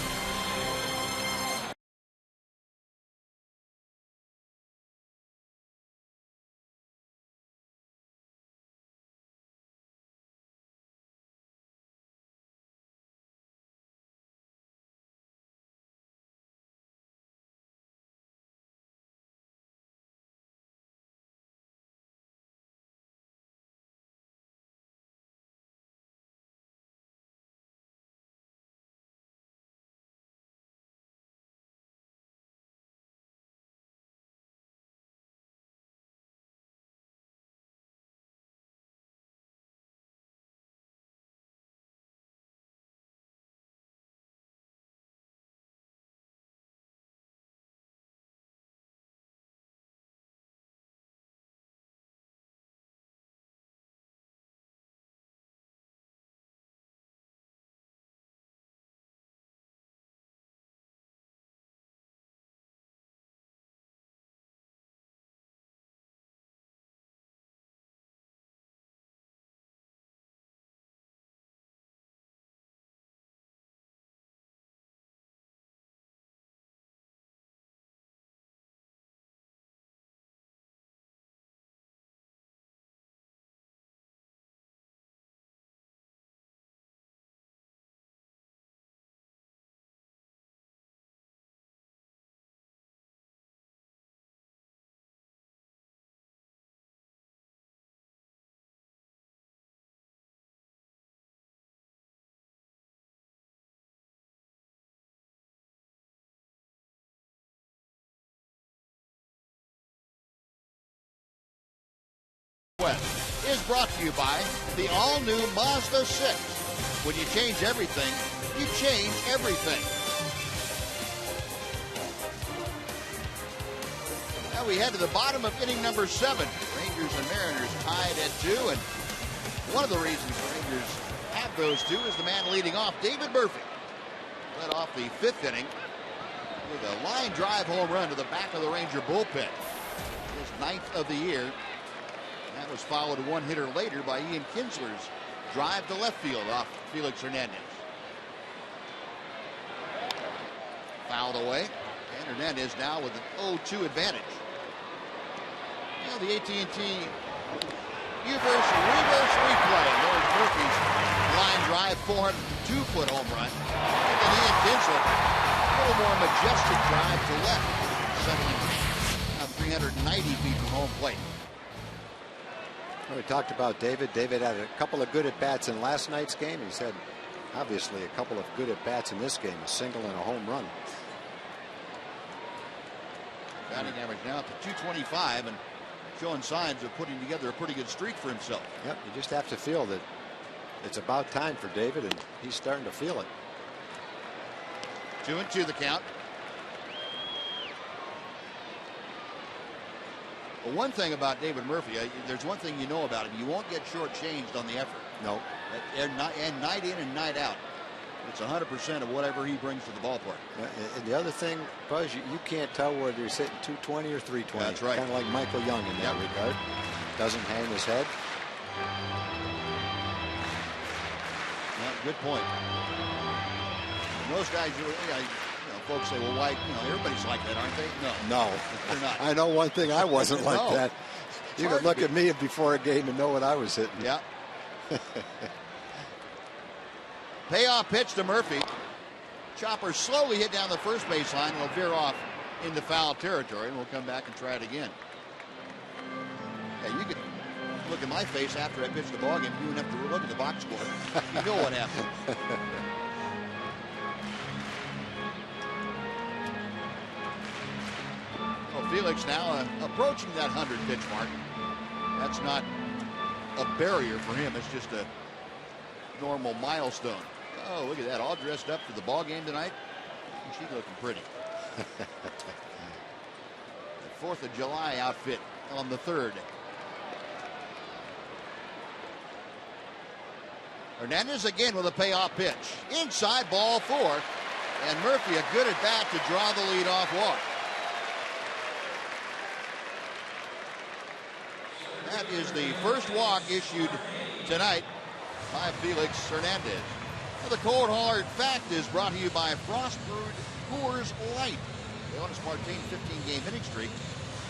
Is brought to you by the all-new Mazda 6. When you change everything, you change everything. Now we head to the bottom of inning number 7. Rangers and Mariners tied at 2, and one of the reasons the Rangers have those 2 is the man leading off, David Murphy. Led off the 5th inning with a line drive home run to the back of the Ranger bullpen. His 9th of the year. That was followed 1 hitter later by Ian Kinsler's drive to left field off Felix Hernandez. Fouled away, and Hernandez now with an 0-2 advantage. Now the AT reverse replay. There's Murphy's line drive, 402-foot home run. And then Ian Kinsler, a little more majestic drive to left, settling 390 feet from home plate. Well, we talked about David. David had a couple of good at-bats in last night's game. He's had, obviously, a couple of good at-bats in this game, a single and a home run. Batting average now up to 225 and showing signs of putting together a pretty good streak for himself. Yep, you just have to feel that it's about time for David, and he's starting to feel it. 2-2 the count. Well, one thing about David Murphy, there's one thing you know about him. You won't get shortchanged on the effort. No. And night in and night out. It's 100% of whatever he brings to the ballpark. Yeah, and the other thing, Buzz, you can't tell whether he's hitting 220 or 320. That's right. Kind of like Michael Young in that regard. Doesn't hang his head. Yeah, good point. And those guys, folks say, well, why, everybody's like that, aren't they? No. They're not. I know one thing, I wasn't like No. that. You could look at me before a game and know what I was hitting. Yeah. Payoff pitch to Murphy. Chopper slowly hit down the first base line and will veer off into foul territory, and we'll come back and try it again. Yeah, you could look at my face after I pitched the ball game. You wouldn't have to look at the box score. You know what happened. Well, Felix now approaching that 100 pitch mark. That's not a barrier for him. It's just a normal milestone. Oh, look at that. All dressed up for the ball game tonight. She's looking pretty. The 4th of July outfit on the 3rd. Hernandez again with a payoff pitch. Inside, ball 4. And Murphy a good at bat to draw the leadoff walk. That is the first walk issued tonight by Felix Hernandez. Well, the Cold Hard Fact is brought to you by Frost Brewed Coors Light. Leonis Martin 15-game hitting streak,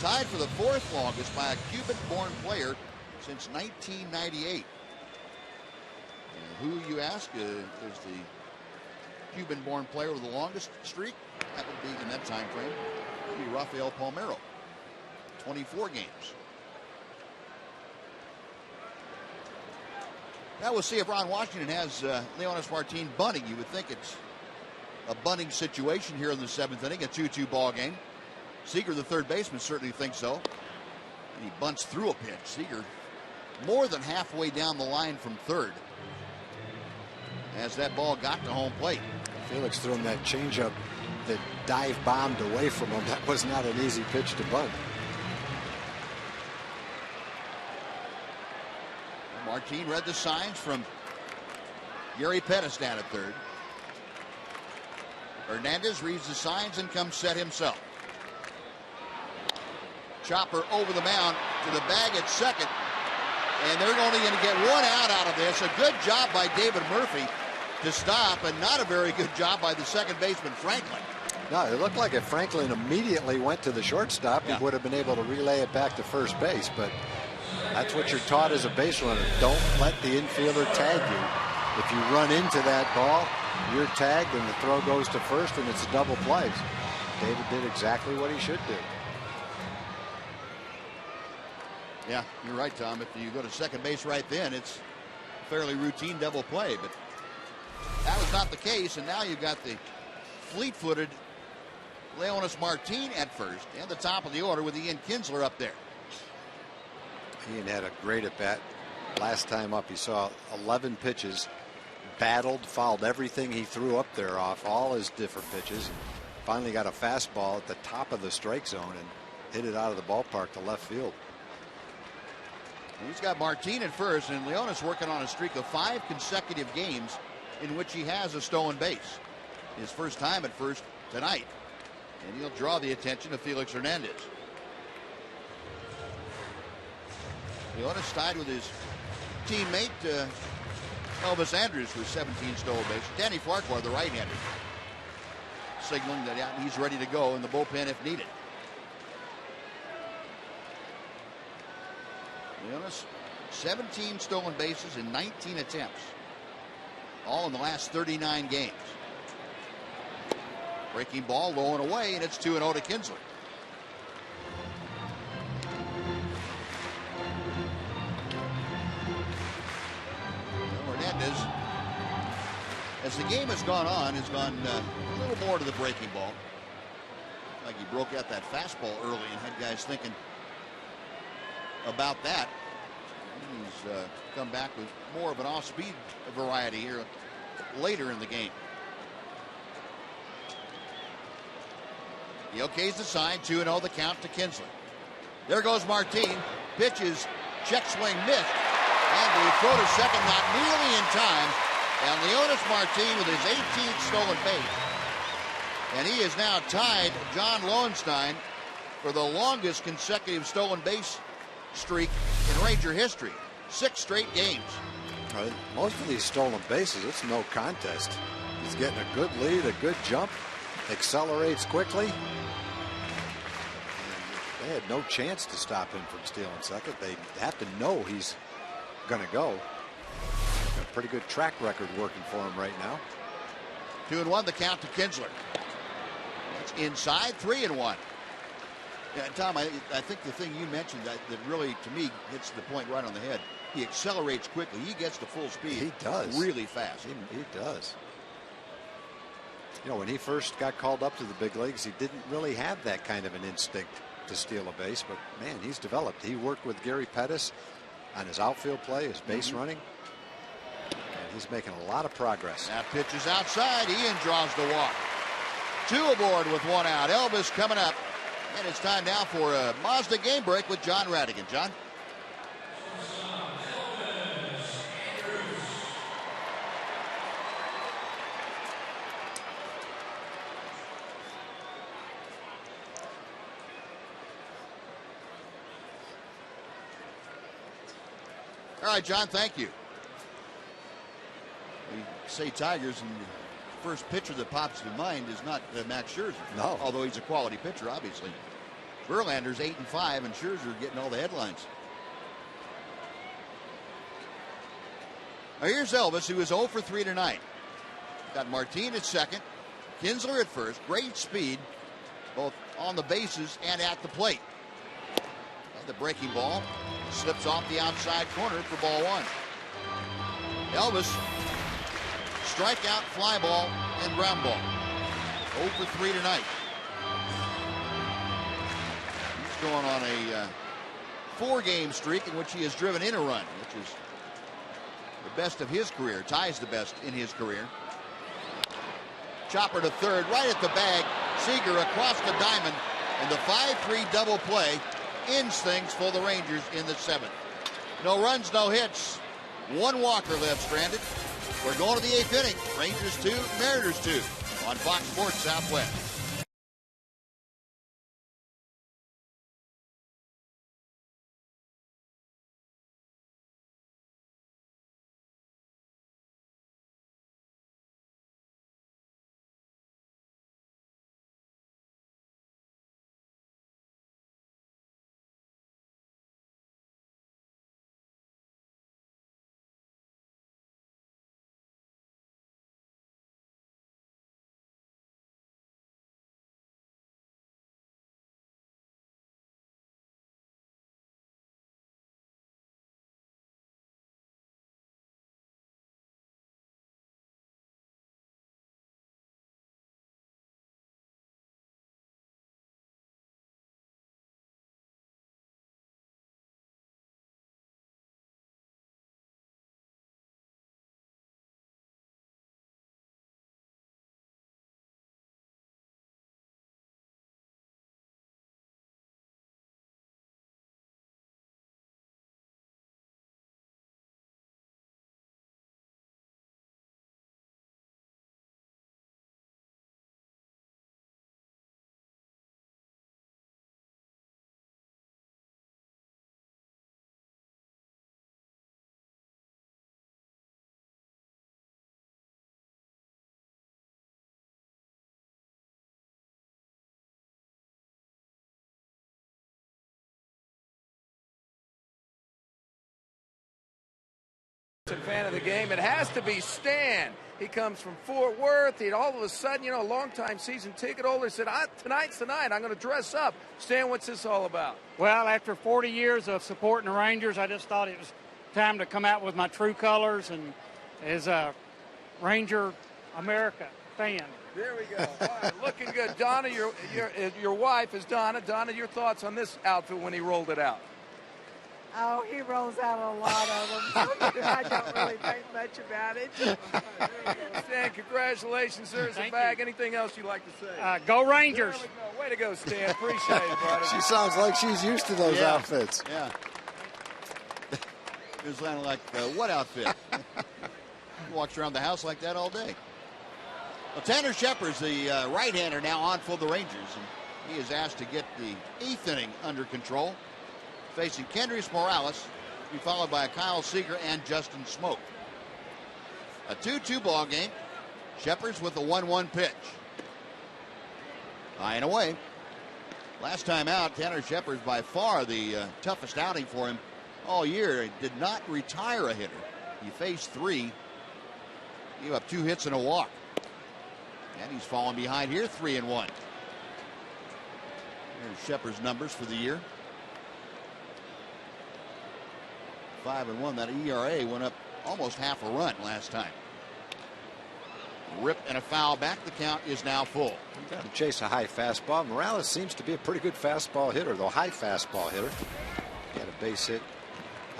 tied for the 4th longest by a Cuban-born player since 1998. And who, you ask, is the Cuban-born player with the longest streak? That would be, in that time frame, would be Rafael Palmeiro. 24 games. Now we'll see if Ron Washington has Leonis Martin bunting. You would think it's a bunting situation here in the 7th inning, a 2-2 ball game. Seager, the third baseman, certainly thinks so. And he bunts through a pitch. Seager more than halfway down the line from third as that ball got to home plate. Felix threw him that changeup that dive bombed away from him. That was not an easy pitch to bunt. Martin read the signs from Gary Pettis down at third. Hernandez reads the signs and comes set himself. Chopper over the mound to the bag at second. And they're only going to get one out of this. A good job by David Murphy to stop, and not a very good job by the second baseman, Franklin. No, it looked like if Franklin immediately went to the shortstop, Yeah. he would have been able to relay it back to first base. But that's what you're taught as a base runner. Don't let the infielder tag you. If you run into that ball, you're tagged and the throw goes to first and it's a double play. David did exactly what he should do. Yeah, you're right, Tom. If you go to second base right then, it's a fairly routine double play. But that was not the case, and now you've got the fleet-footed Leonis Martin at first and the top of the order with Ian Kinsler up there. Ian had a great at bat last time up. He saw 11 pitches, battled, fouled everything he threw up there off, all his different pitches, and finally got a fastball at the top of the strike zone and hit it out of the ballpark to left field. He's got Martin at first, and Leonis working on a streak of 5 consecutive games in which he has a stolen base. His first time at first tonight, and he'll draw the attention of Felix Hernandez. Leonis tied with his teammate Elvis Andrus with 17 stolen bases. Danny Farquhar, the right-hander, signaling that he's ready to go in the bullpen if needed. Leonis 17 stolen bases in 19 attempts, all in the last 39 games. Breaking ball low and away, and it's 2-0 to Kinsler. Hernandez, as the game has gone on, has gone a little more to the breaking ball. Like he broke out that fastball early and had guys thinking about that. He's come back with more of an off-speed variety here later in the game. He okays the sign, 2-0 the count to Kinsler. There goes Martin. Pitches, check swing missed. And the throw to second not nearly in time. And Leonis Martin with his 18th stolen base. And he is now tied John Lowenstein for the longest consecutive stolen base streak in Ranger history. 6 straight games. Most of these stolen bases, it's no contest. He's getting a good lead, a good jump, accelerates quickly. They had no chance to stop him from stealing second. They have to know he's going to go. Got a pretty good track record working for him right now. 2-1 the count to Kinsler. It's inside, 3-1. Yeah, Tom, I think the thing you mentioned that really, to me, hits the point right on the head. He accelerates quickly. He gets to full speed. He does. Really fast. He does. You know, when he first got called up to the big leagues, he didn't really have that kind of an instinct to steal a base. But, man, he's developed. He worked with Gary Pettis on his outfield play, his base running. And he's making a lot of progress. That pitch is outside. Ian draws the walk. 2 aboard with 1 out. Elvis coming up. And it's time now for a Mazda game break with John Radigan. John? All right, John, thank you. We say Tigers, and the first pitcher that pops to mind is not Max Scherzer. No. Although he's a quality pitcher, obviously. Verlander's 8-5, and Scherzer getting all the headlines. Now here's Elvis, who is 0 for 3 tonight. Got Martin at second, Kinsler at first. Great speed, both on the bases and at the plate. And the breaking ball slips off the outside corner for ball 1. Elvis, strikeout, fly ball, and ground ball. 0 for 3 tonight. He's going on a 4-game streak in which he has driven in a run, which is the best of his career, ties the best in his career. Chopper to third, right at the bag. Seager across the diamond, and the 5-3 double play ends things for the Rangers in the 7th. No runs, no hits. 1 walker left stranded. We're going to the 8th inning. Rangers 2, Mariners 2 on Fox Sports Southwest. fan of the game. It has to be Stan. He comes from Fort Worth. He all of a sudden, you know, a long-time season ticket holder said, tonight's the night. I'm going to dress up. Stan, what's this all about? Well, after 40 years of supporting the Rangers, I just thought it was time to come out with my true colors and as a Ranger America fan. There we go. All right, looking good. Donna, your wife is Donna. Donna, your thoughts on this outfit when he rolled it out? Oh, he rolls out a lot of them. I don't really think much about it. Stan, congratulations. There's a bag. Anything else you'd like to say? Go Rangers. There we go. Way to go, Stan. Appreciate it, buddy. She sounds like she's used to those outfits. Yeah. It sounded like, what outfit? He walks around the house like that all day. Well, Tanner Shepard's the right-hander now on for the Rangers, and he is asked to get the 8th inning under control, facing Kendrys Morales, to be followed by Kyle Seager and Justin Smoke. A 2-2 ball game. Shepard's with a 1-1 pitch. High and away. Last time out, Tanner Shepard's by far the toughest outing for him all year. He did not retire a hitter. He faced 3. Gave up 2 hits and a walk. And he's fallen behind here, 3-1. There's Shepard's numbers for the year. 5-1. That ERA went up almost half a run last time. Rip and a foul back. The count is now full. Got to chase a high fastball. Morales seems to be a pretty good fastball hitter, though high fastball hitter. He had a base hit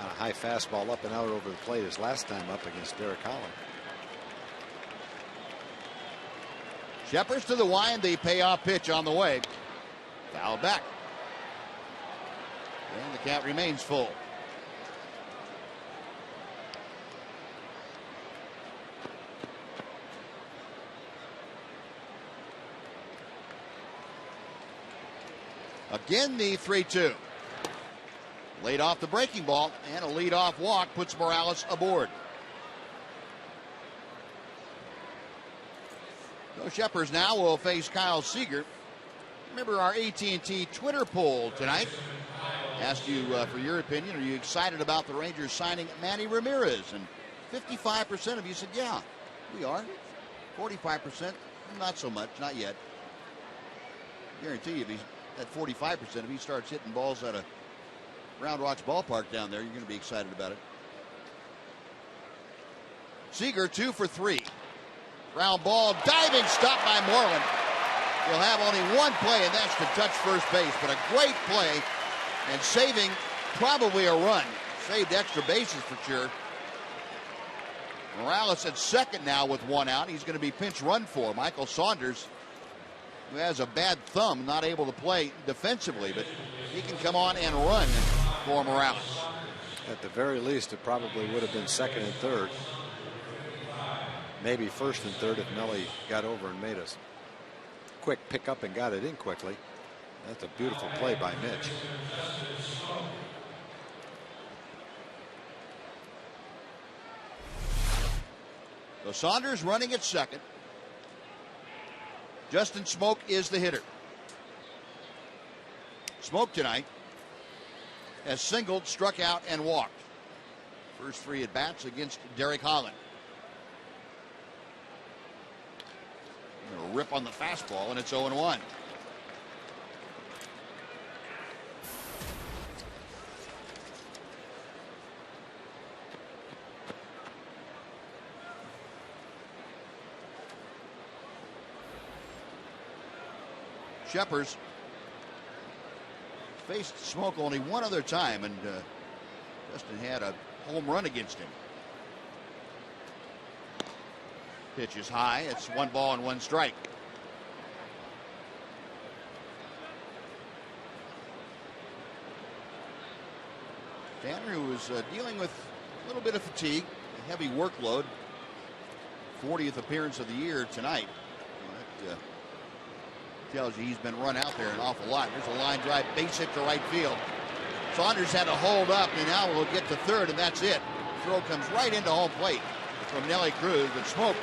on a high fastball up and out over the plate his last time up against Derek Holland. Shepard's to the wind. The payoff pitch on the way. Foul back. And the count remains full. Again, the 3-2. Laid off the breaking ball, and a leadoff walk puts Morales aboard. So Shepard now will face Kyle Seager. Remember our AT&T Twitter poll tonight. Asked you for your opinion. Are you excited about the Rangers signing Manny Ramirez? And 55% of you said, yeah, we are. 45%, not so much, not yet. Guarantee you, if he's at 45%, if he starts hitting balls out of Round Rock's ballpark down there, you're going to be excited about it. Seager 2 for 3. Ground ball, diving stop by Moreland. He'll have only one play, and that's to touch first base. But a great play and saving probably a run. Saved extra bases for sure. Morales at second now with 1 out. He's going to be pinch run for Michael Saunders, who has a bad thumb, not able to play defensively, but he can come on and run for Morales. At the very least, it probably would have been second and third. Maybe first and third if Nelly got over and made us quick pick up and got it in quickly. That's a beautiful play by Mitch. So Saunders running at second. Justin Smoke is the hitter. Smoke tonight has singled, struck out, and walked. First 3 at bats against Derek Holland. A rip on the fastball, and it's 0-1. Shepard's faced Smoke only one other time, and Justin had a home run against him. Pitch is high. It's 1 ball and 1 strike. Tanner, who was dealing with a little bit of fatigue, a heavy workload, 40th appearance of the year tonight. Well, that tells you he's been run out there an awful lot. There's a line drive, base hit to right field. Saunders had to hold up, and now we'll get to third, and that's it. The throw comes right into home plate from Nelly Cruz, but Smoke,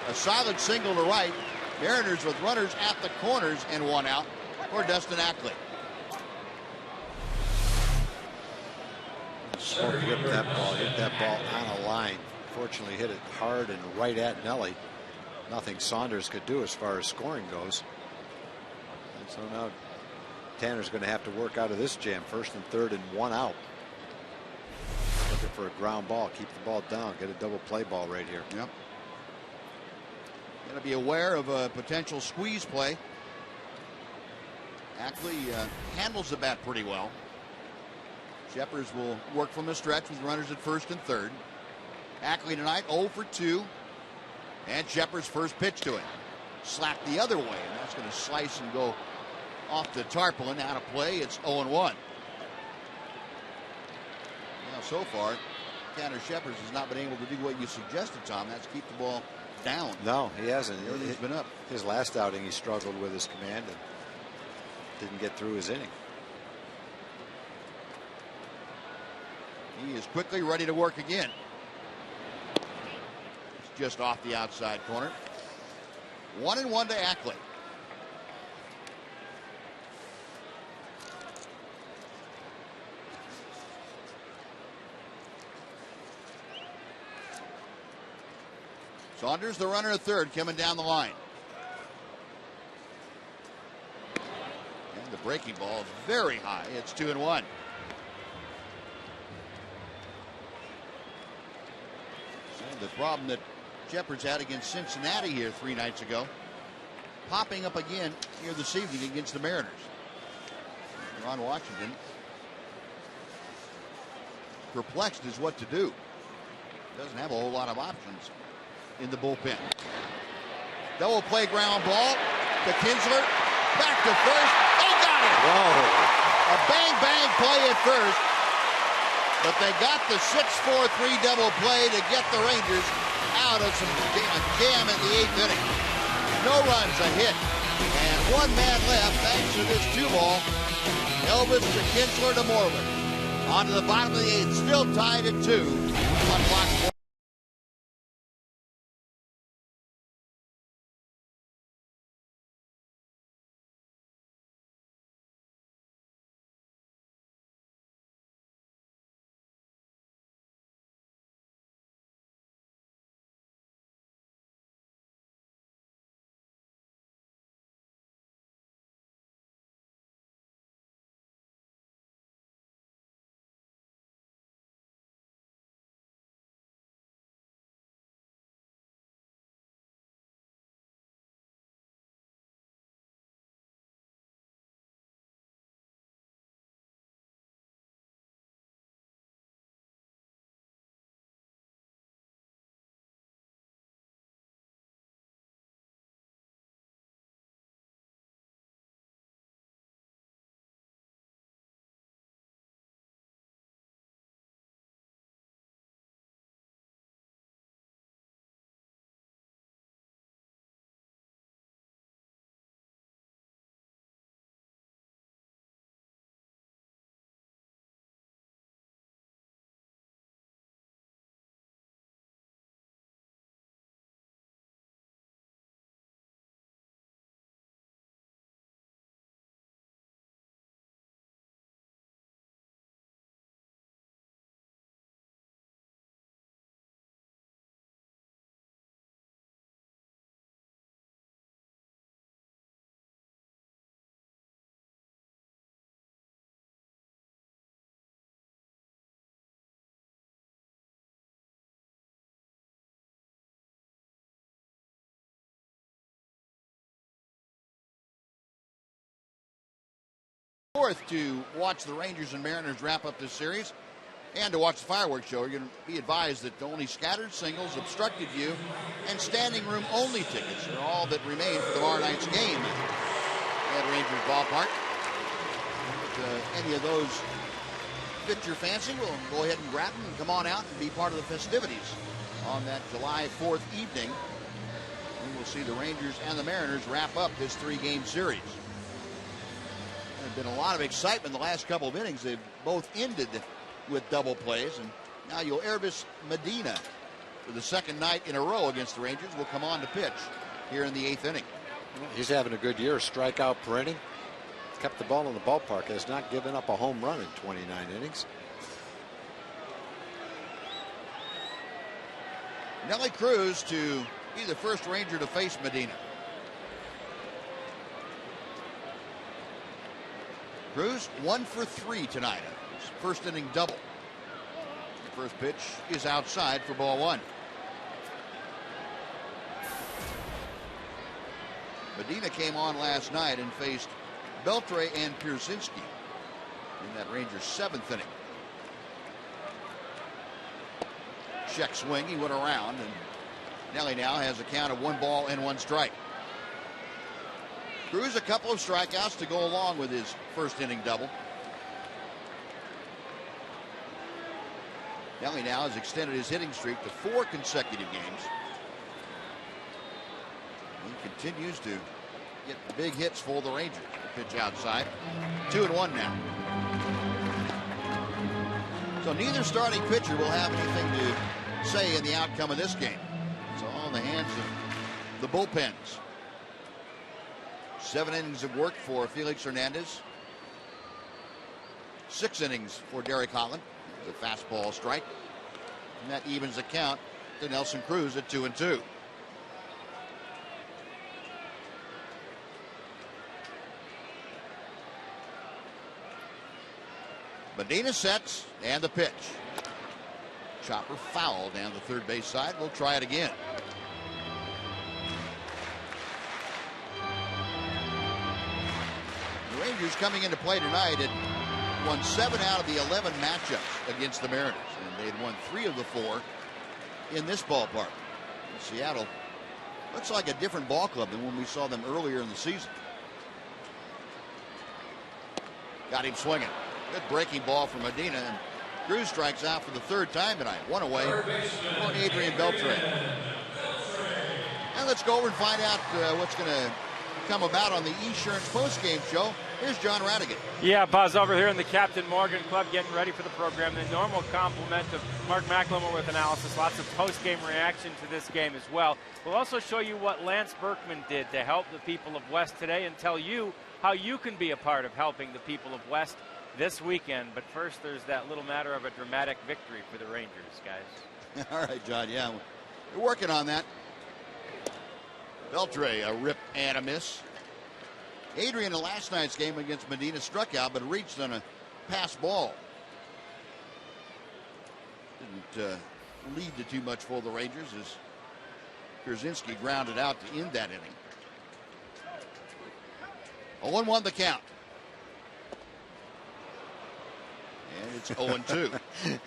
a solid single to right. Mariners with runners at the corners and 1 out for Dustin Ackley. Smoke hit that ball on a line. Unfortunately, hit it hard and right at Nelly. Nothing Saunders could do as far as scoring goes. And so now Tanner's going to have to work out of this jam. First and third and 1 out. Looking for a ground ball. Keep the ball down. Get a double play ball right here. Yep. Got to be aware of a potential squeeze play. Ackley handles the bat pretty well. Shepard will work from the stretch with runners at first and third. Ackley tonight 0 for 2. And Shepard's first pitch to him. Slapped the other way, and that's going to slice and go off the tarpaulin. Out of play. It's 0-1. Now, so far, Tanner Shepard has not been able to do what you suggested, Tom. That's keep the ball down. No, he hasn't. Everything's been up. His last outing, he struggled with his command and didn't get through his inning. He is quickly ready to work again. It's just off the outside corner. 1-1 to Ackley. Saunders, the runner at third, coming down the line. And the breaking ball is very high. It's 2-1. And the problem that Shepard's had against Cincinnati here 3 nights ago, popping up again here this evening against the Mariners. Ron Washington perplexed as what to do. Doesn't have a whole lot of options in the bullpen. Double play ground ball to Kinsler. Back to first. They got it! Whoa. A bang play at first. But they got the 6-4-3 double play to get the Rangers out of some jam in the 8th inning. No runs, a hit. And 1 man left thanks to this 2-ball. Elvis to Kinsler to Moreland. On to the bottom of the 8th. Still tied at 2 on clock 4. Fourth to watch the Rangers and Mariners wrap up this series and to watch the fireworks show. You're going to be advised that only scattered singles, obstructed view, and standing room only tickets are all that remain for tomorrow night's game at Rangers Ballpark. If any of those fit your fancy, we'll go ahead and grab them and come on out and be part of the festivities on that July 4th evening. We will see the Rangers and the Mariners wrap up this 3-game series. There's been a lot of excitement the last couple of innings. They've both ended with double plays, and now Yoelvis Medina, for the second night in a row against the Rangers, will come on to pitch here in the 8th inning. He's having a good year. Strikeout per inning. Kept the ball in the ballpark. Has not given up a home run in 29 innings. Nelly Cruz to be the first Ranger to face Medina. Cruz 1 for 3 tonight. His first inning double. The first pitch is outside for ball 1. Medina came on last night and faced Beltre and Pierzynski in that Rangers 7th inning. Check swing, he went around, and Nelly now has a count of 1 ball and 1 strike. Cruz a couple of strikeouts to go along with his first inning double. Nelly now has extended his hitting streak to 4 consecutive games. He continues to get big hits for the Rangers. The pitch outside. 2-1 now. So neither starting pitcher will have anything to say in the outcome of this game. It's all in the hands of the bullpens. 7 innings of work for Felix Hernandez. 6 innings for Derek Holland. The fastball strike. And that evens the count to Nelson Cruz at 2-2. Medina sets, and the pitch. Chopper foul down the third base side. We'll try it again. The Rangers coming into play tonight had won 7 out of the 11 matchups against the Mariners, and they had won 3 of the 4 in this ballpark. Seattle looks like a different ball club than when we saw them earlier in the season. Got him swinging. Good breaking ball from Medina, and Cruz strikes out for the 3rd time tonight. 1 away for Adrian Beltre. And let's go over and find out what's going to come about on the Esurance postgame show. Here's John Radigan. Yeah, Buzz, over here in the Captain Morgan Club getting ready for the program. The normal complement of Mark McLemore with analysis. Lots of postgame reaction to this game as well. We'll also show you what Lance Berkman did to help the people of West today and tell you how you can be a part of helping the people of West this weekend. But first, there's that little matter of a dramatic victory for the Rangers, guys. All right, John, yeah, we're working on that. Beltre, a rip and a miss. Adrian in last night's game against Medina struck out, but reached on a pass ball. Didn't lead to too much for the Rangers as Pierzynski grounded out to end that inning. 0-1 the count. And it's 0-2.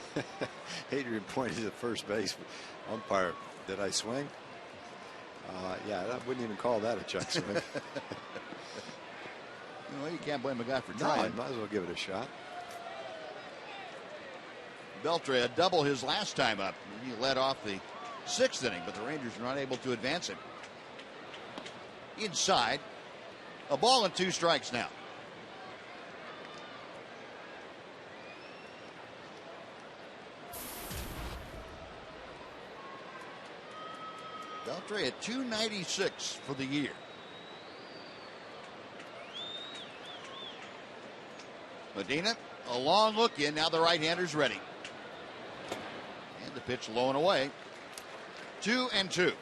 Adrian pointed at first base. Umpire, did I swing? Yeah, I wouldn't even call that a check swing. Well, you can't blame a guy for trying. No, might as well give it a shot. Beltre had double his last time up. He led off the 6th inning, but the Rangers were not able to advance him. Inside, a ball and 2 strikes now. Beltre at .296 for the year. Medina, a long look in. Now the right-hander's ready. And the pitch low and away. 2-2.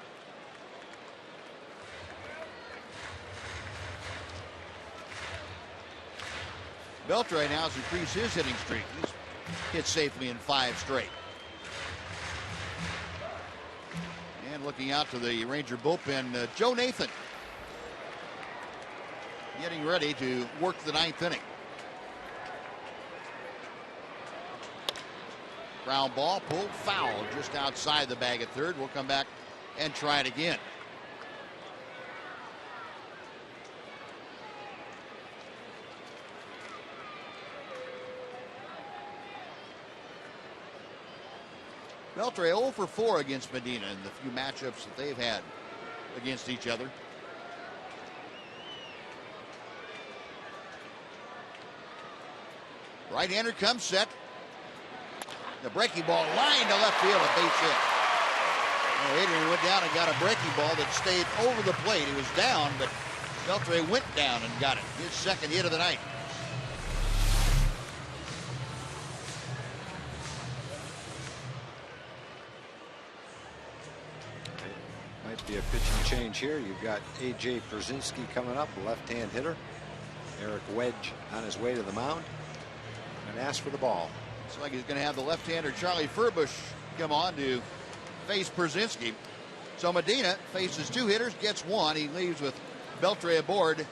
Beltre now has increased his hitting streak. He's hit safely in 5 straight. And looking out to the Ranger bullpen, Joe Nathan getting ready to work the 9th inning. Ground ball pulled foul just outside the bag at third. We'll come back and try it again. Beltre 0 for 4 against Medina in the few matchups that they've had against each other. Right-hander comes set. The breaking ball lined to left field, a base hit. Well, Adrian went down and got a breaking ball that stayed over the plate. He was down, but Beltre went down and got it. His 2nd hit of the night. Might be a pitching change here. You've got AJ Brzezinski coming up, a left-hand hitter. Eric Wedge on his way to the mound and ask for the ball. Looks like he's going to have the left-hander Charlie Furbush come on to face Brzezinski. So Medina faces 2 hitters, gets 1. He leaves with Beltre aboard.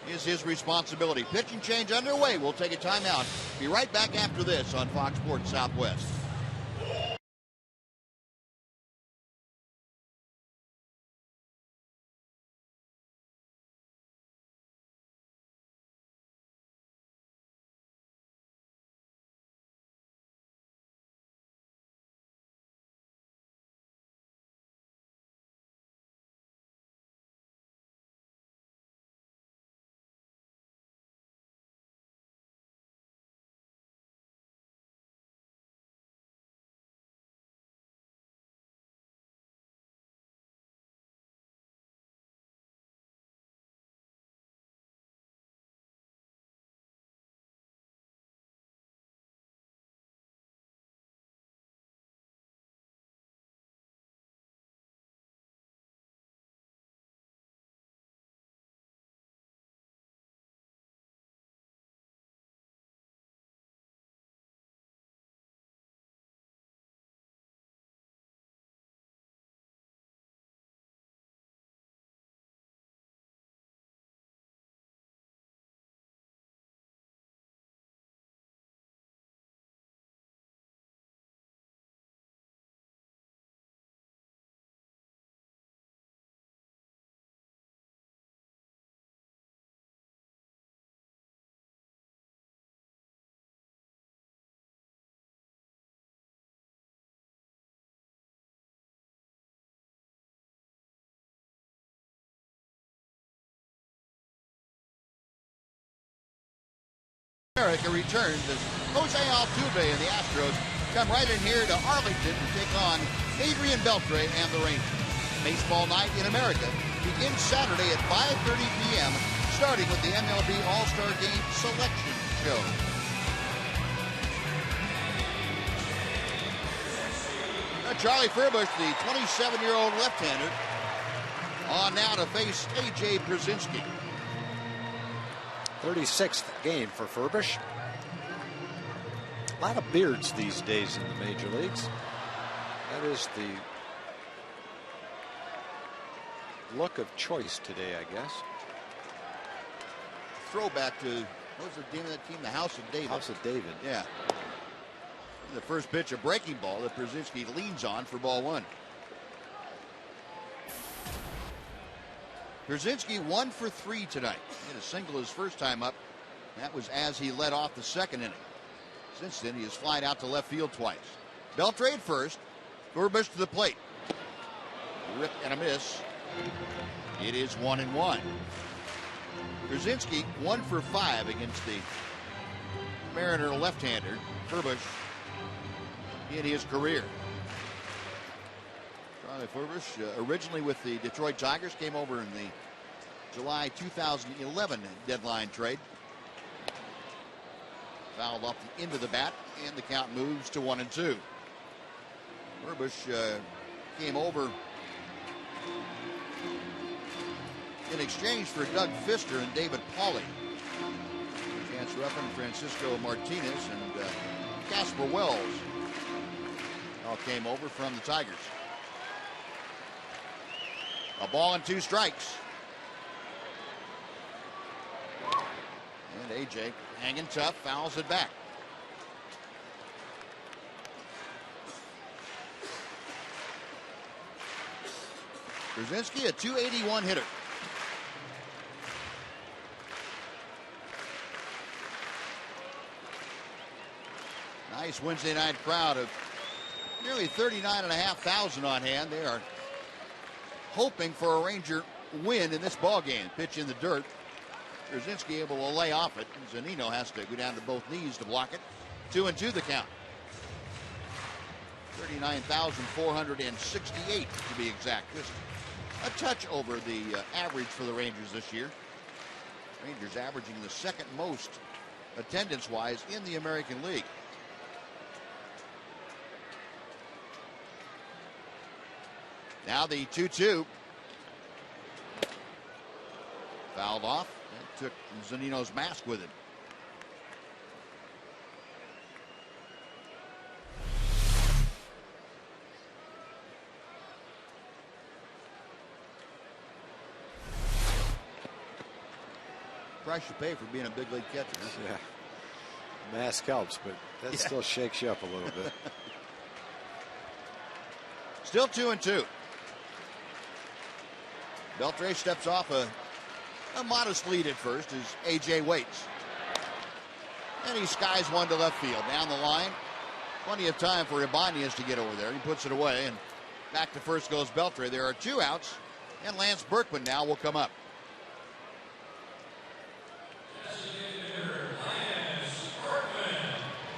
Is his responsibility. Pitching change underway. We'll take a timeout. Be right back after this on Fox Sports Southwest. America returns as Jose Altuve and the Astros come right in here to Arlington to take on Adrian Beltre and the Rangers. Baseball night in America begins Saturday at 5:30 p.m., starting with the MLB All-Star Game Selection Show. Charlie Furbush, the 27-year-old left-hander, on now to face A.J. Brzezinski. 36th game for Furbush. A lot of beards these days in the major leagues. That is the look of choice today, I guess. Throwback to, what was the name of that team? The House of David. House of David. Yeah. The first pitch, a breaking ball that Brzezinski leans on for ball 1. Brzezinski 1 for 3 tonight. He had a single his first time up. That was as he led off the second inning. Since then, he has flied out to left field twice. Beltre at first. Furbush to the plate. A rip and a miss. It is 1-1. Brzezinski 1 for 5 against the Mariner left-hander Furbush in his career. Charlie Furbush, originally with the Detroit Tigers, came over in the July 2011 deadline trade. Fouled off the end of the bat, and the count moves to 1-2. Furbush came over in exchange for Doug Pfister and David Pauly. Chance Ruffin, Francisco Martinez, and Casper Wells all came over from the Tigers. A ball and 2 strikes. And AJ hanging tough, fouls it back. Brzezinski, a .281 hitter. Nice Wednesday night crowd of nearly 39,500 on hand. They are hoping for a Ranger win in this ball game. Pitch in the dirt. Brzezinski able to lay off it. Zunino has to go down to both knees to block it. 2-2 the count. 39,468 to be exact. Just a touch over the average for the Rangers this year. Rangers averaging the second most attendance-wise in the American League. Now the 2-2. Fouled off. That took Zunino's mask with him. Price you pay for being a big league catcher. Yeah. Mask helps, but that still shakes you up a little bit. Still 2-2. Beltre steps off a modest lead at first as A.J. waits. And he skies one to left field. Down the line. Plenty of time for Ibanez to get over there. He puts it away, and back to first goes Beltre. There are 2 outs, and Lance Berkman now will come up.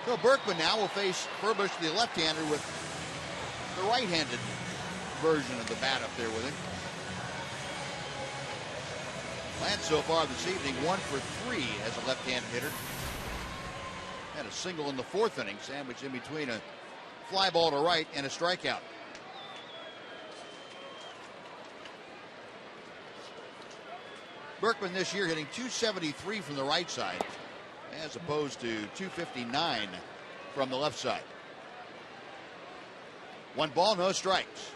So Berkman now will face Furbush, the left-hander, with the right-handed version of the bat up there with him. Lance so far this evening 1 for 3 as a left-handed hitter. Had a single in the 4th inning, sandwiched in between a fly ball to right and a strikeout. Berkman this year hitting .273 from the right side, as opposed to .259 from the left side. 1 ball, no strikes.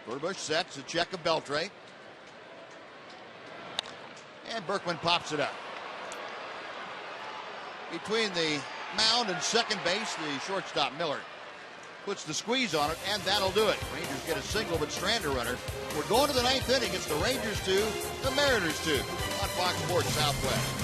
Furbush sets a check of Beltre. And Berkman pops it up. Between the mound and second base, the shortstop Miller puts the squeeze on it, and that'll do it. Rangers get a single, but Strander runner. We're going to the 9th inning. It's the Rangers 2, the Mariners 2 on Fox Sports Southwest.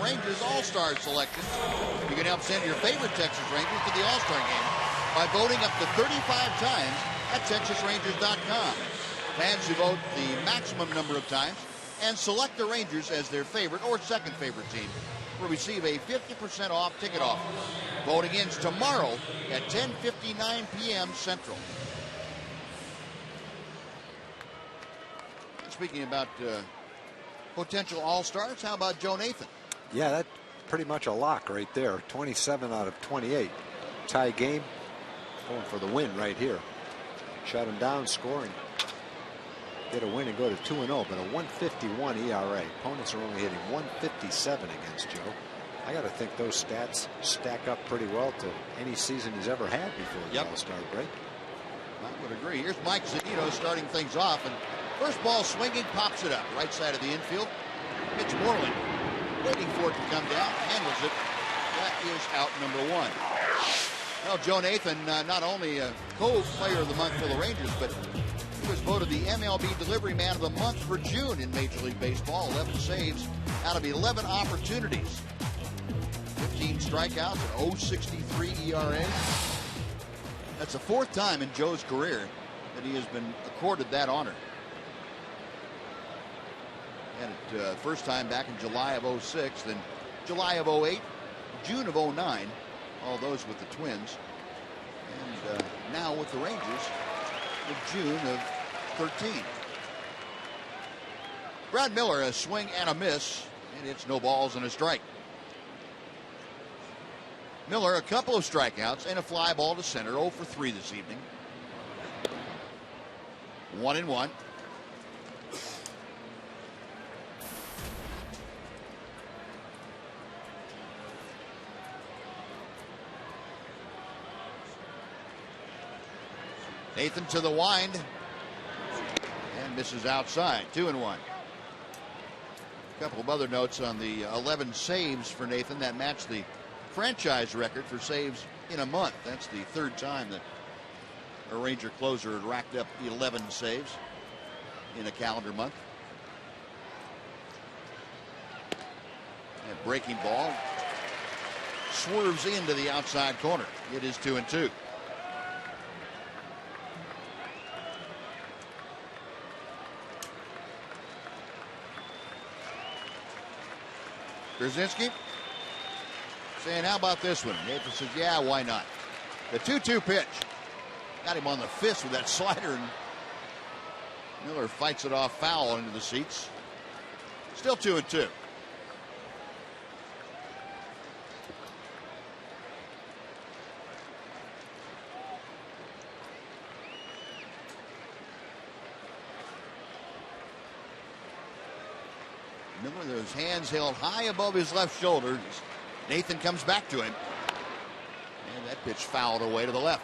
Rangers All-Star selections. You can help send your favorite Texas Rangers to the All-Star game by voting up to 35 times at TexasRangers.com. Fans who vote the maximum number of times and select the Rangers as their favorite or second favorite team will receive a 50% off ticket offer. Voting ends tomorrow at 10:59 p.m. Central. Speaking about potential All-Stars, how about Joe Nathan? Yeah, that's pretty much a lock right there. 27 out of 28. Tie game. Going for the win right here. Shut him down, scoring. Get a win and go to 2-0, but a 151 ERA. Opponents are only hitting 157 against Joe. I got to think those stats stack up pretty well to any season he's ever had before the All-Star break. I would agree. Here's Mike Zunino starting things off, and first ball swinging, pops it up. Right side of the infield. It's Moreland. Waiting for it to come down, handles it. That is out number 1. Well, Joe Nathan, not only a co-player of the month for the Rangers, but he was voted the MLB Delivery Man of the Month for June in Major League Baseball. 11 saves out of 11 opportunities. 15 strikeouts, an .063 ERA. That's the 4th time in Joe's career that he has been accorded that honor. And it first time back in July of 06, then July of 08, June of 09, all those with the Twins, and now with the Rangers in June of 13. Brad Miller, a swing and a miss, and it's no balls and a strike. Miller, a couple of strikeouts and a fly ball to center, 0 for 3 this evening. 1-1. Nathan to the wind and misses outside. 2-1. A couple of other notes on the 11 saves for Nathan that matched the franchise record for saves in a month. That's the 3rd time that a Ranger closer had racked up 11 saves in a calendar month. And breaking ball swerves into the outside corner. It is 2-2. Brzezinski saying, how about this one? Nathan says, yeah, why not? The 2-2 pitch. Got him on the fist with that slider, and Miller fights it off foul into the seats. Still 2-2. Miller, those hands held high above his left shoulder. Nathan comes back to him. And that pitch fouled away to the left.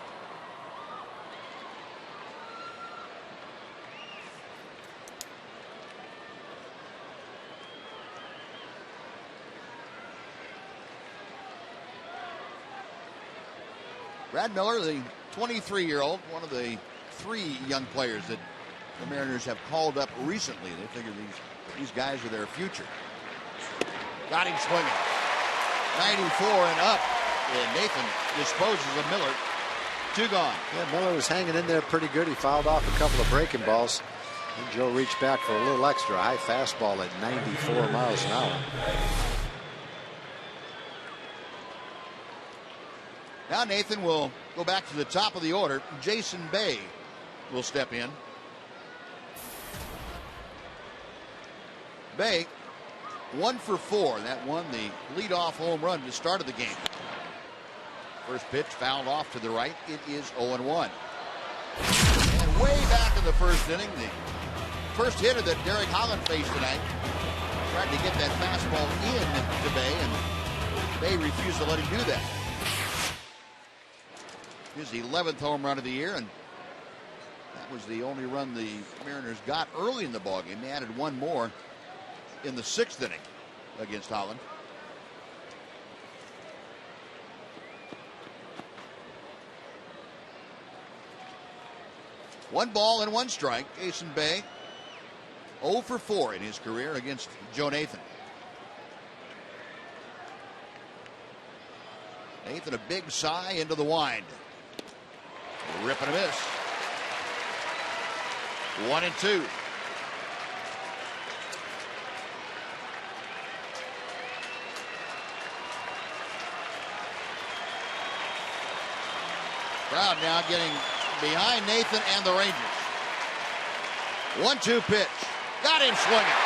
Brad Miller, the 23-year-old, one of the 3 young players that the Mariners have called up recently. They figure these guys are their future. Got him swinging. 94 and up. And Nathan disposes of Miller. 2 gone. Yeah, Miller was hanging in there pretty good. He fouled off a couple of breaking balls. And Joe reached back for a little extra. A high fastball at 94 miles an hour. Now Nathan will go back to the top of the order. Jason Bay will step in. Bay, 1 for 4. That won the leadoff home run to start of the game. First pitch fouled off to the right. It is 0-1. And way back in the first inning, the first hitter that Derek Holland faced tonight tried to get that fastball in to Bay, and Bay refused to let him do that. His 11th home run of the year, and that was the only run the Mariners got early in the ballgame. They added 1 more in the 6th inning against Holland. One ball and 1 strike. Jason Bay 0 for 4 in his career against Joe Nathan. Nathan, a big sigh into the wind. Rip and a miss. 1-2. Crowd now getting behind Nathan and the Rangers. 1-2 pitch. Got him swinging.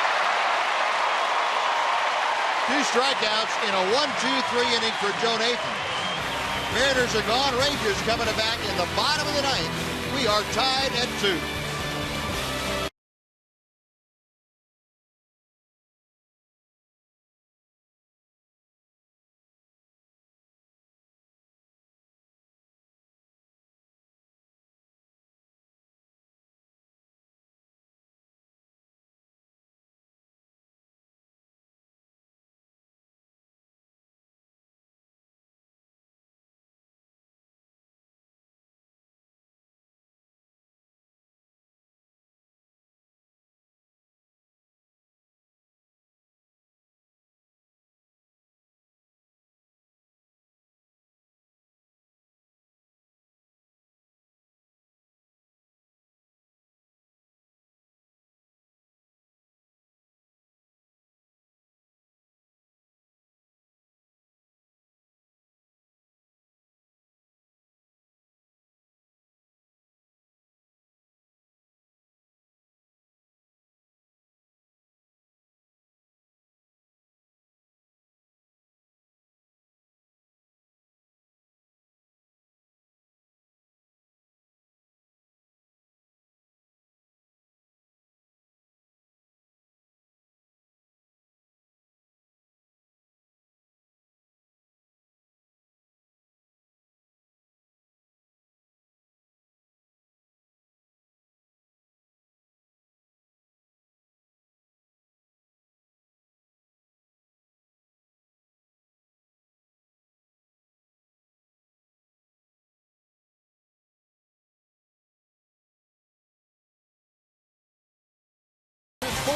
2 strikeouts in a 1-2-3 inning for Joe Nathan. Mariners are gone. Rangers coming back in the bottom of the 9th. We are tied at 2.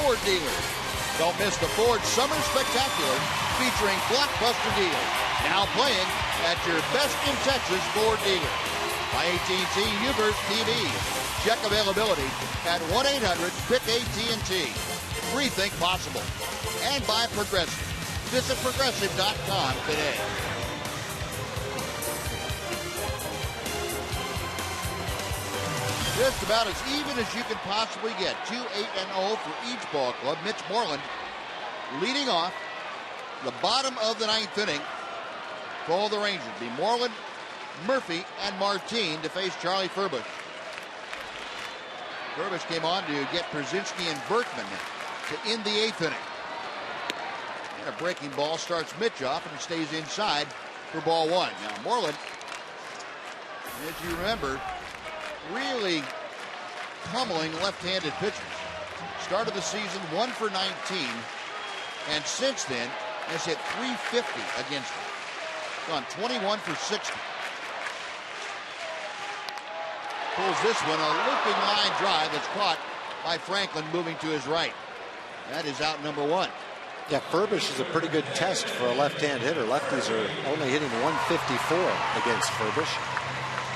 Ford dealers. Don't miss the Ford Summer Spectacular featuring blockbuster deals. Now playing at your best in Texas Ford dealer. By AT Uverse TV. Check availability at 1-800-PICK-AT&T. Rethink possible. And by Progressive. Visit Progressive.com today. Just about as even as you can possibly get. 2-8-0 for each ball club. Mitch Moreland leading off the bottom of the ninth inning for all the Rangers. Be Moreland, Murphy, and Martine to face Charlie Furbush. Furbush came on to get Brzezinski and Berkman to end the eighth inning. And a breaking ball starts Mitch off and it stays inside for ball one. Now Moreland, as you remember, really pummeling left-handed pitchers. Started the season 1 for 19, and since then has hit .350 against them. Gone 21 for 60. Pulls this one, a looping line drive that's caught by Franklin moving to his right. That is out number one. Yeah, Furbush is a pretty good test for a left-hand hitter. Lefties are only hitting 154 against Furbush.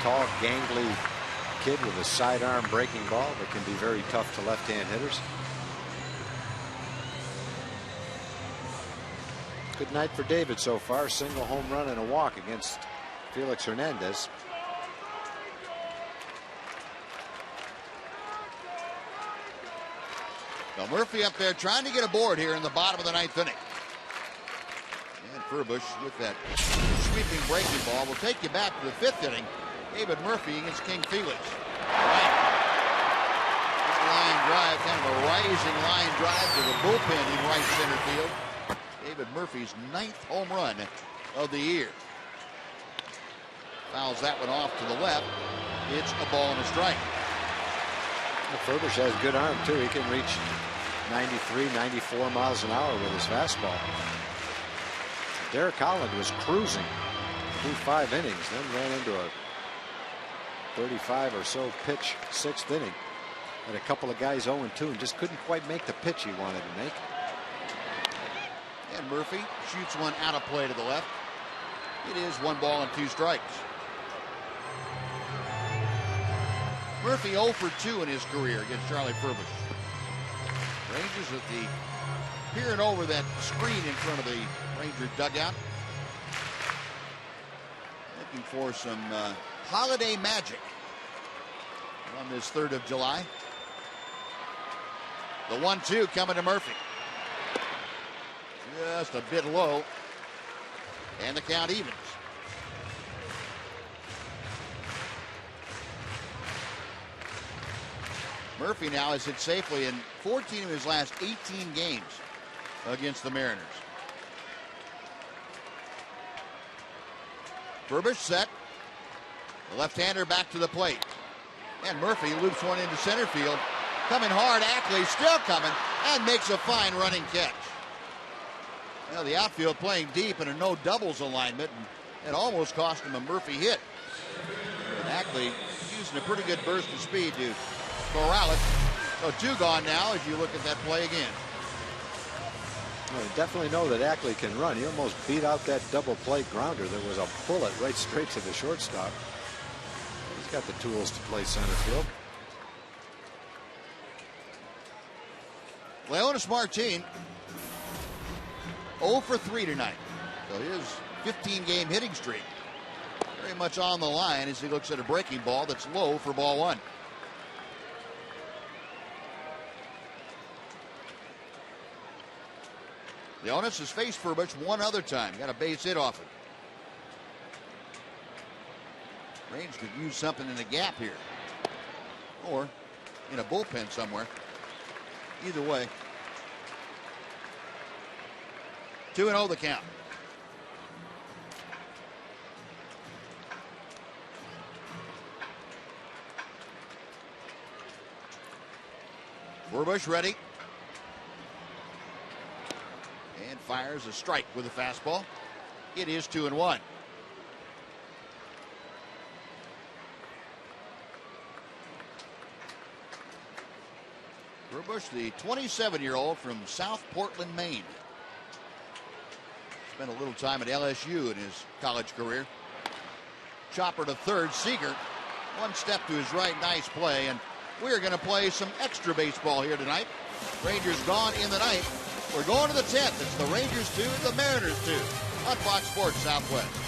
Tall, gangly kid with a sidearm breaking ball that can be very tough to left-hand hitters. Good night for David so far. Single home run and a walk against Felix Hernandez. Now Murphy up there trying to get a board here in the bottom of the ninth inning. And Furbush with that sweeping breaking ball will take you back to the fifth inning. David Murphy against King Felix. Right. Line drive, kind of a rising line drive to the bullpen in right center field. David Murphy's 9th home run of the year. Fouls that one off to the left. It's a ball and a strike. Well, Furbush has good arm too. He can reach 93, 94 miles an hour with his fastball. Derek Holland was cruising through 5 innings, then ran into a 35 or so pitch 6th inning. Had a couple of guys 0-2 and just couldn't quite make the pitch he wanted to make. And Murphy shoots one out of play to the left. It is 1 ball and 2 strikes. Murphy 0 for 2 in his career against Charlie Furbush. Rangers with the peering over that screen in front of the Ranger dugout. Looking for some holiday magic on this 3rd of July. The 1-2 coming to Murphy. Just a bit low. And the count evens. Murphy now has hit safely in 14 of his last 18 games against the Mariners. Furbush set. The left-hander back to the plate. And Murphy loops one into center field. Coming hard, Ackley still coming, and makes a fine running catch. Well, the outfield playing deep in a no doubles alignment, and it almost cost him a Murphy hit. And Ackley using a pretty good burst of speed to corral it. So 2 gone now as you look at that play again. Well, you definitely know that Ackley can run. He almost beat out that double play grounder. There was a bullet right straight to the shortstop. He's got the tools to play center field. Leonis Martin 0 for 3 tonight. So his 15-game hitting streak very much on the line as he looks at a breaking ball that's low for ball 1. Leonis has faced Furbush 1 other time. Got a base hit off it. Rangers could use something in the gap here. Or in a bullpen somewhere. Either way. 2-0 the count. Furbush ready. And fires a strike with a fastball. It is 2-1. Burbush, the 27-year-old from South Portland, Maine. Spent a little time at LSU in his college career. Chopper to third. Seager, one step to his right. Nice play. And we're going to play some extra baseball here tonight. Rangers gone in the ninth. We're going to the 10th. It's the Rangers 2, the Mariners 2 on Fox Sports Southwest.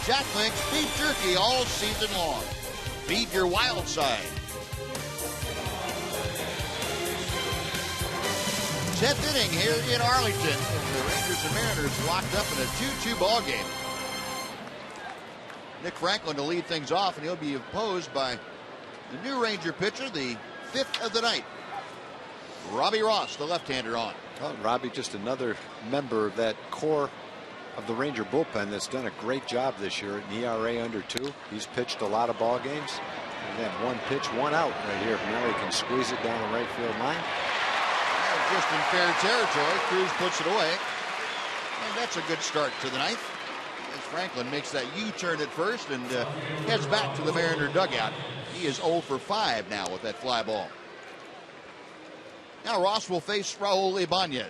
Jack Link's beef jerky all season long. Feed your wild side. 10th inning here in Arlington. The Rangers and Mariners locked up in a 2-2 ball game. Nick Franklin to lead things off, and he'll be opposed by the new Ranger pitcher, the 5th of the night, Robbie Ross, the left-hander on. Well, Robbie, just another member of that core of the Ranger bullpen that's done a great job this year. An ERA under 2. He's pitched a lot of ball games. And then one pitch, one out right here. Now he can squeeze it down the right field line. Just in fair territory. Cruz puts it away. And that's a good start to the ninth. As Franklin makes that U-turn at first and heads back to the Mariner dugout. He is 0 for 5 now with that fly ball. Now Ross will face Raul Ibanez.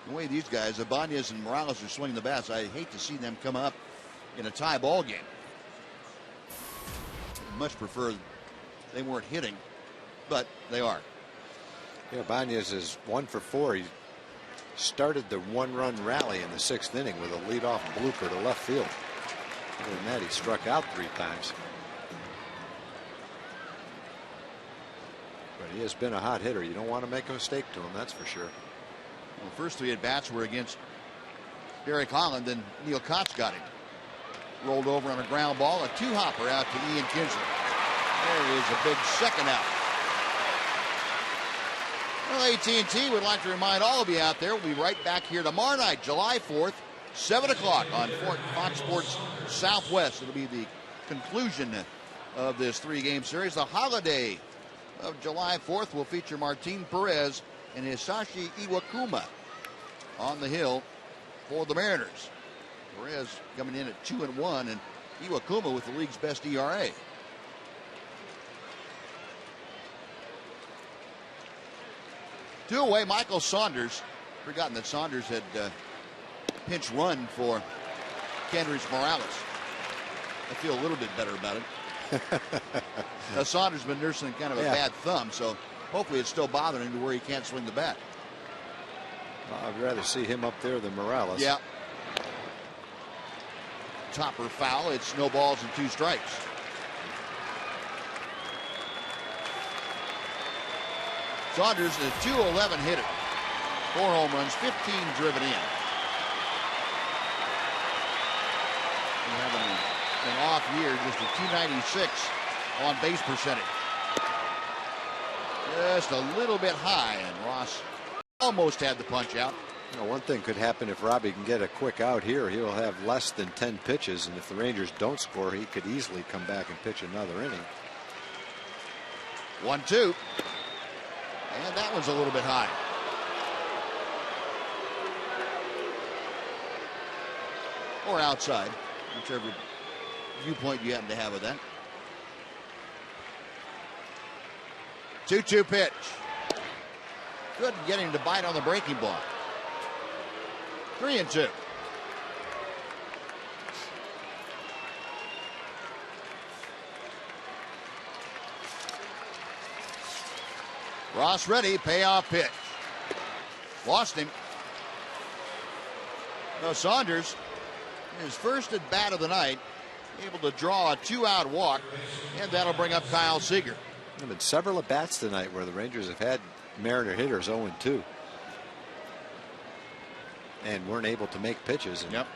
The way these guys, Ibanez and Morales, are swinging the bats, I hate to see them come up in a tie ball game. I'd much prefer they weren't hitting, but they are. Yeah, Ibanez is 1 for 4. He started the 1-run rally in the 6th inning with a leadoff blooper to left field. Other than that, he struck out 3 times. But he has been a hot hitter. You don't want to make a mistake to him, that's for sure. Well, the first 3 at-bats were against Derek Holland, then Neil Kotz got him. Rolled over on a ground ball, a 2-hopper out to Ian Kinsley. There is a big second out. Well, AT&T would like to remind all of you out there, we'll be right back here tomorrow night, July 4th, 7 o'clock on Fox Sports Southwest. It'll be the conclusion of this 3-game series. The holiday of July 4th will feature Martin Perez and Hisashi Iwakuma on the hill for the Mariners. Perez coming in at 2-1, and Iwakuma with the league's best ERA. Two away, Michael Saunders. Forgotten that Saunders had pinch run for Kendrys Morales. I feel a little bit better about it. Saunders has been nursing kind of a bad thumb, so hopefully it's still bothering him to where he can't swing the bat. Well, I'd rather see him up there than Morales. Yeah. Topper foul. It's no balls and 2 strikes. Saunders is a .211 hitter. 4 home runs, 15 driven in. And having an off year, just a .296 on base percentage. Just a little bit high, and Ross almost had the punch out. You know, one thing could happen if Robbie can get a quick out here. He'll have less than 10 pitches, and if the Rangers don't score, he could easily come back and pitch another inning. 1-2. And that one's a little bit high. Or outside, whichever viewpoint you happen to have of that. 2-2 pitch. Good getting to bite on the breaking ball. 3-2. Ross ready, payoff pitch. Lost him. No, Saunders, his first at bat of the night, able to draw a 2-out walk, and that'll bring up Kyle Seager. There have been several at bats tonight where the Rangers have had Mariner hitters 0-2 and weren't able to make pitches. And the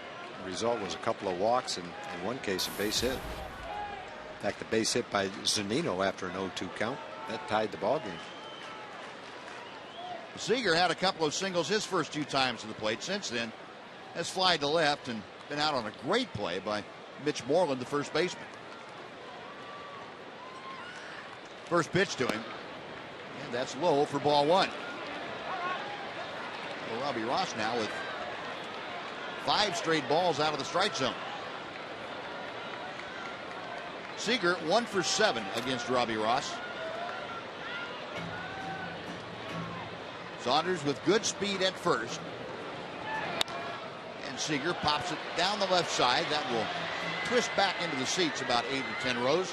result was a couple of walks and in one case a base hit. In fact, the base hit by Zunino after an 0-2 count that tied the ball game. Seager had a couple of singles his first 2 times to the plate. Since then, has flied to left and been out on a great play by Mitch Moreland, the first baseman. First pitch to him, and that's low for ball 1. Well, Robbie Ross now with 5 straight balls out of the strike zone. Seager 1 for 7 against Robbie Ross. Saunders with good speed at first. And Seager pops it down the left side. That will twist back into the seats about 8 or 10 rows.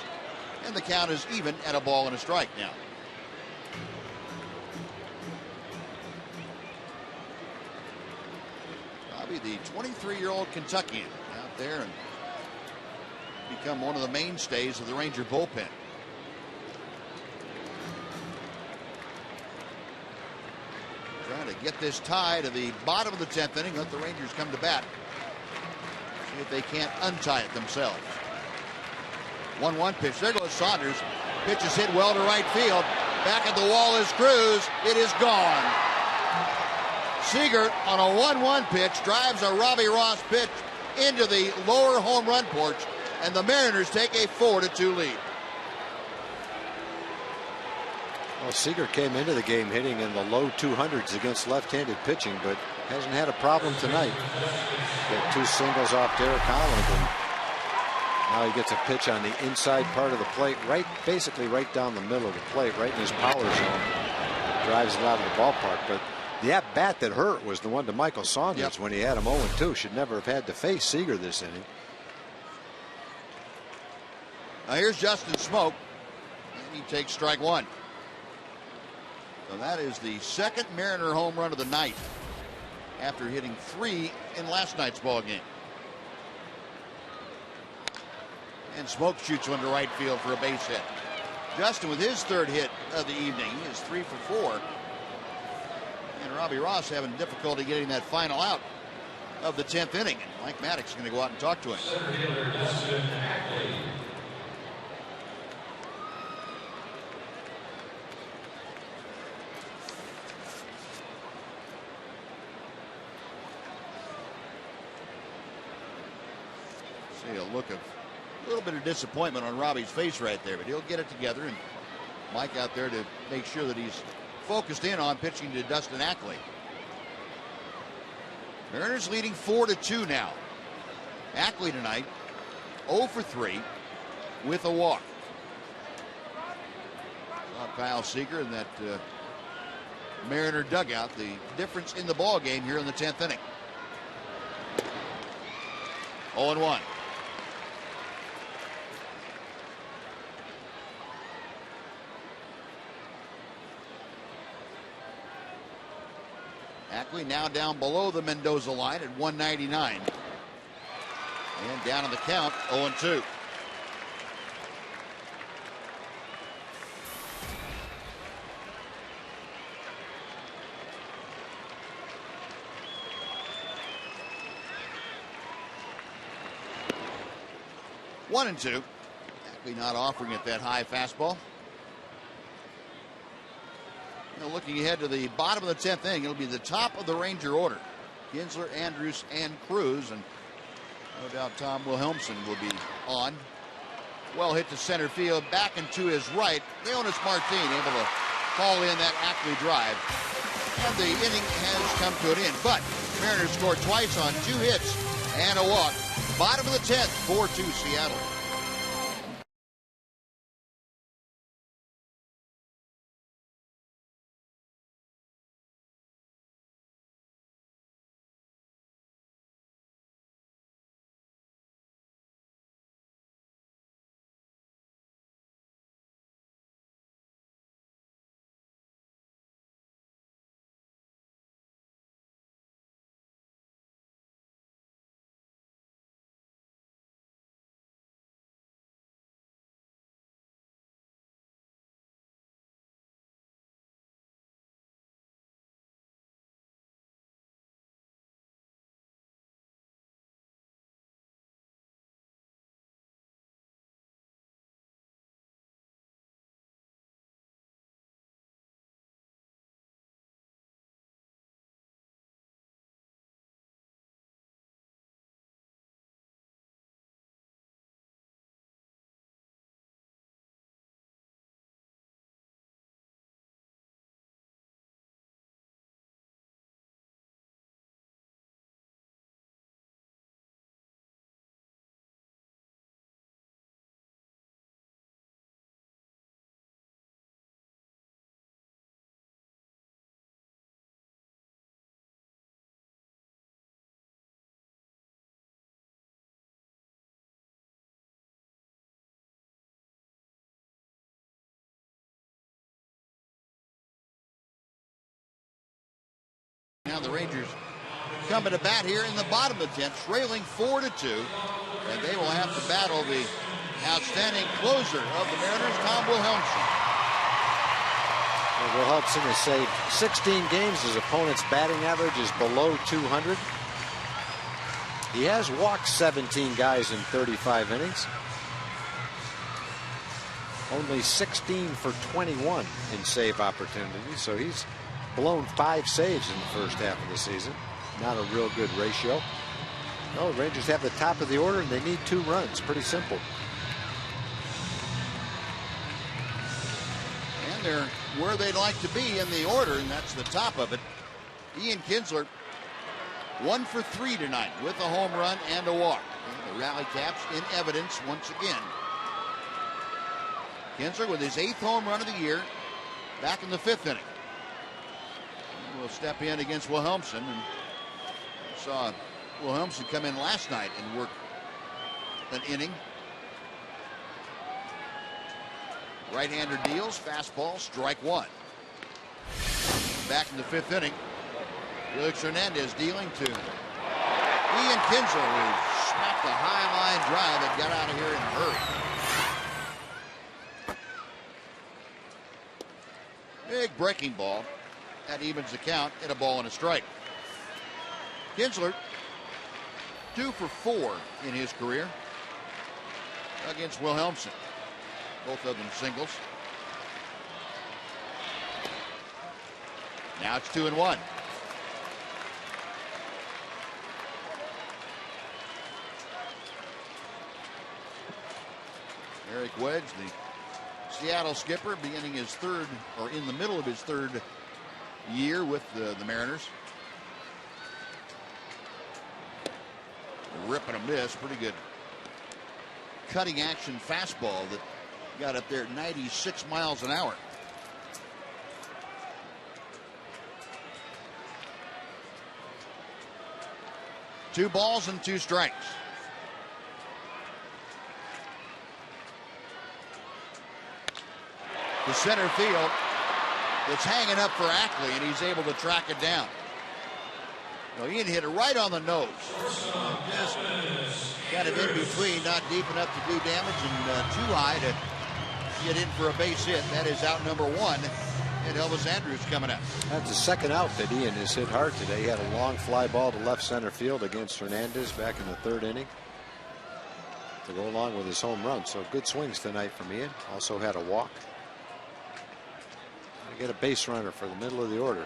And the count is even at a ball and a strike now. Robbie, the 23-year-old Kentuckian, out there and become one of the mainstays of the Ranger bullpen. Trying to get this tie to the bottom of the 10th inning. Let the Rangers come to bat. See if they can't untie it themselves. 1-1 pitch. There goes Saunders. Pitch is hit well to right field. Back at the wall is Cruz. It is gone. Seager on a 1-1 pitch drives a Robbie Ross pitch into the lower home run porch, and the Mariners take a 4-2 lead. Well, Seager came into the game hitting in the low 200s against left-handed pitching, but hasn't had a problem tonight. Got 2 singles off Derek Holland, and now he gets a pitch on the inside part of the plate, basically right down the middle of the plate, right in his power zone. Drives it out of the ballpark. But the at-bat that hurt was the one to Michael Saunders when he had him 0-2. Should never have had to face Seager this inning. Now here's Justin Smoak, and he takes strike 1. So that is the second Mariner home run of the night after hitting 3 in last night's ball game. And Smoak shoots one to right field for a base hit. Justin with his 3rd hit of the evening is 3 for 4. And Robbie Ross having difficulty getting that final out of the 10th inning. And Mike Maddox is going to go out and talk to him. See a look of a little bit of disappointment on Robbie's face right there, but he'll get it together, and Mike out there to make sure that he's focused in on pitching to Dustin Ackley. Mariners leading 4-2 now. Ackley tonight 0 for 3 with a walk. Kyle Seager in that Mariner dugout, the difference in the ball game here in the 10th inning. 0-1. Ackley now down below the Mendoza line at 199. And down in the count, 0-2. One and two. Ackley not offering it that high fastball. Now looking ahead to the bottom of the 10th inning, it'll be the top of the Ranger order. Kinsler, Andrews, and Cruz, and no doubt Tom Wilhelmsen will be on. Well hit to center field, back and to his right. Leonis Martin able to haul in that Ackley drive. And the inning has come to an end. But Mariners scored twice on 2 hits and a walk. Bottom of the 10th, 4-2 Seattle. Now the Rangers coming to bat here in the bottom of the 10th, trailing 4-2, and they will have to battle the outstanding closer of the Mariners, Tom Wilhelmsen. Well, Wilhelmsen has saved 16 games. His opponent's batting average is below 200. He has walked 17 guys in 35 innings. Only 16 for 21 in save opportunities, so he's blown 5 saves in the first half of the season. Not a real good ratio. No, the Rangers have the top of the order and they need 2 runs. Pretty simple. And they're where they'd like to be in the order, and that's the top of it. Ian Kinsler, 1 for 3 tonight with a home run and a walk. And the rally caps in evidence once again. Kinsler with his 8th home run of the year, back in the 5th inning. Will step in against Wilhelmsen, and saw Wilhelmsen come in last night and work an inning. Right-hander deals, fastball, strike 1. Back in the 5th inning, Felix Hernandez dealing to Ian Kinsler, who smacked a high line drive and got out of here in a hurry. Big breaking ball. That evens the count at a ball and a strike. Kinsler, 2 for 4 in his career against Wilhelmsen. Both of them singles. Now it's 2-1. Eric Wedge, the Seattle skipper, beginning his 3rd, or in the middle of his 3rd year with the Mariners. Rip and a miss. Pretty good cutting action fastball that got up there at 96 miles an hour. Two balls and 2 strikes. To center field. It's hanging up for Ackley, and he's able to track it down. Well, Ian hit it right on the nose. Just kind of in between, not deep enough to do damage and too high to get in for a base hit. That is out number 1. And Elvis Andrews coming up. That's the second out that Ian has hit hard today. He had a long fly ball to left center field against Hernandez back in the 3rd inning to go along with his home run. So good swings tonight from Ian. Also had a walk. Get a base runner for the middle of the order.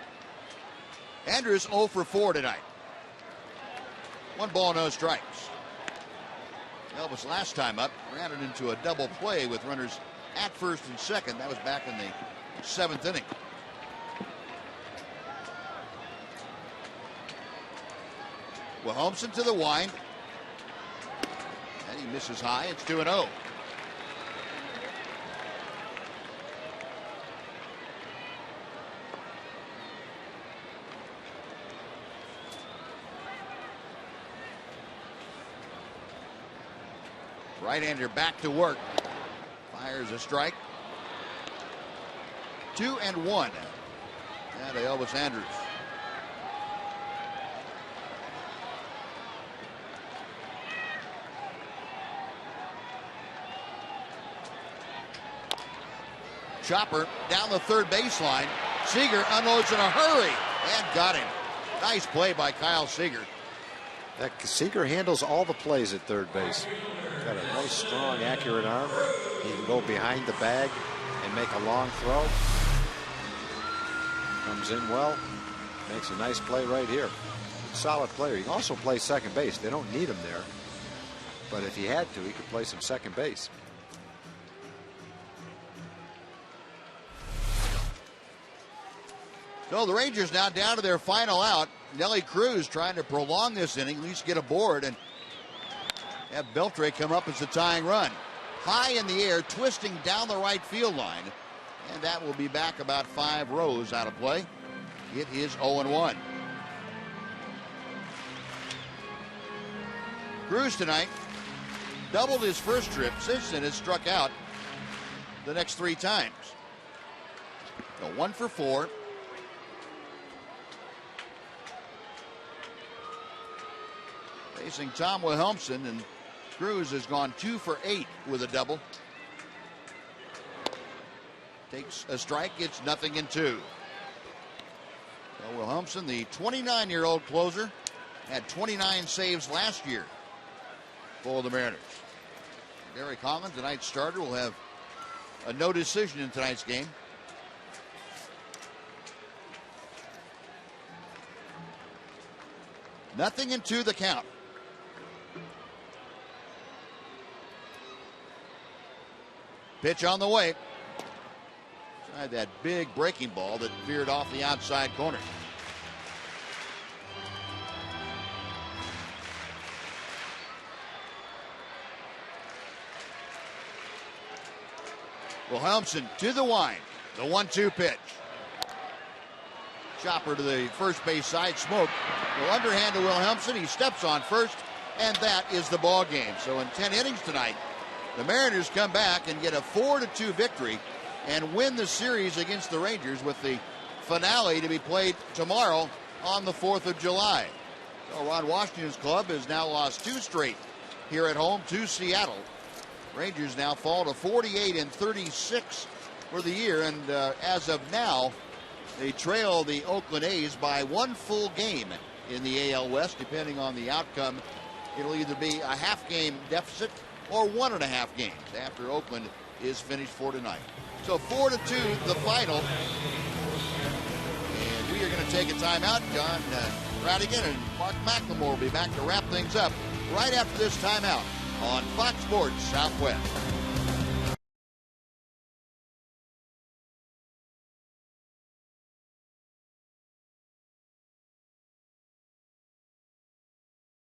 Andrews 0 for 4 tonight. 1 ball, no strikes. Elvis last time up ran it into a double play with runners at first and second. That was back in the 7th inning. Wilhelmsen to the wind. And he misses high. It's 2-0. Right-hander back to work. Fires a strike. 2-1. And Elvis Andrews. Chopper down the third baseline. Seager unloads in a hurry and got him. Nice play by Kyle Seager. That Seager handles all the plays at third base. Got a nice, strong, accurate arm. He can go behind the bag and make a long throw. Comes in well. Makes a nice play right here. Solid player. He can also play second base. They don't need him there. But if he had to, he could play some second base. So the Rangers now down to their final out. Nelly Cruz trying to prolong this inning, at least get aboard and have Beltre come up as the tying run. High in the air, twisting down the right field line. And that will be back about 5 rows out of play. It is 0-1. Cruz tonight doubled his first trip. Since then has struck out the next 3 times. So 1 for 4. Facing Tom Wilhelmsen, and Cruz has gone 2 for 8 with a double. Takes a strike, it's 0-2. So Wilhelmsen, the 29-year-old closer, had 29 saves last year for the Mariners. Derek Holland, tonight's starter, will have a no decision in tonight's game. Nothing into the count. Pitch on the way. Tried that big breaking ball that veered off the outside corner. Wilhelmsen to the wind. The 1-2 pitch. Chopper to the first base side. Smoke. Well, underhand to Wilhelmsen. He steps on first, and that is the ball game. So in 10 innings tonight, the Mariners come back and get a 4-2 victory and win the series against the Rangers, with the finale to be played tomorrow on the 4th of July. So Ron Washington's club has now lost 2 straight here at home to Seattle. Rangers now fall to 48-36 for the year, and as of now, they trail the Oakland A's by 1 full game in the AL West. Depending on the outcome, it'll either be a half-game deficit or 1.5 games after Oakland is finished for tonight. So 4-2 the final. And we are going to take a timeout. John Radigan and Mark McLemore will be back to wrap things up right after this timeout on Fox Sports Southwest.